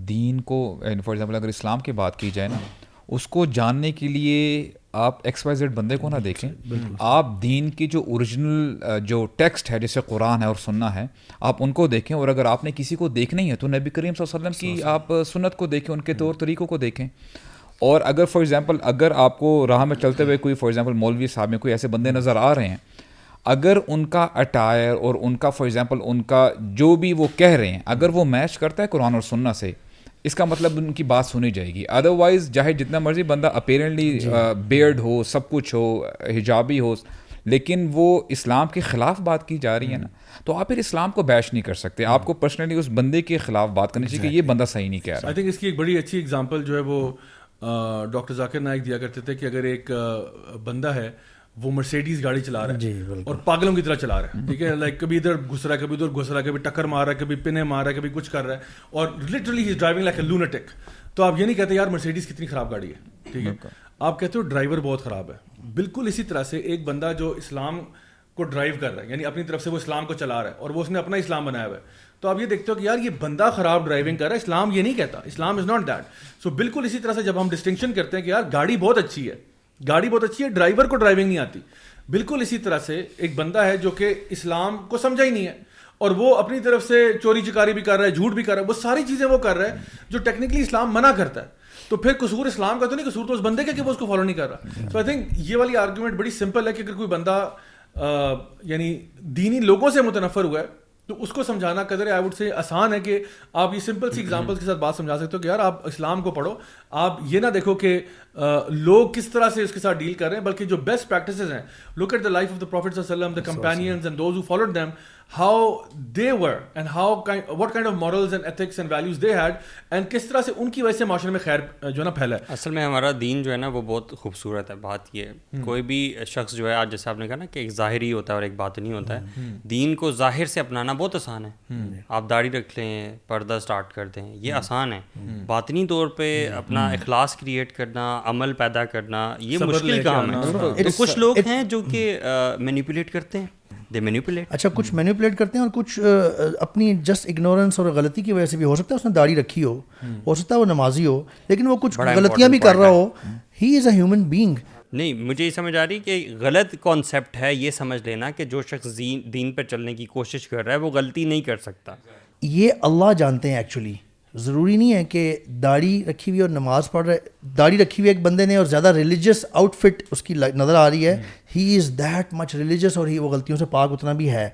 دین کو فار ایگزامپل اگر اسلام کی بات کی جائے نا اس کو جاننے کے لیے آپ ایکس وائی زیڈ بندے کو نہ دیکھیں, آپ دین کی جو اوریجنل جو ٹیکسٹ ہے جیسے قرآن ہے اور سننا ہے آپ ان کو دیکھیں. اور اگر آپ نے کسی کو دیکھنا ہی ہے تو نبی کریم صلی اللہ علیہ وسلم کی آپ سنت کو دیکھیں, ان کے طور طریقوں کو دیکھیں. اور اگر فار ایگزامپل اگر آپ کو راہ میں چلتے ہوئے کوئی فار ایگزامپل مولوی صاحب میں کوئی ایسے بندے نظر آ رہے ہیں, اگر ان کا اٹائر اور ان کا فار ایگزامپل ان کا جو بھی وہ کہہ رہے ہیں اگر وہ میچ کرتا ہے قرآن اور سننا سے, اس کا مطلب ان کی بات سنی جائے گی. ادروائز چاہے جتنا مرضی بندہ اپیرنٹلی بیئرڈ ہو, سب کچھ ہو, حجابی ہو, لیکن وہ اسلام کے خلاف بات کی جا رہی ہے نا تو آپ پھر اسلام کو بیش نہیں کر سکتے. آپ کو پرسنلی اس بندے کے خلاف بات کرنی چاہیے کہ یہ بندہ صحیح نہیں کہہ رہا. آئی تھنک اس کی ایک بڑی اچھی اگزامپل جو ہے وہ ڈاکٹر ذاکر نائک دیا کرتے تھے کہ اگر ایک بندہ ہے وہ مرسیڈیز گاڑی چلا رہا ہے اور پاگلوں کی طرح چلا رہا ہے, ٹھیک ہے, لائک کبھی ادھر گھس رہا ہے کبھی ادھر گھس رہا ہے, کبھی ٹکر مار رہا ہے کبھی پنے مار رہا ہے کبھی کچھ کر رہا ہے, اور literally he is driving like a lunatic. تو آپ یہ نہیں کہتے یار مرسیڈیز کتنی خراب گاڑی ہے, ٹھیک ہے, آپ کہتے ہو ڈرائیور بہت خراب ہے. بالکل اسی طرح سے ایک بندہ جو اسلام کو ڈرائیو کر رہا ہے یعنی اپنی طرف سے وہ اسلام کو چلا رہا ہے اور وہ اس نے اپنا اسلام بنایا ہوا ہے, تو آپ یہ دیکھتے ہو کہ یار یہ بندہ خراب ڈرائیونگ کر رہا ہے, اسلام یہ نہیں کہتا, اسلام از ناٹ دیٹ. سو بالکل اسی طرح سے جب ہم ڈسٹنکشن کرتے ہیں کہ یار گاڑی بہت اچھی ہے, گاڑی بہت اچھی ہے, ڈرائیور کو ڈرائیونگ نہیں آتی, بالکل اسی طرح سے ایک بندہ ہے جو کہ اسلام کو سمجھا ہی نہیں ہے اور وہ اپنی طرف سے چوری چکاری بھی کر رہا ہے, جھوٹ بھی کر رہا ہے, وہ ساری چیزیں وہ کر رہا ہے جو ٹیکنیکلی اسلام منع کرتا ہے. تو پھر قصور اسلام کا تو نہیں, قصور تو اس بندے کا کہ وہ اس کو فالو نہیں کر رہا. سو آئی تھنک یہ والی آرگومنٹ بڑی سمپل ہے کہ اگر کوئی بندہ یعنی دینی لوگوں سے متنفر ہوا ہے تو اس کو سمجھانا قدر آئی وڈ سے آسان ہے کہ آپ یہ سمپل سی ایگزامپلس کے ساتھ بات سمجھا سکتے ہو کہ یار آپ اسلام کو پڑھو, آپ یہ نہ دیکھو کہ لوگ کس طرح سے اس کے ساتھ ڈیل کر رہے ہیں بلکہ جو بیسٹ پریکٹسز ہیں, look at the life of the prophet صلی اللہ علیہ وسلم, the companions and those who followed them, how they were and what kind of morals and ethics and values they had and کس طرح سے ان کی وجہ سے معاشرے میں خیر جو ہے نا پھیلا ہے. اصل میں ہمارا دین جو ہے نا وہ بہت خوبصورت ہے. بات یہ ہے کوئی بھی شخص جو ہے آج جیسے آپ نے کہا نا کہ ایک ظاہری ہوتا ہے اور ایک باطنی ہوتا ہے, دین کو ظاہر سے اپنانا بہت آسان ہے. آپ داڑھی رکھ لیں, پردہ سٹارٹ کر دیں, یہ آسان ہے. باطنی طور پہ اپنا اخلاص کریٹ کرنا, عمل پیدا کرنا, یہ مشکل کام ہے. تو کچھ لوگ ہیں جو کہ مینیپولیٹ کرتے ہیں, اچھا کچھ مینیپولیٹ کرتے ہیں اور کچھ اپنی جسٹ اگنورینس اور غلطی کی وجہ سے بھی ہو سکتا ہے اس نے داڑھی رکھی ہو سکتا ہے وہ نمازی ہو لیکن وہ کچھ غلطیاں بھی کر رہا ہو, ہی از اے ہیومن بینگ. نہیں, مجھے یہ سمجھ آ رہی کہ غلط کانسیپٹ ہے یہ سمجھ لینا کہ جو شخص دین پر چلنے کی کوشش کر رہا ہے وہ غلطی نہیں کر سکتا. یہ اللہ جانتے ہیں ایکچولی. ضروری نہیں ہے کہ داڑھی رکھی ہوئی اور نماز پڑھ رہے, داڑھی رکھی ہوئی ایک بندے نے اور زیادہ ریلیجیس آؤٹ فٹ اس کی نظر آ رہی ہے, ہی از دیٹ مچ ریلیجیس اور ہی وہ غلطیوں سے پاک اتنا بھی ہے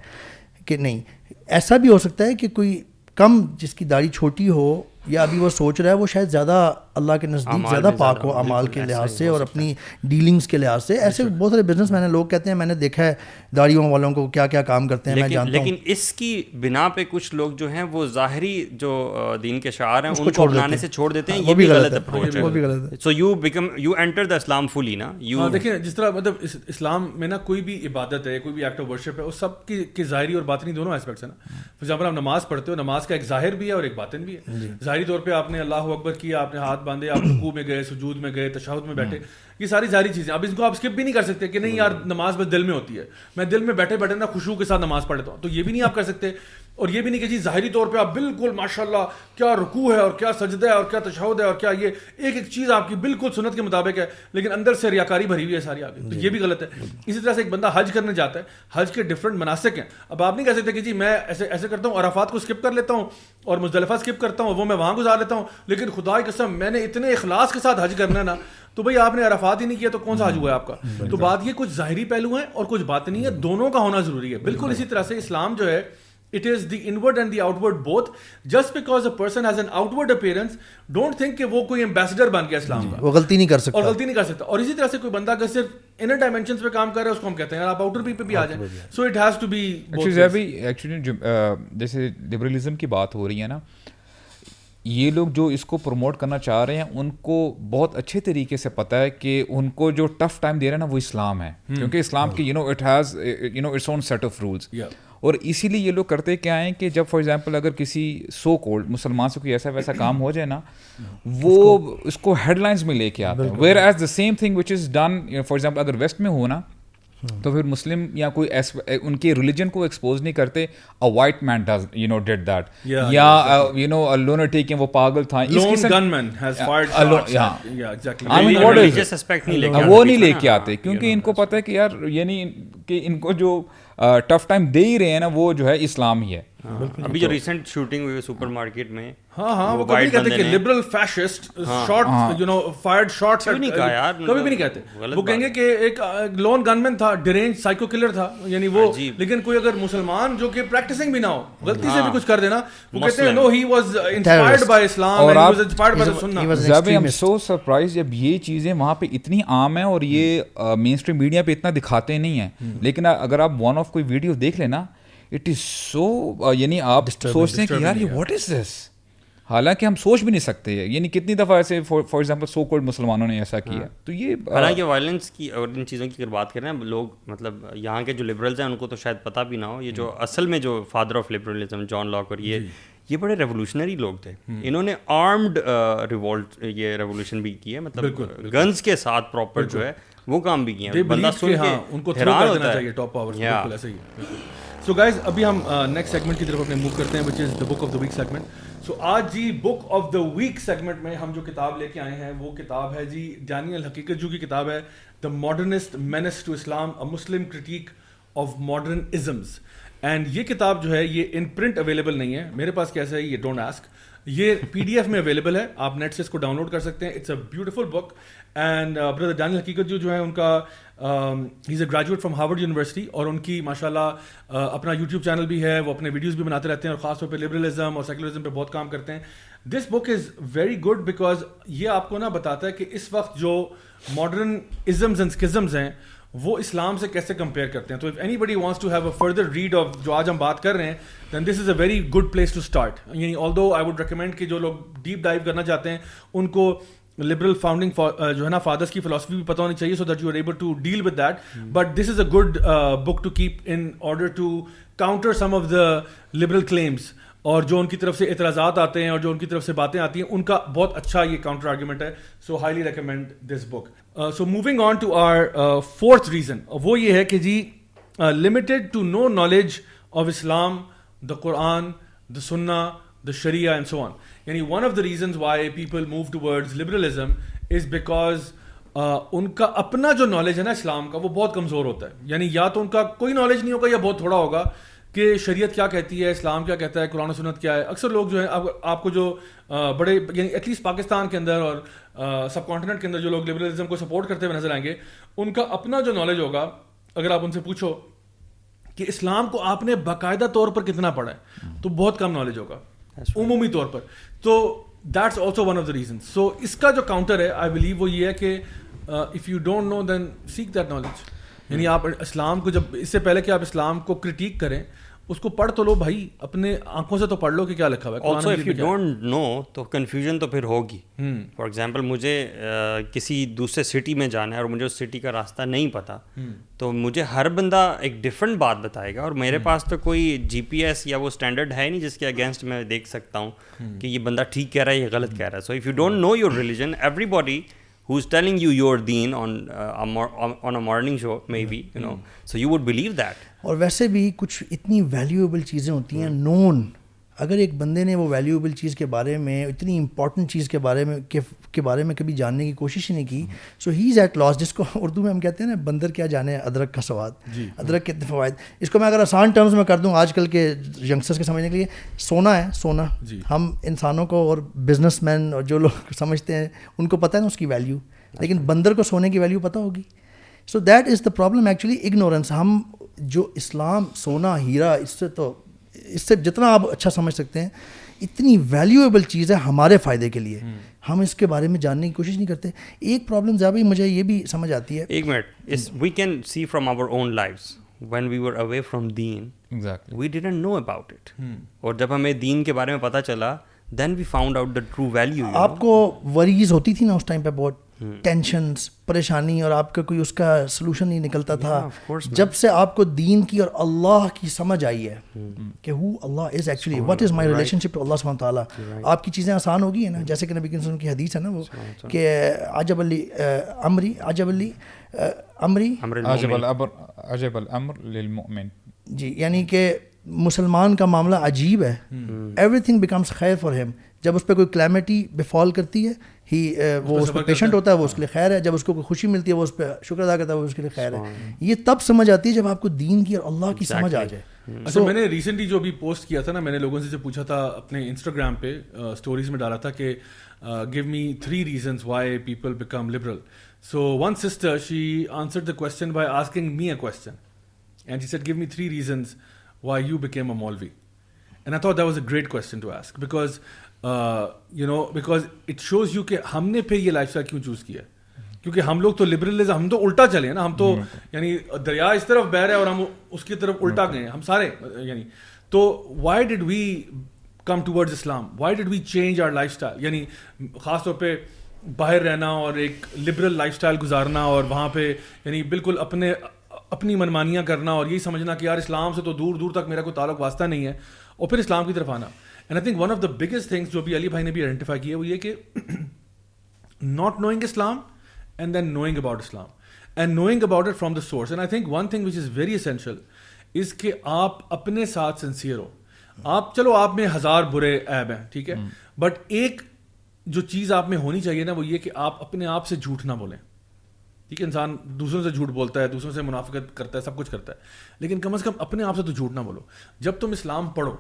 کہ نہیں. ایسا بھی ہو سکتا ہے کہ کوئی کم جس کی داڑھی چھوٹی ہو یا ابھی وہ سوچ رہا ہے وہ شاید زیادہ اللہ کے نزدیک زیادہ پاک ہو اعمال کے لحاظ سے اور اپنی ڈیلنگس کے لحاظ سے. ایسے بہت سارے بزنس میں نے لوگ کہتے ہیں میں نے دیکھا ہے داڑھیوں والوں کو کیا کیا کام کرتے ہیں, میں جانتا ہوں. لیکن اس کی بنا پہ کچھ لوگ جو ہیں وہ ظاہری جو دین کے شعار ہیں ان کو اپنانے سے چھوڑ دیتے ہیں, یہ بھی غلط اپروچ ہے. سو یو انٹر دا اسلام فلی نا. دیکھیں جس طرح مطلب اسلام میں نا کوئی بھی عبادت ہے, کوئی بھی ایکٹ آف ورشپ ہے, اس سب کی ظاہری اور باطنی دونوں ایسپیکٹس ہیں نا. فار ایگزامپل آپ نماز پڑھتے ہو, نماز کا ایک ظاہر بھی ہے اور ایک باطن بھی ہے. ظاہری طور پہ آپ نے اللہ اکبر کیا, آپ نے ہاتھ باندھے, آپ رکوع میں گئے, سجود میں گئے, تشہد میں بیٹھے, یہ ساری ظاہری چیزیں. اب اس کو آپ اسکپ بھی نہیں کر سکتے کہ نہیں یار نماز بس دل میں ہوتی ہے, میں دل میں بیٹھے بیٹھے نا خوشبو کے ساتھ نماز پڑھتا ہوں, تو یہ بھی نہیں آپ کر سکتے اور یہ بھی نہیں کہ جی ظاہری طور پہ آپ بالکل ماشاءاللہ کیا رکوع ہے اور کیا سجدہ ہے اور کیا تشہد ہے اور کیا یہ ایک ایک چیز آپ کی بالکل سنت کے مطابق ہے, لیکن اندر سے ریاکاری بھری ہوئی ہے ساری آگے, تو یہ بھی غلط ہے. اسی طرح سے ایک بندہ حج کرنے جاتا ہے, حج کے ڈفرنٹ مناسک ہیں. اب آپ نہیں کہہ سکتے کہ جی میں ایسے کرتا ہوں, عرفات کو اسکپ کر لیتا ہوں اور مزدلفہ اسکپ کرتا ہوں, وہ میں وہاں گزار لیتا ہوں, لیکن خدا کی قسم میں نے اتنے اخلاص کے ساتھ حج کرنا ہے نا, تو بھائی آپ نے عرفات ہی نہیں کیا تو کون سا حج ہوا ہے آپ کا. تو بات یہ کچھ ظاہری پہلو ہیں اور کچھ باطنی ہے, دونوں کا ہونا ضروری ہے. بالکل اسی طرح سے اسلام جو ہے it is the inward and the outward both. Just because a person has an outward appearance, don't think کہ وہ کوئی ambassador بن گیا اسلام کا, وہ غلطی نہیں کر سکتا, اور غلطی نہیں کر سکتا. اور اسی طرح سے کوئی بندہ اگر صرف inner dimensions پہ کام کر رہا ہے اس کو ہم کہتے ہیں آپ outer پہ بھی آ جائیں. So it has to be actually جیسے liberalism کی بات ہو رہی ہے نا, یہ لوگ جو اس کو پروموٹ کرنا چاہ رہے ہیں ان کو بہت اچھے طریقے سے پتہ ہے کہ ان کو جو ٹف ٹائم دے رہا ہے نا وہ اسلام ہے, کیونکہ اسلام کی it has its own set of rules. اور اسی لیے یہ لوگ کرتے کیا ہیں کہ جب فار ایگزامپل اگر کسی سو کولڈ مسلمان سے کوئی ایسا ویسا کام ہو جائے نا, وہ اس کو ہیڈ لائنس میں لے کے آتے ہیں. Where as the same thing which is done for example اگر ویسٹ میں ہو نا, تو پھر مسلم یا کوئی ان کے ریلیجن کو ایکسپوز نہیں کرتے. A white man does did that, یا lunatic وہ پاگل تھا, وہ نہیں لے کے آتے, کیونکہ ان کو پتہ ہے کہ یار یعنی کہ ان کو جو ٹف ٹائم دے ہی رہے ہیں نا وہ جو ہے اسلام ہی ہے. ابھی جو ریسنٹ شوٹنگ ہوئی سپر مارکیٹ میں, ہاں وہ کبھی کہتے کہ liberal fascist shot fired shots, کبھی بھی نہیں کہتے. وہ کہیں گے کہ ایک لون گن مین تھا, ڈرینج سائیکو کلر تھا, یعنی وہ. لیکن کوئی اگر مسلمان جو کہ پریکٹسنگ بھی نہ ہو, غلطی سے بھی کچھ کر دینا, وہ کہتے ہیں no he was inspired by Islam and he was inspired by sunnah. I M so surprise جب یہ چیزیں وہاں پہ اتنی عام ہیں, اور یہ مین اسٹریم میڈیا پہ اتنا دکھاتے نہیں ہیں, لیکن اگر آپ ون آف کوئی ویڈیو دیکھ لینا, اٹ از سو یعنی آپ سوچتے ہیں کہ یار یہ واٹ از دس, حالانکہ ہم سوچ بھی نہیں سکتے. یعنی کتنی دفعہ ایسے فار ایگزامپل سو کولڈ مسلمانوں نے ایسا کیا. تو یہ حالانکہ وائلنس کی اور ان چیزوں کی اگر بات کریں لوگ, مطلب یہاں کے جو لبرلز ہیں ان کو تو شاید پتہ بھی نہ ہو, یہ جو اصل میں جو father of liberalism John Locke, اور یہ بڑے ریولیوشنری لوگ تھے. انہوں نے آرمڈ ریوولٹ یہ ریولیوشن بھی کی ہے, مطلب گنز کے ساتھ پراپر جو ہے وہ کام بھی کیا. بندہ سن کے ان کو حیران ہوتا ہے ٹاپ پاور. بالکل ایسا ہی ہے. سو گائز ابھی ہم نیکسٹ سیگمنٹ کی طرف اپنے موو کرتے ہیں, which is the book of the week segment. سو آج جی book of the week segment میں ہم جو کتاب لے کے آئے ہیں وہ کتاب ہے جی ڈینیل حقیقت جو کی کتاب ہے, the modernist menace to Islam, a Muslim critique of modern isms. And یہ کتاب جو ہے یہ ان پرنٹ اویلیبل نہیں ہے میرے پاس, کیسا ہے یہ ڈونٹ آسک. یہ PDF میں اویلیبل ہے, آپ نیٹ سے اس کو ڈاؤن لوڈ کر سکتے ہیں. It's a beautiful book. And brother Daniel حقیقت جو ہے ان کا ہی is a graduate from Harvard University, اور ان کی ماشاء اللہ اپنا یوٹیوب چینل بھی ہے, وہ اپنے ویڈیوز بھی بناتے رہتے ہیں, اور خاص طور پہ لبرلزم اور سیکولرزم پہ بہت کام کرتے ہیں. دس بک از ویری گڈ بیکاز یہ آپ کو نا بتاتا ہے کہ اس وقت جو ماڈرن ازمز اینڈ اسکزمز ہیں وہ اسلام سے کیسے کمپیئر کرتے ہیں. تو if anybody wants to have a further read of جو آج ہم بات کر رہے ہیں, then this is a very good place to start. یعنی آلدو آئی ووڈ ریکمینڈ کہ جو لوگ ڈیپ ڈائیو کرنا چاہتے ہیں ان کو لبرل فاؤنڈنگ جو ہے نا فادرس کی فلاسفی بھی پتہ ہونی چاہیے, so that you are able to deal with that. But this is a good book to keep in order to counter some of the liberal claims, اور جو ان کی طرف سے اعتراضات آتے ہیں اور جو ان کی طرف سے باتیں آتی ہیں ان کا بہت اچھا یہ کاؤنٹر آرگیومنٹ ہے. So highly recommend this book. So moving on to our fourth reason, وہ یہ ہے کہ جی limited to no knowledge of Islam, the Quran, the sunnah, the sharia and so on. یعنی one of the reasons why people move towards liberalism is because ان کا اپنا جو نالج ہے نا اسلام کا وہ بہت کمزور ہوتا ہے. یعنی یا تو ان کا کوئی نالج نہیں ہوگا یا بہت تھوڑا ہوگا کہ شریعت کیا کہتی ہے, اسلام کیا کہتا ہے, قرآن و سنت کیا ہے. اکثر لوگ جو ہیں آپ کو جو بڑے یعنی ایٹ لیسٹ پاکستان کے اندر اور سب کانٹیننٹ کے اندر جو لوگ لبرلزم کو سپورٹ کرتے ہوئے نظر آئیں گے, ان کا اپنا جو نالج ہوگا, اگر آپ ان سے پوچھو کہ اسلام کو آپ نے باقاعدہ طور پر کتنا پڑھا ہے, تو بہت کم نالج ہوگا عمومی طور پر. تو that's also one of the reasons. So اس کا جو کاؤنٹر ہے آئی بلیو وہ یہ ہے کہ if you don't know then seek that knowledge. یعنی آپ اسلام کو جب اس سے پہلے کہ آپ اسلام کو کرٹیک کریں اس کو پڑھ تو لو بھائی, اپنے آنکھوں سے تو پڑھ لو کہ کیا لکھا ہوا ہے. Also if you don't know تو کنفیوژن تو پھر ہوگی. فار ایگزامپل مجھے کسی دوسرے سٹی میں جانا ہے اور مجھے اس سٹی کا راستہ نہیں پتہ, تو مجھے ہر بندہ ایک ڈفرینٹ بات بتائے گا, اور میرے پاس تو کوئی GPS یا وہ اسٹینڈرڈ ہے نہیں جس کے اگینسٹ میں دیکھ سکتا ہوں کہ یہ بندہ ٹھیک کہہ رہا ہے یا غلط کہہ رہا ہے. So if you don't know your religion, everybody who is telling you your deen on a morning show maybe, you know, so you would believe that. اور ویسے بھی کچھ اتنی ویلیویبل چیزیں ہوتی ہیں نون. اگر ایک بندے نے وہ ویلیویبل چیز کے بارے میں, اتنی امپورٹنٹ چیز کے بارے میں کبھی جاننے کی کوشش ہی نہیں کی, سو ہی از ایٹ لاس, جس کو اردو میں ہم کہتے ہیں نا بندر کیا جانے ادرک کا سواد, ادرک کے فوائد. اس کو میں اگر آسان ٹرمز میں کر دوں آج کل کے ینگسٹرس کے سمجھنے کے لیے, سونا ہے سونا. ہم انسانوں کو اور بزنس مین اور جو لوگ سمجھتے ہیں ان کو پتہ ہے نا اس کی ویلیو, لیکن بندر کو سونے کی ویلیو پتہ ہوگی. So that is the problem actually, ignorance. ہم جو اسلام, سونا, ہیرا, اس سے جتنا آپ اچھا سمجھ سکتے ہیں, اتنی ویلیویبل چیز ہے ہمارے فائدے کے لیے, ہم اس کے بارے میں جاننے کی کوشش نہیں کرتے. ایک پرابلم زیادہ مجھے یہ بھی سمجھ آتی ہے, ایک minute, we can see from our own lives when we were away from deen, exactly, we didn't know about it. اور جب ہمیں دین کے بارے میں پتہ چلا, then we found out the true value. آپ کو وریز ہوتی تھی نا اس ٹائم پہ, بہت ٹینشنز, پریشانی, اور آپ کا کوئی اس کا سلوشن نہیں نکلتا تھا. جب سے آپ کو دین کی اور اللہ کی سمجھ آئی ہے کہ who Allah is actually, what is my relationship to Allah سبحانہ تعالیٰ, آپ کی چیزیں آسان ہو گئی ہیں نا. جیسے کہ نبی کریم صلی اللہ علیہ وسلم کی حدیث ہے نا وہ کہ عجب الامر للمؤمن, جی, یعنی کہ مسلمان کا معاملہ عجیب ہے. ایوری تھنگ بیکمس خیر فار ہیم. جب اس پہ کوئی کلیمٹی بفال کرتی ہے, وہ اس پہ پیشنٹ ہوتا ہے, وہ اس کے لیے خیر ہے. جب اس کو کوئی خوشی ملتی ہے, وہ اس پہ شکر ادا کرتا ہے, وہ اس کے لیے خیر ہے. یہ تب سمجھ آتی ہے جب آپ کو دین کی اور اللہ کی سمجھ آ جائے. اچھا, میں نے ریسنٹلی جو ابھی پوسٹ کیا تھا نا, میں نے لوگوں سے پوچھا تھا اپنے انسٹاگرام پہ, اسٹوریز میں ڈالا تھا کہ give me 3 reasons why people become liberal. So one sister, she answered the question by asking me a question, and she said, give me 3 reasons why you became a Maulvi. And I thought that was a great question to ask, because because it shows you کہ ہم نے پھر یہ life style کیوں choose کیا. کیونکہ ہم لوگ تو لبرلزم, ہم تو الٹا چلے ہیں نا, ہم تو یعنی دریا اس طرف بہ رہے ہیں اور ہم اس کی طرف الٹا گئے ہیں ہم سارے, یعنی تو why did we come towards Islam, why did we change our lifestyle. یعنی خاص طور پہ باہر رہنا اور ایک لبرل لائف اسٹائل گزارنا, اور وہاں پہ یعنی بالکل اپنی منمانیاں کرنا, اور یہی سمجھنا کہ یار اسلام سے تو دور دور تک میرا کوئی تعلق واسطہ نہیں ہے, اور پھر اسلام کی طرف آنا. And I think one of the biggest things جو بھی علی بھائی نے بھی آئیڈینٹیفائی کی ہے وہ یہ کہ not knowing Islam and then knowing about Islam, and knowing about it from the source. And I think one thing which is very essential is کہ آپ اپنے ساتھ سنسیئر ہو. آپ چلو آپ میں 1000 برے عیب ہیں, ٹھیک ہے, بٹ ایک جو چیز آپ میں ہونی چاہیے نا وہ یہ کہ آپ اپنے آپ سے جھوٹ نہ بولیں. ٹھیک ہے, انسان دوسروں سے جھوٹ بولتا ہے, دوسروں سے منافقت کرتا ہے, سب کچھ کرتا ہے, لیکن کم از کم اپنے آپ سے تو جھوٹ نہ بولو. جب تم اسلام پڑھو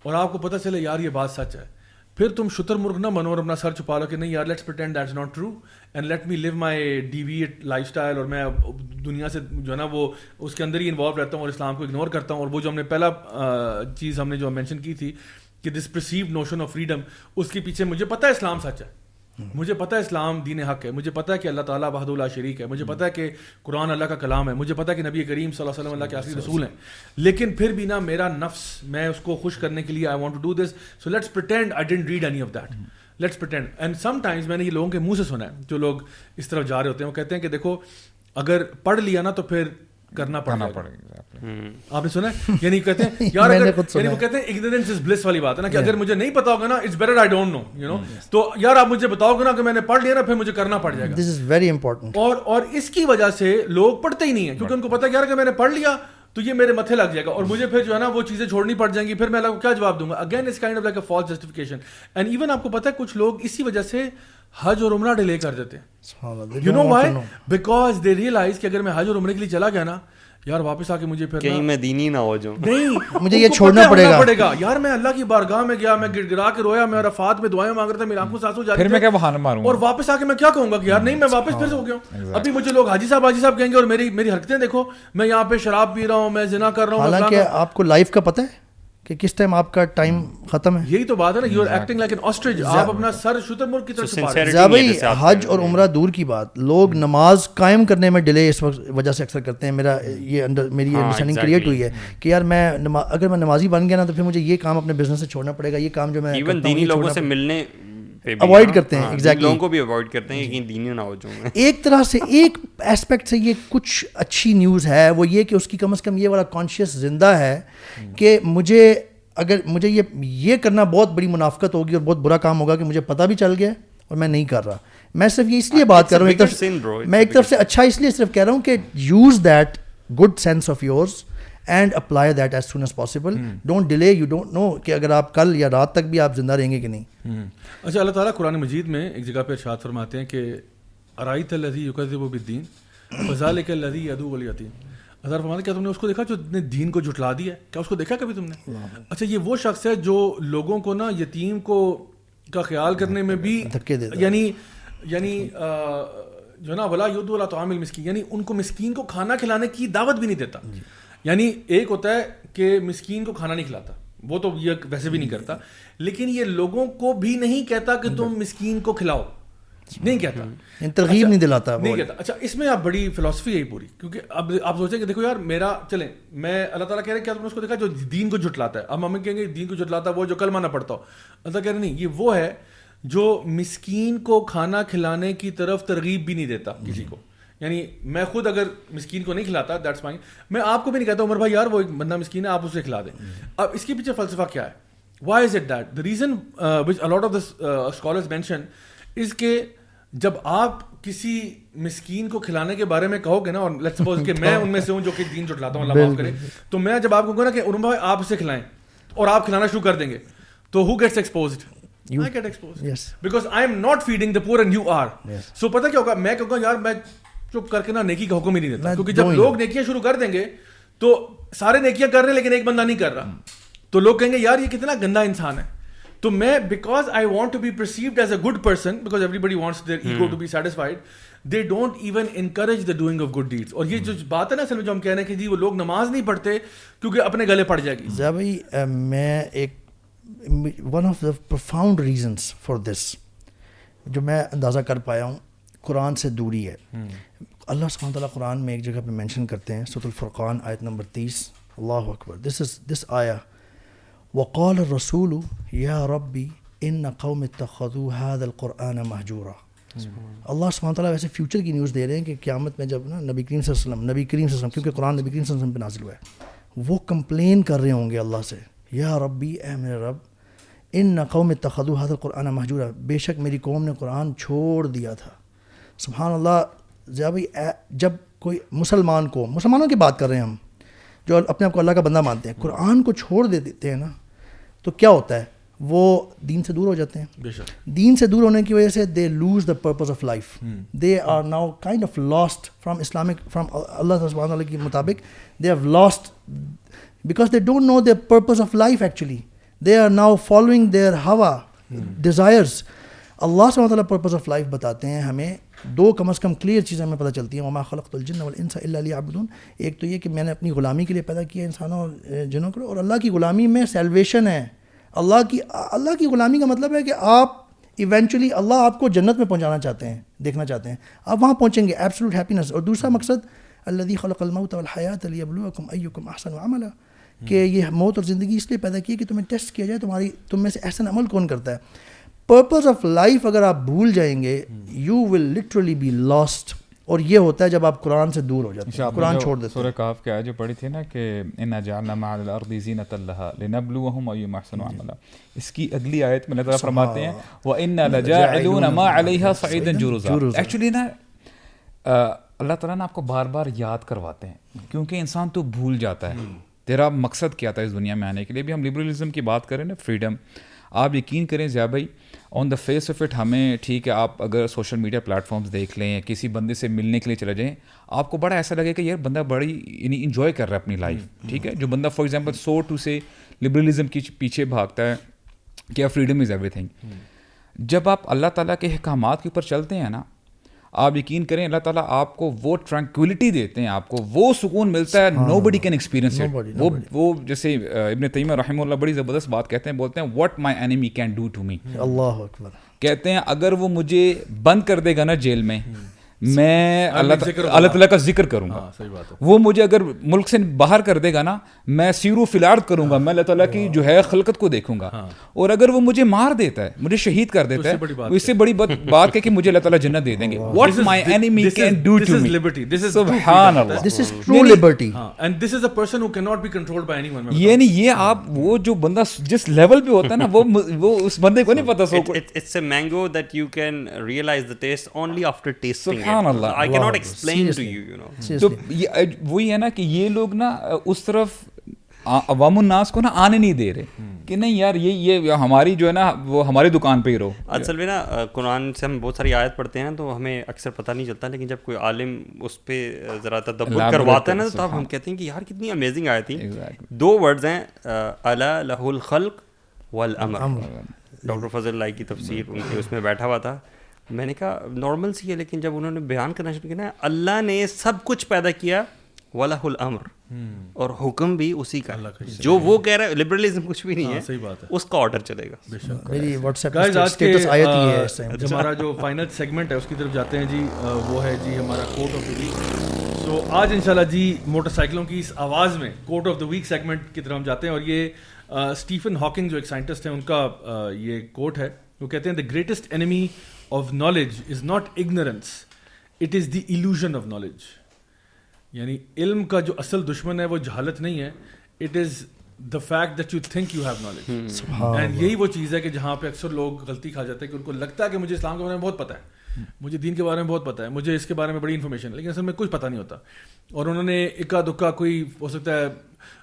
اور آپ کو پتہ چلے یار یہ بات سچ ہے, پھر تم شتر مرغ نہ بنو اور اپنا سر چھپا لو کہ نہیں یار let's pretend that's not true and let me leave my devout lifestyle, اور میں دنیا سے جو ہے نا وہ اس کے اندر ہی انوالو رہتا ہوں اور اسلام کو اگنور کرتا ہوں. اور وہ جو ہم نے پہلا چیز ہم نے جو مینشن کی تھی کہ دس پرسیوڈ نوشن آف فریڈم, اس کے پیچھے مجھے پتہ ہے اسلام سچ ہے, مجھے پتہ ہے اسلام دین حق ہے, مجھے پتہ ہے کہ اللہ تعالیٰ وحدہ لا شریک ہے, مجھے پتہ ہے کہ قرآن اللہ کا کلام ہے, مجھے پتہ ہے کہ نبی کریم صلی اللہ علیہ وسلم اللہ کے آخری رسول ہیں, لیکن پھر بھی نا میرا نفس, میں اس کو خوش کرنے کے لیے I want to do this, so let's pretend I didn't read any of that, let's pretend. And sometimes میں نے یہ لوگوں کے منہ سے سنا ہے, جو لوگ اس طرف جا رہے ہوتے ہیں, وہ کہتے ہیں کہ دیکھو اگر پڑھ لیا نا تو پھر کرنا پڑے گا. آپ نے سنا ہے, یعنی کہتے ہیں یار یعنی وہ کہتے ہیں اگنورینس از بلس والی بات ہے نا, کہ اگر مجھے نہیں پتا ہوگا نا it's better I don't know, you know, تو یار آپ مجھے بتاؤ گے نا کہ میں نے پڑھ لیا نا پھر مجھے کرنا پڑ جائے گا. دس از ویری امپورٹنٹ. اور اس کی وجہ سے لوگ پڑھتے ہی نہیں ہیں, کیونکہ ان کو پتا ہے یار کہ میں نے پڑھ لیا تو یہ میرے متھے لگ جائے گا اور مجھے پھر جو ہے نا وہ چیزیں چھوڑنی پڑ جائیں گی, پھر میں اللہ کو کیا جواب دوں گا. Again it's kind of like a false justification. And even آپ کو پتا ہے کچھ لوگ اسی وجہ سے حج اور عمرہ ڈیلے کر دیتے ہیں. You know why? Because they realise کہ اگر میں حج اور عمرے کے لیے چلا گیا نا یار واپس آ کے مجھے پھر کہیں میں دینی نہ ہو جاؤں, نہیں مجھے یہ چھوڑنا پڑے گا. یار میں اللہ کی بارگاہ میں گیا, میں گڑ گڑا کے رویا, میں عرفات میں دعائیں مانگ رہا تھا, میری آنکھوں سے آنسو جا رہے تھے, پھر میں کیا بہانا ماروں اور واپس آ کے میں کیا کہوں گا کہ یار نہیں میں واپس پھر سے ہو گیا ہوں. ابھی مجھے لوگ حاجی صاحب کہیں گے اور میری حرکتیں دیکھو, میں یہاں پہ شراب پی رہا ہوں, میں زنا کر رہا ہوں. حالانکہ آپ کو لائف کا پتہ ہے کہ کس ٹائم آپ کا ٹائم ختم ہے. یہی تو بات ہے نا, you are acting like an ostrich, آپ اپنا سر شتر مرغ کی طرف چھپا رہے ہیں. بھائی حج اور عمرہ دور کی بات, لوگ نماز قائم کرنے میں ڈیلے اس وجہ سے اکثر کرتے ہیں. میری یہ انڈرسٹینڈنگ کریٹ ہوئی ہے کہ یار میں اگر میں نمازی بن گیا نا تو پھر مجھے یہ کام اپنے بزنس سے چھوڑنا پڑے گا, یہ کام جو میں ایون دینی لوگوں سے ملنے اوائڈ کرتے ہیں. ایگزیکٹلی, لوگوں کو بھی اوائڈ کرتے ہیں کہ دینی نہ ہو جاؤں. ایک طرح سے ایک ایسپیکٹ سے یہ کچھ اچھی نیوز ہے, وہ یہ کہ اس کی کم از کم یہ والا کانشیس زندہ ہے کہ مجھے اگر مجھے یہ کرنا بہت بڑی منافقت ہوگی اور بہت برا کام ہوگا کہ مجھے پتہ بھی چل گیا اور میں نہیں کر رہا. میں صرف یہ اس لیے بات کر رہا ہوں, میں ایک طرف سے اچھا اس لیے صرف کہہ رہا ہوں کہ use that good sense of yours and apply that as soon as possible. Don't delay. You don't know کہ اگر آپ کل یا رات تک بھی آپ زندہ رہیں گے کہ نہیں. اچھا اللہ تعالیٰ قرآن مجید میں ایک جگہ پہ ارشاد فرماتے ہیں کہ ارائیت الذی یکذب بالدین فذلک الذی یدعو الیتیم. ہزار فرماتے کیا تم نے اس کو دیکھا جو نے دین کو جھٹلا دیا ہے؟ کیا اس کو دیکھا کبھی تم نے؟ اچھا یہ وہ شخص ہے جو لوگوں کو نا یتیم کو کا خیال کرنے میں بھی یعنی جو نا ولا یدعو علی طعام المسکین، یعنی ان کو مسکین کو کھانا کھلانے کی دعوت بھی نہیں دیتا. یعنی ایک ہوتا ہے کہ مسکین کو کھانا نہیں کھلاتا، وہ تو یہ ویسے بھی نہیں کرتا، لیکن یہ لوگوں کو بھی نہیں کہتا کہ تم مسکین کو کھلاؤ، نہیں کہتا، ترغیب نہیں دلاتا، نہیں کہتا. اچھا اس میں آپ بڑی فلسفی ہے پوری، کیونکہ اب آپ سوچیں کہ دیکھو یار میرا چلیں میں اللہ تعالیٰ کہہ رہے ہیں کیا تم نے اس کو دیکھا جو دین کو جھٹلاتا ہے؟ اب ہم کہیں گے دین کو جھٹلاتا ہے وہ جو کلمہ نہ پڑھتا ہو. اللہ کہہ رہے نہیں، یہ وہ ہے جو مسکین کو کھانا کھلانے کی طرف ترغیب بھی نہیں دیتا کسی کو. یعنی میں خود اگر مسکین کو نہیں کھلاتا دیٹس فائن، میں آپ کو بھی نہیں کہتا عمر بھائی یار وہ ایک بندہ مسکین ہے آپ اسے کھلا دیں. اب اس کے پیچھے فلسفہ کیا ہے؟ Why is it that the reason which a lot of the scholars mention is کہ جب آپ کسی مسکین کو کھلانے کے بارے میں کہو گے نا، اور لیٹس سپوز کہ میں ان میں سے ہوں جو کہ دین جھٹلاتا ہوں، اللہ معاف کرے، تو میں جب آپ کو کہوں نا کہ عمر بھائی آپ اسے کھلائیں اور آپ کھلانا شروع کر دیں گے تو who gets exposed؟ I get exposed. Yes. Because I am not feeding the poor and you are. Yes. So پتہ کیا ہوگا، میں کہوں گا یار میں چپ کر کے نا نیکی کا حکم ہی نہیں دیتا، کیونکہ جب لوگ نیکیاں شروع کر دیں گے تو سارے نیکیاں کر رہے ہیں لیکن ایک بندہ نہیں کر رہا، تو لوگ کہیں گے یار یہ کتنا گندا انسان ہے. تو میں because I want to be perceived as a good person, because everybody wants their ego to be satisfied, they don't even encourage the doing of good deeds. اور یہ جو بات ہے نا اصل میں جو ہم کہہ رہے ہیں کہ جی وہ لوگ نماز نہیں پڑھتے کیونکہ اپنے گلے پڑ جائے گی. ضیاء بھائی میں ایک one of the profound reasons for this جو میں اندازہ کر پایا ہوں، قرآن سے دوری ہے. اللہ سبحانہ تعالیٰ قرآن میں ایک جگہ پہ مینشن کرتے ہیں، سورۃ الفرقان آیت نمبر 30، اللہ اکبر، دس آیا وقال الرسول یا ربی ان قوم اتخذوا هذا القرآن مہجورا. اللہ سبحانہ تعالیٰ ویسے فیوچر کی نیوز دے رہے ہیں کہ قیامت میں جب نا نبی کریم صلی اللہ علیہ وسلم کیونکہ قرآن نبی کریم صلی اللہ علیہ وسلم پہ نازل ہوا ہے، وہ کمپلین کر رہے ہوں گے اللہ سے، یا ربی اے میرے رب، ان قوم اتخذوا هذا القرآن مہجورا، بے شک میری قوم نے قرآن چھوڑ دیا تھا. سبحان اللہ. ضیاء بھائی جب کوئی مسلمانوں کی بات کر رہے ہیں ہم جو اپنے آپ کو اللہ کا بندہ مانتے ہیں، قرآن کو چھوڑ دیتے ہیں نا تو کیا ہوتا ہے؟ وہ دین سے دور ہو جاتے ہیں. دین سے دور ہونے کی وجہ سے they lose the purpose of life. They are now kind of lost from Allah سبحانہ تعالیٰ کے مطابق they have lost because they don't know the purpose of life. Actually they are now following their ہوا ڈیزائرز. اللہ سبحانہ تعالیٰ purpose of life بتاتے ہیں ہمیں دو کم از کم کلیئر چیزیں ہمیں پتہ چلتی ہیں. وما خلقت الجن والانس الا لیعبدون. ایک تو یہ کہ میں نے اپنی غلامی کے لیے پیدا کیا انسانوں اور جنوں کو، اور اللہ کی غلامی میں سیلویشن ہے. اللہ کی غلامی کا مطلب ہے کہ آپ ایونچولی اللہ آپ کو جنت میں پہنچانا چاہتے ہیں، دیکھنا چاہتے ہیں، آپ وہاں پہنچیں گے، ایبسولوٹ ہیپینس. اور دوسرا مقصد الذی خلق الموت والحیات لیبلوکم ایکم احسن عملا، کہ یہ موت اور زندگی اس لیے پیدا کی ہے کہ تمہیں ٹیسٹ کیا جائے تم میں سے احسن عمل کون کرتا ہے. پرپز آف لائف اگر آپ بھول جائیں گے you will literally be lost. اور یہ ہوتا ہے جب آپ قرآن سے دور ہو جاتے ہیں، قرآن چھوڑ دیتے ہیں. سورہ کہف کی آیت جو پڑھی تھی نا کہ انا جعلنا مع الارض زینۃ لها لنبلوهم ایہم احسن عملا، اس کی اگلی آیت میں اللہ تعالیٰ فرماتے ہیں وانا لجاعلون ما علیہا صعیدا جرزا. ایکچولی نا اللہ تعالیٰ نا آپ کو بار بار یاد کرواتے ہیں کیونکہ انسان تو بھول جاتا ہے تیرا مقصد کیا تھا اس دنیا میں آنے کے لیے. بھی ہم لبرلزم کی بات کریں نا، فریڈم، آپ یقین کریں ضیاء بھائی آن دا فیس آف اٹ ہمیں ٹھیک ہے، آپ اگر سوشل میڈیا پلیٹ فارمز دیکھ لیں، کسی بندے سے ملنے کے لیے چلے جائیں، آپ کو بڑا ایسا لگے کہ یار بندہ بڑی یعنی انجوائے کر رہا ہے اپنی لائف. ٹھیک ہے، جو بندہ فار ایگزامپل سو ٹو سے لبرلزم کے پیچھے بھاگتا ہے کہ فریڈم از ایوری تھنگ، جب آپ اللہ تعالیٰ کے احکامات کے اوپر چلتے ہیں نا، آپ یقین کریں اللہ تعالیٰ آپ کو وہ ٹرانکولیٹی دیتے ہیں، آپ کو وہ سکون ملتا ہے nobody can experience it. وہ جیسے ابن تیمیہ رحمہ اللہ بڑی زبردست بات کہتے ہیں، بولتے ہیں what my enemy can do to me. اللہ اکبر. کہتے ہیں اگر وہ مجھے بند کر دے گا نا جیل میں، میں اللہ تعالیٰ کا ذکر کروں گا. وہ مجھے اگر ملک سے باہر کر دے گا نا، میں سیرو فلارد کروں گا، میں اللہ تعالیٰ کی جو ہے خلقت کو دیکھوں گا. اور اگر وہ مجھے مار دیتا ہے، مجھے شہید کر دیتا ہے، اس سے بڑی بات ہے کہ مجھے اللہ تعالیٰ جنت دے دیں گے. What my enemy can do to me. سبحان اللہ. This is true liberty and this is a person who can not be controlled by anyone. یہ نہیں، یہ آپ وہ جو بندہ جس لیول پہ ہوتا ہے نا وہ اس بندے کو نہیں پتا. It's a mango that you can realize the taste only after tasting. سبحان اللہ, I cannot explain to you, you know. تو وہی ہے نا کہ یہ لوگ نا اس طرف عوام الناس کو نا آنے نہیں دے رہے کہ نہیں یار یہ ہماری جو ہے نا وہ ہماری دکان پہ ہی رہو. اصل میں نا قرآن سے ہم بہت ساری آیت پڑھتے ہیں تو ہمیں اکثر پتہ نہیں چلتا, لیکن جب کوئی عالم اس پہ ذرا تدبر کرواتا ہے نا تو ہم کہتے ہیں کہ یار کتنی امیزنگ آیت تھی. 2 ورڈز ہیں, الا لہ الخلق والامر. ڈاکٹر فضل اللہ کی تفسیر ان کے اس میں بیٹھا ہوا تھا, میں نے کہا نارمل سی ہے, لیکن جب انہوں نے بیان کرنا شروع کیا نا اللہ نے سب کچھ پیدا کیا وَلَهُ الْأَمْرُ, اور حکم بھی اسی کا, جو وہ کہہ رہا ہے لبرلزم کچھ بھی نہیں ہے, صحیح بات ہے, اس کا آرڈر چلے گا. میری واٹس ایپ پہ اسٹیٹس آیت ہی ہے اس ٹائم. ہمارا جو فائنل سیگمنٹ ہے اس کی طرف جاتے ہیں جی, وہ ہے جی ہمارا کوٹ آف دا ویک. سو آج انشاءاللہ جی موٹر سائیکلوں کی اس آواز میں کوٹ آف دا ویک سیگمنٹ کی طرف ہم جاتے ہیں, اور یہ اسٹیفن ہاکنگ جو ایک سائنٹسٹ ہیں ان کا یہ کوٹ ہے. وہ کہتے ہیں the greatest enemy of knowledge is not ignorance, it is the illusion of knowledge. یعنی علم کا جو اصل دشمن ہے وہ جہالت نہیں ہے, it is the fact that you think you have knowledge. And یہی وہ چیز ہے کہ جہاں پہ اکثر لوگ غلطی کھا جاتے ہیں کہ ان کو لگتا ہے کہ مجھے اسلام کے بارے میں بہت پتہ ہے, مجھے دین کے بارے میں بہت پتہ ہے, مجھے اس کے بارے میں بڑی انفارمیشن ہے, لیکن اصل میں کچھ پتہ نہیں ہوتا. اور انہوں نے اکا دکا کوئی ہو سکتا ہے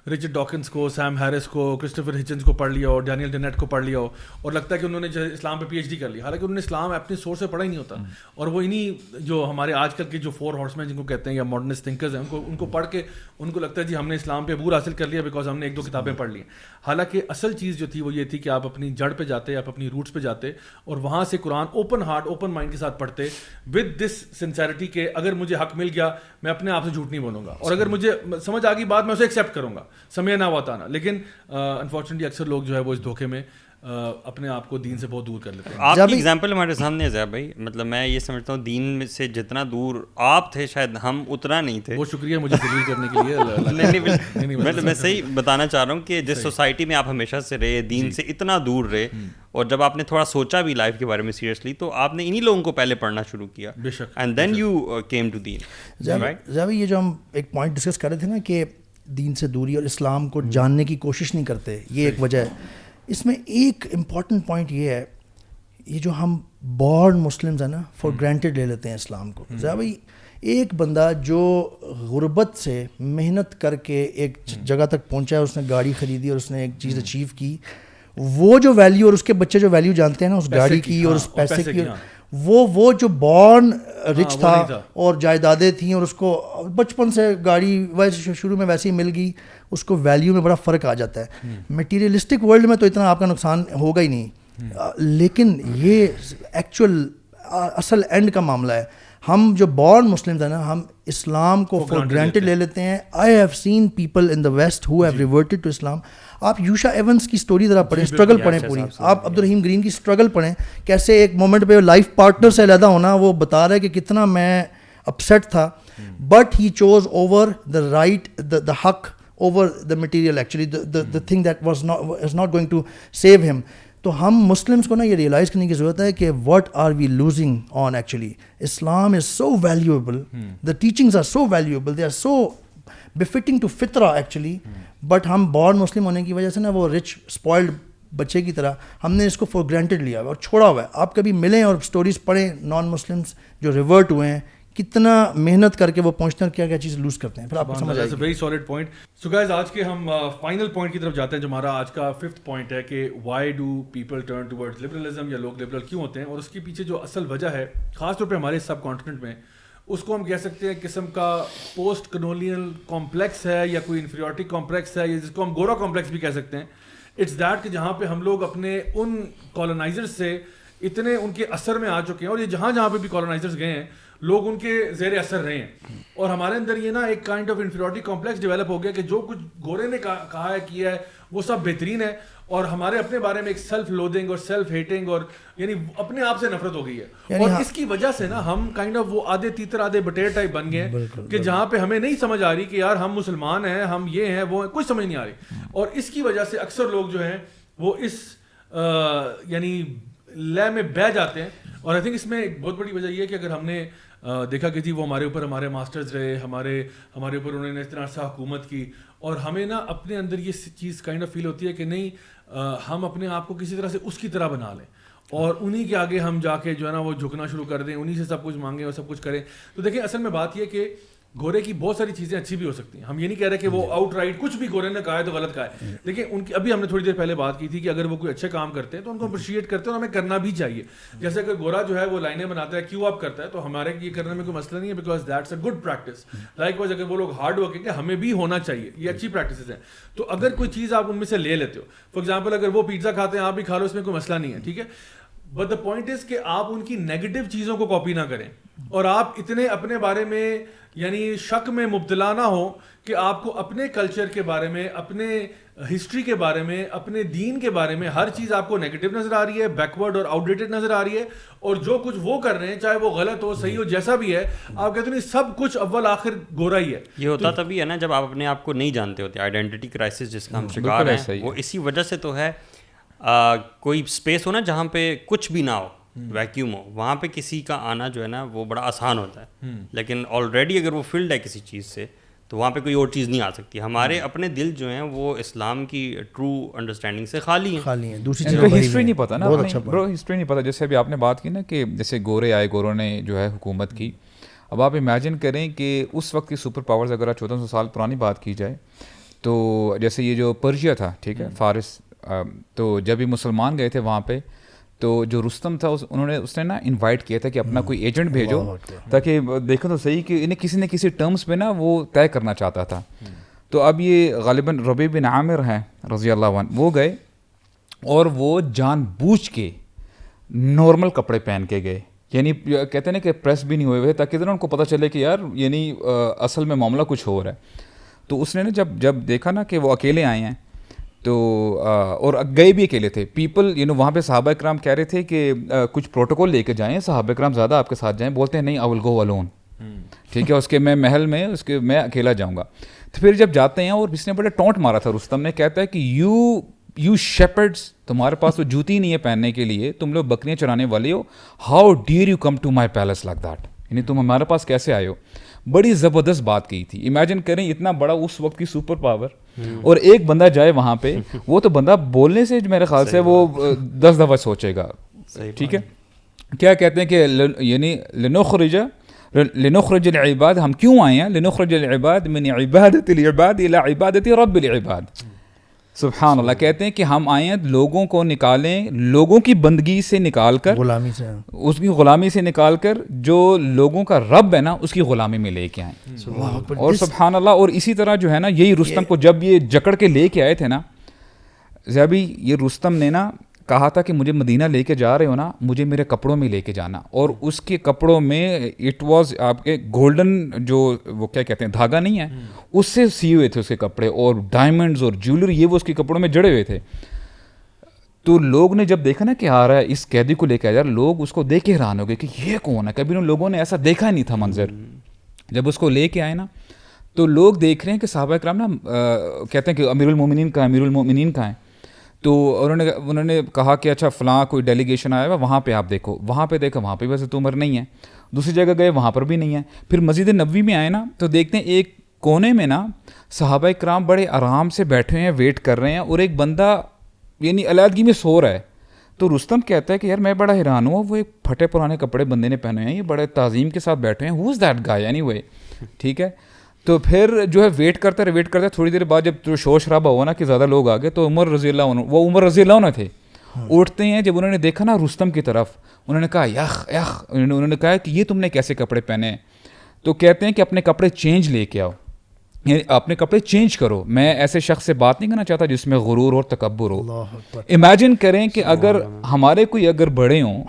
رچرڈ ڈاکنس کو, سیم ہیرس کو, کرسٹوفر ہچنس کو پڑھ لیا ہو, ڈینیل ڈینیٹ کو پڑھ لیا ہو, اور لگتا ہے کہ انہوں نے اسلام پہ پی ایچ ڈی کر لی, حالانکہ انہوں نے اسلام اپنے سورس سے پڑھا ہی نہیں ہوتا. اور وہ انہیں جو ہمارے آج کل کے جو 4 ہارسمین جن کو کہتے ہیں یا ماڈرنسٹ تھنکرز ہیں, ان کو پڑھ کے ان کو لگتا ہے جی ہم نے اسلام پہ عبور حاصل کر لیا بیکاز ہم نے 1-2 کتابیں پڑھ لی. حالانکہ اصل چیز جو تھی وہ یہ تھی کہ آپ اپنی جڑ پہ جاتے, آپ اپنی روٹس پہ جاتے, اور وہاں سے قرآن اوپن ہارٹ اوپن مائنڈ کے ساتھ پڑھتے ود دس سنسیرٹی کہ اگر مجھے حق مل گیا میں اپنے آپ سے جھوٹ نہیں بولوں گا, اور اگر مجھے سمجھ آ گئی بات میں اسے ایکسیپٹ کروں گا, سمجھنا ہوا تھا. لیکن انفارچونیٹلی اکثر لوگ جو ہے وہ اس دھوکے میں اپنے آپ کو دین سے بہت دور کر لیتے ہیں. آپ کی ایگزامپل ہمارے سامنے ہے زیاد بھائی, مطلب میں یہ سمجھتا ہوں دین میں سے جتنا دور آپ تھے شاید ہم اتنا نہیں تھے. بہت شکریہ مجھے دلیل کرنے کے لیے. میں صحیح بتانا چاہ رہا ہوں کہ جس سوسائٹی میں آپ ہمیشہ سے رہے, دین سے اتنا دور رہے, اور جب آپ نے تھوڑا سوچا بھی لائف کے بارے میں سیریسلی, تو آپ نے انہی لوگوں کو پہلے پڑھنا شروع کیا, and then you came to دین. یہ جو ہم ایک پوائنٹ ڈسکس کر رہے تھے نا کہ دین سے دوری اور اسلام کو جاننے کی کوشش نہیں کرتے, یہ ایک وجہ ہے. اس میں ایک امپورٹنٹ پوائنٹ یہ ہے, یہ جو ہم بورن مسلمز ہیں نا فار گرانٹیڈ لے لیتے ہیں اسلام کو. بھائی ایک بندہ جو غربت سے محنت کر کے ایک جگہ تک پہنچا ہے, اس نے گاڑی خریدی اور اس نے ایک چیز اچیو کی, وہ جو ویلیو, اور اس کے بچے جو ویلیو جانتے ہیں نا اس گاڑی کی اور اس پیسے کی, وہ جو بورن رچ تھا اور جائیدادیں تھیں اور اس کو بچپن سے گاڑی ویسے شروع میں ویسے ہی مل گئی, اس کو ویلیو میں بڑا فرق آ جاتا ہے. میٹیریلسٹک ورلڈ میں تو اتنا آپ کا نقصان ہوگا ہی نہیں, لیکن یہ ایکچوئل اصل اینڈ کا معاملہ ہے. ہم جو بورن مسلمز ہیں نا, ہم اسلام کو فار گرانٹیڈ لے لیتے ہیں. I have seen people in the west who have reverted to Islam. آپ یوشا ایونس کی اسٹوری ذرا پڑھیں, اسٹرگل پڑھیں پوری. آپ عبد الرحیم گرین کی اسٹرگل پڑھیں, کیسے ایک مومنٹ پہ لائف پارٹنر سے علیحدہ ہونا, وہ بتا رہا ہے کہ کتنا میں اپسیٹ تھا, but he chose over the right, the حق over the material, actually the thing that was not going to save him. تو ہم مسلمس کو نا یہ ریئلائز کرنے کی ضرورت ہے کہ what are we losing on. Actually Islam is so valuable, the teachings are so valuable, they are so befitting to فطرہ ایکچولی, بٹ ہم بورن مسلم ہونے کی وجہ سے نا وہ رچ اسپوائلڈ بچے کی طرح ہم نے اس کو فور گرانٹیڈ لیا اور چھوڑا ہوا ہے. آپ کبھی ملیں اور اسٹوریز پڑھیں نان مسلمس جو ریورٹ ہوئے ہیں, کتنا محنت کر کے وہ پہنچتے ہیں, کیا کیا چیز لوز کرتے ہیں, پھر آپ کو سمجھ آئے گی. Very solid point. So guys آج کے ہم فائنل پوائنٹ کی طرف جاتے ہیں جو ہمارا آج کا 5th پوائنٹ ہے کہ why do people turn towards liberalism, یا لوگ لبرل کیوں ہوتے ہیں, اور اس کے پیچھے جو اصل وجہ ہے خاص طور پہ ہمارے سب کانٹیننٹ میں, اس کو ہم کہہ سکتے ہیں قسم کا پوسٹ کلونیل کمپلیکس ہے یا کوئی انفیریورٹی کمپلیکس ہے, یا جس کو ہم گورا کمپلیکس بھی کہہ سکتے ہیں. اٹس دیٹ کہ جہاں پہ ہم لوگ اپنے ان کالونائزرز سے اتنے ان کے اثر میں آ چکے ہیں, اور یہ جہاں جہاں پہ بھی کالونائزرز گئے ہیں لوگ ان کے زیر اثر رہے ہیں, اور ہمارے اندر یہ نا ایک kind of inferiority complex develop ہو گیا کہ جو کچھ گورے نے کہا ہے کیا ہے وہ سب بہترین ہے, اور ہمارے اپنے بارے میں ایک سیلف لودنگ اور سیلف ہیٹنگ اور یعنی اپنے آپ سے نفرت ہو گئی ہے. اور اس کی وجہ سے نا ہم کائنڈ آف وہ آدھے تیتر آدھے بٹیر ٹائپ بن گئے ہیں کہ جہاں پہ ہمیں نہیں سمجھ آ رہی کہ یار ہم مسلمان ہیں, ہم یہ ہیں وہ ہیں, کچھ سمجھ نہیں آ رہی. اور اس کی وجہ سے اکثر لوگ جو ہیں وہ اس یعنی لے میں بہ جاتے ہیں. اور آئی تھنک اس میں ایک بہت بڑی وجہ یہ ہے کہ اگر ہم نے دیکھا کہ جی وہ ہمارے اوپر ہمارے ماسٹرز رہے, ہمارے اوپر انہوں نے اس طرح سے حکومت کی, اور ہمیں نا اپنے اندر یہ چیز کائنڈ آف فیل ہوتی ہے کہ نہیں ہم اپنے آپ کو کسی طرح سے اس کی طرح بنا لیں, اور انہی کے آگے ہم جا کے جو ہے نا وہ جھکنا شروع کر دیں, انہی سے سب کچھ مانگیں اور سب کچھ کریں. تو دیکھیں اصل میں بات یہ کہ گورے کی بہت ساری چیزیں اچھی بھی ہو سکتی ہیں. ہم یہ نہیں کہہ رہے کہ وہ آؤٹ رائٹ کچھ بھی گورے نے کہا ہے تو غلط کہا ہے. دیکھیں ان کی ابھی ہم نے تھوڑی دیر پہلے بات کی تھی کہ اگر وہ کوئی اچھے کام کرتے ہیں تو ان کو اپریشیٹ کرتے ہیں اور ہمیں کرنا بھی چاہیے. جیسے اگر گورا جو ہے وہ لائنیں بناتا ہے کیو اپ کرتا ہے تو ہمارے یہ کرنے میں کوئی مسئلہ نہیں ہے, because that's a good practice. Like wise اگر وہ لوگ ہارڈ ورکنگ ہے ہمیں بھی ہونا چاہیے, یہ اچھی پریکٹسز ہیں. تو اگر کوئی چیز آپ ان میں سے لے لیتے ہو, فار ایگزامپل اگر وہ پیزا کھاتے ہیں آپ بھی کھا لو, اس میں کوئی مسئلہ نہیں ہے, ٹھیک ہے. بٹ دا پوائنٹ از کہ آپ ان کی نیگیٹو چیزوں کو کاپی نہ کریں اور آپ اتنے اپنے بارے میں یعنی شک میں مبتلا نہ ہو کہ آپ کو اپنے کلچر کے بارے میں, اپنے ہسٹری کے بارے میں, اپنے دین کے بارے میں ہر چیز آپ کو نیگیٹو نظر آ رہی ہے, بیکورڈ اور آؤٹ ڈیٹڈ نظر آ رہی ہے. اور جو کچھ وہ کر رہے ہیں چاہے وہ غلط ہو صحیح ہو جیسا بھی ہے, آپ کہتے ہیں سب کچھ اول آخر گورا ہی ہے. یہ ہوتا تبھی ہے نا جب آپ اپنے آپ کو نہیں جانتے ہوتے. آئیڈینٹی کرائسس جس کا ہم شکار ہیں وہ اسی وجہ سے تو ہے. کوئی اسپیس ہو نا جہاں پہ کچھ بھی نہ ہو, ویکیوم ہو, وہاں پہ کسی کا آنا جو ہے نا وہ بڑا آسان ہوتا ہے. لیکن آلریڈی اگر وہ فلڈ ہے کسی چیز سے تو وہاں پہ کوئی اور چیز نہیں آ سکتی. ہمارے اپنے دل جو ہیں وہ اسلام کی ٹرو انڈرسٹینڈنگ سے خالی ہیں. دوسری چیز ہسٹری نہیں پتہ نا برو, ہسٹری نہیں پتہ. جیسے ابھی آپ نے بات کی نا کہ جیسے گورے آئے, گوروں نے جو ہے حکومت کی. اب آپ امیجن کریں کہ اس وقت کی سپر پاورز اگر 1400 سال پرانی بات کی جائے تو جیسے یہ جو پرشیا تھا, ٹھیک ہے, فارس, تو جب یہ مسلمان گئے تھے وہاں پہ تو جو رستم تھا اس نے نا انوائٹ کیا تھا کہ اپنا کوئی ایجنٹ بھیجو تاکہ دیکھو تو صحیح کہ انہیں کسی نہ کسی ٹرمز پہ نا وہ طے کرنا چاہتا تھا. تو اب یہ غالباً ربیع بن عامر ہیں رضی اللہ عنہ, وہ گئے اور وہ جان بوجھ کے نارمل کپڑے پہن کے گئے. یعنی کہتے ہیں نا کہ پریس بھی نہیں ہوئے ہوئے تاکہ ان کو پتہ چلے کہ یار یعنی اصل میں معاملہ کچھ ہو رہا ہے. تو اس نے نا جب دیکھا نا کہ وہ اکیلے آئے ہیں تو اور گئے بھی اکیلے تھے. پیپل وہاں پہ صحابہ کرام کہہ رہے تھے کہ کچھ پروٹوکول لے کے جائیں, صحابہ کرام زیادہ آپ کے ساتھ جائیں. بولتے ہیں نہیں, آئی ول گو الون, ٹھیک ہے, اس کے میں محل میں اس کے میں اکیلا جاؤں گا. تو پھر جب جاتے ہیں اور اس نے بڑے ٹونٹ مارا تھا رستم نے, کہتا ہے کہ یو شیپرڈس, تمہارے پاس تو جوتی نہیں ہے پہننے کے لیے, تم لوگ بکریاں چرانے والے ہو, how dare you come to my palace like that, یعنی تم ہمارے پاس کیسے آئے ہو. بڑی زبردست بات کی تھی. امیجن کریں اتنا بڑا اس وقت کی سپر پاور اور ایک بندہ جائے وہاں پہ, وہ تو بندہ بولنے سے میرے خیال سے وہ 10 دفعہ سوچے گا, ٹھیک ہے. کیا کہتے ہیں کہ یعنی لنخرج العباد, ہم کیوں آئے ہیں, لنخرج العباد من عبادت العباد الى عبادت رب العباد. سبحان اللہ. کہتے ہیں کہ ہم آئے ہیں لوگوں کو نکالیں, لوگوں کی بندگی سے نکال کر, غلامی سے, اس کی غلامی سے نکال کر جو لوگوں کا رب ہے نا اس کی غلامی میں لے کے آئیں. اور سبحان اللہ. اور اسی طرح جو ہے نا یہی رستم کو جب یہ جکڑ کے لے کے آئے تھے نا, زیبی یہ رستم نے نا کہا تھا کہ مجھے مدینہ لے کے جا رہے ہو نا, مجھے میرے کپڑوں میں لے کے جانا. اور اس کے کپڑوں میں اٹ واز آپ کے گولڈن جو وہ کیا کہتے ہیں دھاگا نہیں ہے, اس سے سی ہوئے تھے اس کے کپڑے, اور ڈائمنڈز اور جیولری یہ وہ اس کے کپڑوں میں جڑے ہوئے تھے. تو لوگ نے جب دیکھا نا کہ آ رہا ہے اس قیدی کو لے کے آ جا رہا, لوگ اس کو دیکھ کے حیران ہو گئے کہ یہ کون ہے, کبھی ان لوگوں نے ایسا دیکھا نہیں تھا منظر. جب اس کو لے کے آئے نا تو لوگ دیکھ رہے ہیں کہ صحابہ کرام نا کہتے ہیں کہ امیر المومنین کہاں, امیر المومنین کہاں ہیں. تو انہوں نے کہا کہ اچھا فلاں کوئی ڈیلیگیشن آیا ہوا, وہاں پہ آپ دیکھو, وہاں پہ دیکھا, وہاں پہ ویسے تو عمر نہیں ہے. دوسری جگہ گئے, وہاں پر بھی نہیں ہے. پھر مسجد نبوی میں آئے نا تو دیکھتے ہیں ایک کونے میں نا صحابہ کرام بڑے آرام سے بیٹھے ہیں, ویٹ کر رہے ہیں, اور ایک بندہ یعنی علیحدگی میں سو رہا ہے. تو رستم کہتا ہے کہ یار میں بڑا حیران ہوں, وہ ایک پھٹے پرانے کپڑے بندے نے پہنے ہیں, یہ بڑے تعظیم کے ساتھ بیٹھے ہیں, ہو is that guy any way, ٹھیک ہے. تو پھر جو ہے ویٹ کرتے تھوڑی دیر بعد جب شور شرابہ ہوا نا کہ زیادہ لوگ آ گئے, تو عمر رضی اللہ عنہ, وہ عمر رضی اللہ عنہ تھے, اٹھتے ہیں. جب انہوں نے دیکھا نا رستم کی طرف, انہوں نے کہا یخ, انہوں نے کہا کہ یہ تم نے کیسے کپڑے پہنے ہیں. تو کہتے ہیں کہ اپنے کپڑے چینج لے کے آؤ, یعنی اپنے کپڑے چینج کرو, میں ایسے شخص سے بات نہیں کرنا چاہتا جس میں غرور اور تکبر ہو. امیجن کریں کہ اگر ہمارے کوئی اگر بڑے ہوں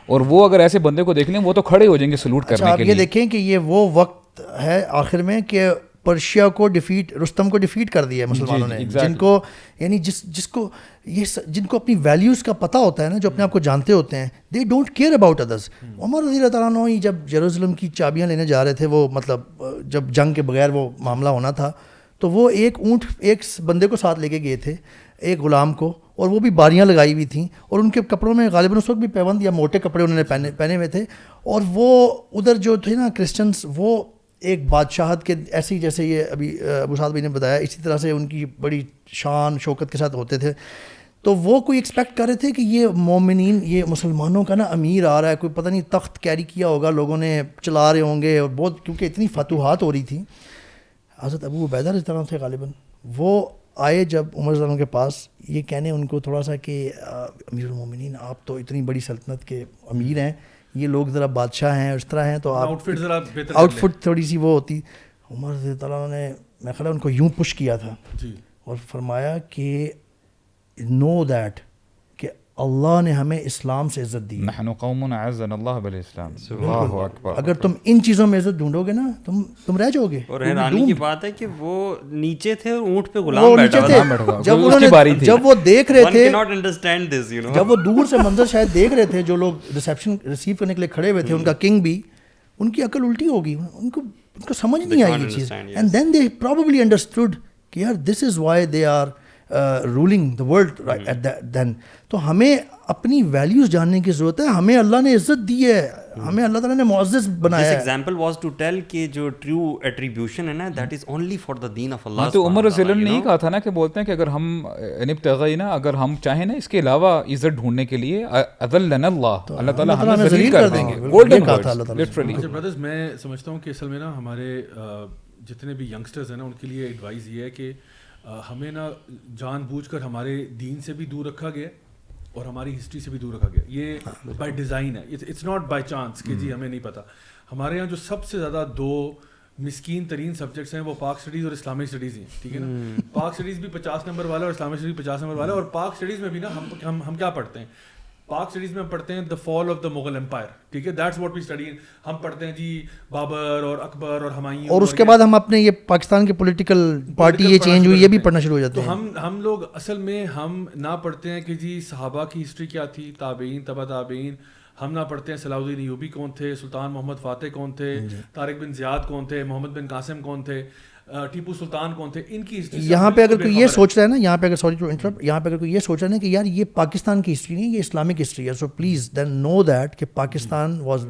اور وہ اگر ایسے بندے کو دیکھ لیں, وہ تو کھڑے ہو جائیں گے سلوٹ کرنے کے لیے. یہ دیکھیں کہ یہ وہ وقت ہے آخر میں کہ پرشیا کو رستم کو ڈیفیٹ کر دیا ہے مسلمانوں نے, جن کو یعنی جس کو یہ جن کو اپنی ویلیوز کا پتہ ہوتا ہے نا, جو اپنے آپ کو جانتے ہوتے ہیں, they don't care about others. Umar رضی اللہ تعالیٰ عنہ جب یروشلم کی چابیاں لینے جا رہے تھے, وہ مطلب جب جنگ کے بغیر وہ معاملہ ہونا تھا, تو وہ ایک اونٹ ایک بندے کو ساتھ لے کے گئے تھے, ایک غلام کو, اور وہ بھی باریاں لگائی ہوئی تھیں, اور ان کے کپڑوں میں غالباً اس وقت بھی پیوند یا موٹے کپڑے انہوں نے پہنے ہوئے تھے. اور وہ ادھر جو تھے نا کرسچنس, وہ ایک بادشاہت کے ایسے ہی جیسے یہ ابھی ابو سعد بھائی نے بتایا, اسی طرح سے ان کی بڑی شان شوکت کے ساتھ ہوتے تھے. تو وہ کوئی ایکسپیکٹ کر رہے تھے کہ یہ مومنین, یہ مسلمانوں کا نا امیر آ رہا ہے, کوئی پتہ نہیں تخت کیری کیا ہوگا, لوگوں نے چلا رہے ہوں گے, اور بہت کیونکہ اتنی فتوحات ہو رہی تھی. حضرت ابو عبیدہ رضی اللہ عنہ تھے غالباً, وہ آئے جب عمر رضی اللہ عنہ کے پاس, یہ کہنے ان کو تھوڑا سا کہ امیر المومنین آپ تو اتنی بڑی سلطنت کے امیر ہیں, یہ لوگ ذرا بادشاہ ہیں, اس طرح ہیں, تو آپ آؤٹ فٹ تھوڑی سی وہ ہوتی. عمر رضی اللہ عنہ نے میں خیال ان کو یوں پش کیا تھا اور فرمایا کہ نو دیٹ کہ اللہ نے ہمیں اسلام سے عزت دی, نحن قوم اعزنا اللہ بالاسلام. اللہ اکبر. اگر تم ان چیزوں میں عزت ڈھونڈو گے نا تم رہ جاؤ گے. اور حیرانی کی بات ہے کہ وہ نیچے تھے اور اونٹ پہ غلام بیٹھا تھا. جب وہ دیکھ رہے تھے, جب وہ دور سے منظر شاید دیکھ رہے تھے, جو لوگ ریسیپشن ریسیو کرنے کے لیے کھڑے ہوئے تھے, ان کا کنگ بھی, ان کی عقل الٹی ہوگی, ان کو سمجھ نہیں آئی یہ چیز. And then they probably understood کہ یار this is why they are ruling the world at then. تو ہمیں اپنی ویلیوز جاننے کی ضرورت ہے. ہمیں اللہ نے عزت دی ہے, ہمیں اللہ تعالیٰ نے معزز بنایا ہے. ایگزامپل واز ٹو ٹیل کہ جو ٹرو ایٹریبیوشن ہے نا, that is only for the دین آف اللہ. تو عمر رضی اللہ عنہ نے نہیں کہا تھا نا کہ بولتے ہیں کہ اگر ہم نبتغینا, اگر ہم چاہیں نا اس کے علاوہ عزت ڈھونڈنے کے لیے, اذلنا اللہ, اللہ تعالیٰ ہمیں ذلیل کر دیں گے. Golden words literally. برادرز میں سمجھتا ہوں کہ اصل میں نا ہمارے جتنے بھی ینگسٹرز ہیں نا, ان کے لیے ایڈوائز یہ ہے کہ ہمیں نا جان بوجھ کر ہمارے دین سے بھی دور رکھا گیا اور ہماری ہسٹری سے بھی دور رکھا گیا. یہ بائی ڈیزائن ہے, اٹس ناٹ بائی چانس کہ جی ہمیں نہیں پتہ. ہمارے یہاں جو سب سے زیادہ دو مسکین ترین سبجیکٹس ہیں وہ پاک اسٹڈیز اور اسلامک اسٹڈیز ہیں, ٹھیک ہے نا. پاک اسٹڈیز بھی 50 نمبر والا اور اسلامک اسٹڈیز 50 نمبر والا. اور پاک اسٹڈیز میں بھی نا ہم کیا پڑھتے ہیں, پاک اسٹڈیز میں ہم پڑھتے ہیں دا فال آف دا مغل امپائر, ٹھیک ہے, دیٹس واٹ وی اسٹڈی. ہم پڑھتے ہیں جی بابر اور اکبر اور ہمایوں, اور اس کے بعد ہم اپنے یہ پاکستان کی پولیٹیکل پارٹی یہ چینج ہوئی, یہ بھی پڑھنا شروع ہو جاتے ہیں. تو ہم لوگ اصل میں ہم نہ پڑھتے ہیں کہ جی صحابہ کی ہسٹری کیا تھی, تابعین, تبع تابعین. ہم نہ پڑھتے ہیں صلاح الدین ایوبی کون تھے, سلطان محمد فاتح کون تھے, طارق بن زیاد کون تھے, محمد بن قاسم کون تھے, ٹیپو سلطان کون تھے. ان کی ہسٹری یہاں پہ اگر کوئی یہ سوچ رہا ہے نا, یہاں پہ اگر سوری ٹو انٹرپٹ, یہاں پہ اگر کوئی یہ سوچ رہا ہے نا کہ یار یہ پاکستان کی ہسٹری نہیں, یہ اسلامک ہسٹری ہے, so please then know that کہ Pakistan was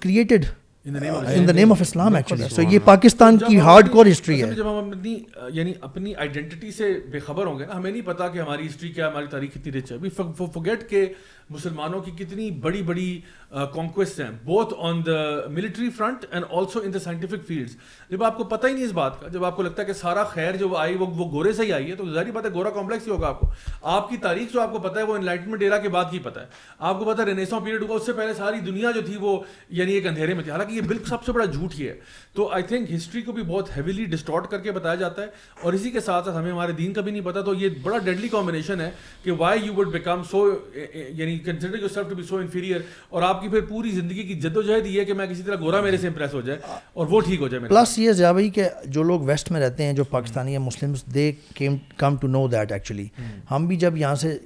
created in the name of Islam actually. So یہ پاکستان کی ہارڈ کور ہسٹری ہے. جب ہم اپنی آئیڈینٹی سے بے خبر ہوں گے نا, ہمیں نہیں پتا کہ ہماری ہسٹری کیا ہے, ہماری تاریخ کتنی رچ ہے. وی forget کہ مسلمانوں کی کتنی بڑی بڑی کانکویسٹ ہیں, both on the military front end also in the scientific fields. جب آپ کو پتہ ہی نہیں اس بات کا, جب آپ کو لگتا ہے کہ سارا خیر جو آئی وہ گورے سے ہی آئی ہے, تو ظاہری بات ہے گورا کمپلیکس ہی ہوگا. آپ کو آپ کی تاریخ جو آپ کو پتہ ہے وہ انلائٹمنٹ ایرا کے بعد کی پتہ ہے. آپ کو پتہ ہے رینیسانس پیریڈ ہوا, اس سے پہلے ساری دنیا جو تھی وہ یعنی ایک اندھیرے میں تھی. حالانکہ یہ بالکل سب سے بڑا جھوٹ ہی ہے. تو آئی تھنک ہسٹری کو بھی بہت ہیویلی ڈسٹارٹ کر کے بتایا جاتا ہے, اور اسی کے ساتھ ساتھ ہمیں ہمارے دین کا بھی نہیں پتا. تو یہ بڑا ڈیڈلی کمبینیشن ہے کہ why you would become so, یعنی consider yourself to be so inferior, اور آپ کی پھر پوری زندگی کی جدوجہد یہ ہے کہ میں کسی طرح گورا میرے سے امپریس ہو جائے اور وہ ٹھیک ہو جائے. پلس یہ ضیاء بھائی کہ جو لوگ ویسٹ میں رہتے ہیں, جو پاکستانی ہیں Muslims, they come to know that actually. ہم بھی جب یہاں سے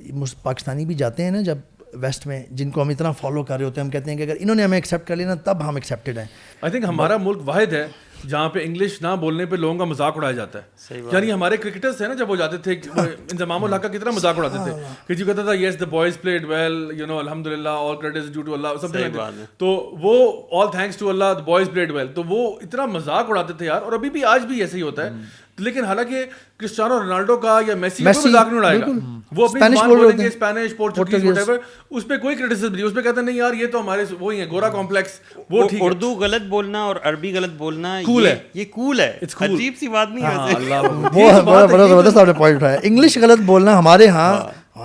پاکستانی بھی جاتے ہیں نا, جب ویسٹ میں جن کو ہم اتنا فالو کر رہے ہوتے ہیں, ہم کہتے ہیں کہ اگر انہوں نے ہمیں ایکسیپٹ کر لیا نا تب ہم ایکسیپٹیڈ ہیں. آئی تھنک ہمارا ملک واحد ہے جہاں پہ انگلش نہ بولنے پہ لوگوں کا مذاق اڑایا جاتا ہے. یعنی ہمارے کرکٹرز تھے نا, جب وہ جاتے تھے, انضمام الحق کا کتنا مذاق اڑاتے تھے کہ جی کہتا تھا yes the boys played well, you know الحمدللہ, all credit due to Allah, سب تو وہ all thanks to Allah, the boys played well. تو وہ اتنا مذاق اڑاتے تھے یار, اور ابھی بھی آج بھی ایسے ہی ہوتا ہے. لیکن حالانکہ کرسٹیانو رونالڈو کا یا میسی کا مذاق نہیں اڑائے گا, وہ اپنی زبان بولیں گے, اسپینش, پورچوگیز, وٹ ایور, اس پہ کوئی کرٹیسزم نہیں, اس پہ کہتے ہیں نہیں یار یہ تو ہمارے وہی ہیں گورا کمپلیکس, وہ ٹھیک ہے. اردو غلط بولنا اور عربی غلط بولنا کول ہے, یہ کول ہے, عجیب سی بات نہیں ہے. وہ بڑا زبردست آپ نے پوائنٹ اٹھایا. انگلش غلط بولنا ہمارے ہاں,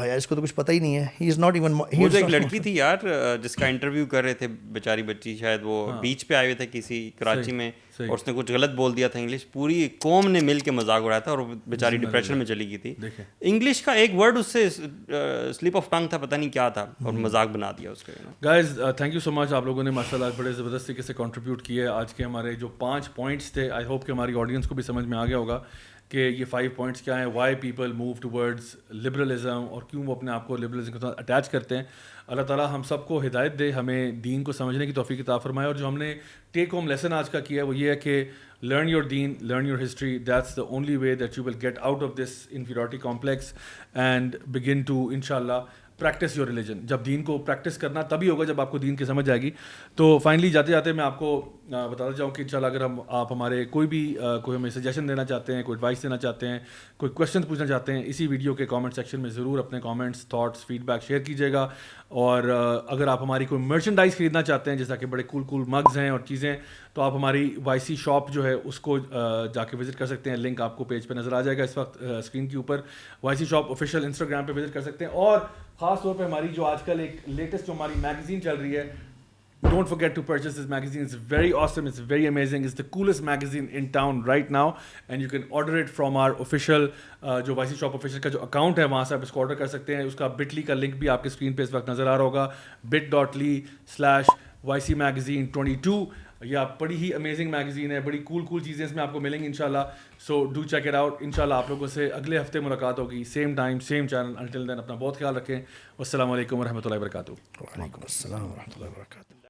یار اس کو تو کچھ پتہ ہی نہیں ہے. ہی از ناٹ ایون. وہ جو ایک لڑکی تھی یار جس کا انٹرویو کر رہے تھے, بیچاری بچی, شاید وہ بیچ پہ آئے ہوئے تھے کسی کراچی میں, اور اس نے کچھ غلط بول دیا تھا انگلش, پوری قوم نے مل کے مذاق اڑایا تھا, اور بیچاری ڈپریشن میں چلی گئی تھی. انگلش کا ایک ورڈ اس سے سلپ آف ٹنگ تھا, پتہ نہیں کیا تھا, اور مذاق بنا دیا اس کا. گائز تھینک یو سو مچ, آپ لوگوں نے ماشاء اللہ بڑے زبردست طریقے سے کنٹریبیوٹ کیے. آج کے ہمارے جو 5 پوائنٹس تھے, آئی ہوپ کہ ہماری آڈینس کو بھی سمجھ میں آ گیا ہوگا کہ یہ 5 پوائنٹس کیا ہیں, Y people move towards liberalism, اور کیوں وہ اپنے آپ کو لبرلزم کے ساتھ اٹیچ کرتے ہیں. اللہ تعالیٰ ہم سب کو ہدایت دے, ہمیں دین کو سمجھنے کی توفیق عطا فرمائے. اور جو ہم نے ٹیک ہوم لیسن آج کا کیا ہے وہ یہ ہے کہ learn your deen, learn your history. That's the only way that you will get out of this inferiority complex and begin to inshallah practice your religion. جب دین کو پریکٹس کرنا تبھی ہوگا جب آپ کو دین کی سمجھ آئے گی. تو فائنلی جاتے جاتے میں آپ کو بتاتا چاہوں کہ انشاءاللہ اگر آپ ہمارے کوئی ہمیں سجیشن دینا چاہتے ہیں, کوئی ایڈوائس دینا چاہتے ہیں, کوئی کویشچن پوچھنا چاہتے ہیں, اسی ویڈیو کے کامنٹ سیکشن میں ضرور اپنے comments, thoughts, feedback share کیجیے گا. اور اگر آپ ہماری کوئی مرچنڈائز خریدنا چاہتے ہیں جیسا کہ بڑے کول مگز ہیں اور چیزیں, تو آپ ہماری YC شاپ جو ہے اس کو جا کے وزٹ کر سکتے ہیں. لنک آپ کو پیج پہ نظر آ جائے گا اس وقت اسکرین کے اوپر. YC شاپ آفیشیل انسٹاگرام پہ وزٹ کر سکتے ہیں. اور خاص طور پہ ہماری جو آج کل ایک لیٹسٹ جو ہماری میگزین چل رہی ہے, don't forget to purchase this magazine. It's very awesome, it's very amazing, it's the coolest magazine in town right now, and you can order it from our official جو YC shop official کا جو account ہے وہاں سے آپ اس کو order کر سکتے ہیں. اس کا bit.ly کا لنک بھی آپ کے اسکرین پہ اس وقت نظر آ رہا ہوگا, bit.ly/YC Magazine 22. یہ آپ بڑی ہی امیزنگ میگزین ہے, بڑی کول چیزیں اس میں آپ کو ملیں گی انشاءاللہ. So do check it out. انشاءاللہ آپ لوگوں سے اگلے ہفتے ملاقات ہوگی, same time same channel. Until then اپنا بہت خیال رکھیں. والسلام علیکم ورحمۃ اللہ وبرکاتہ. وعلیکم السلام ورحمۃ اللہ وبرکاتہ.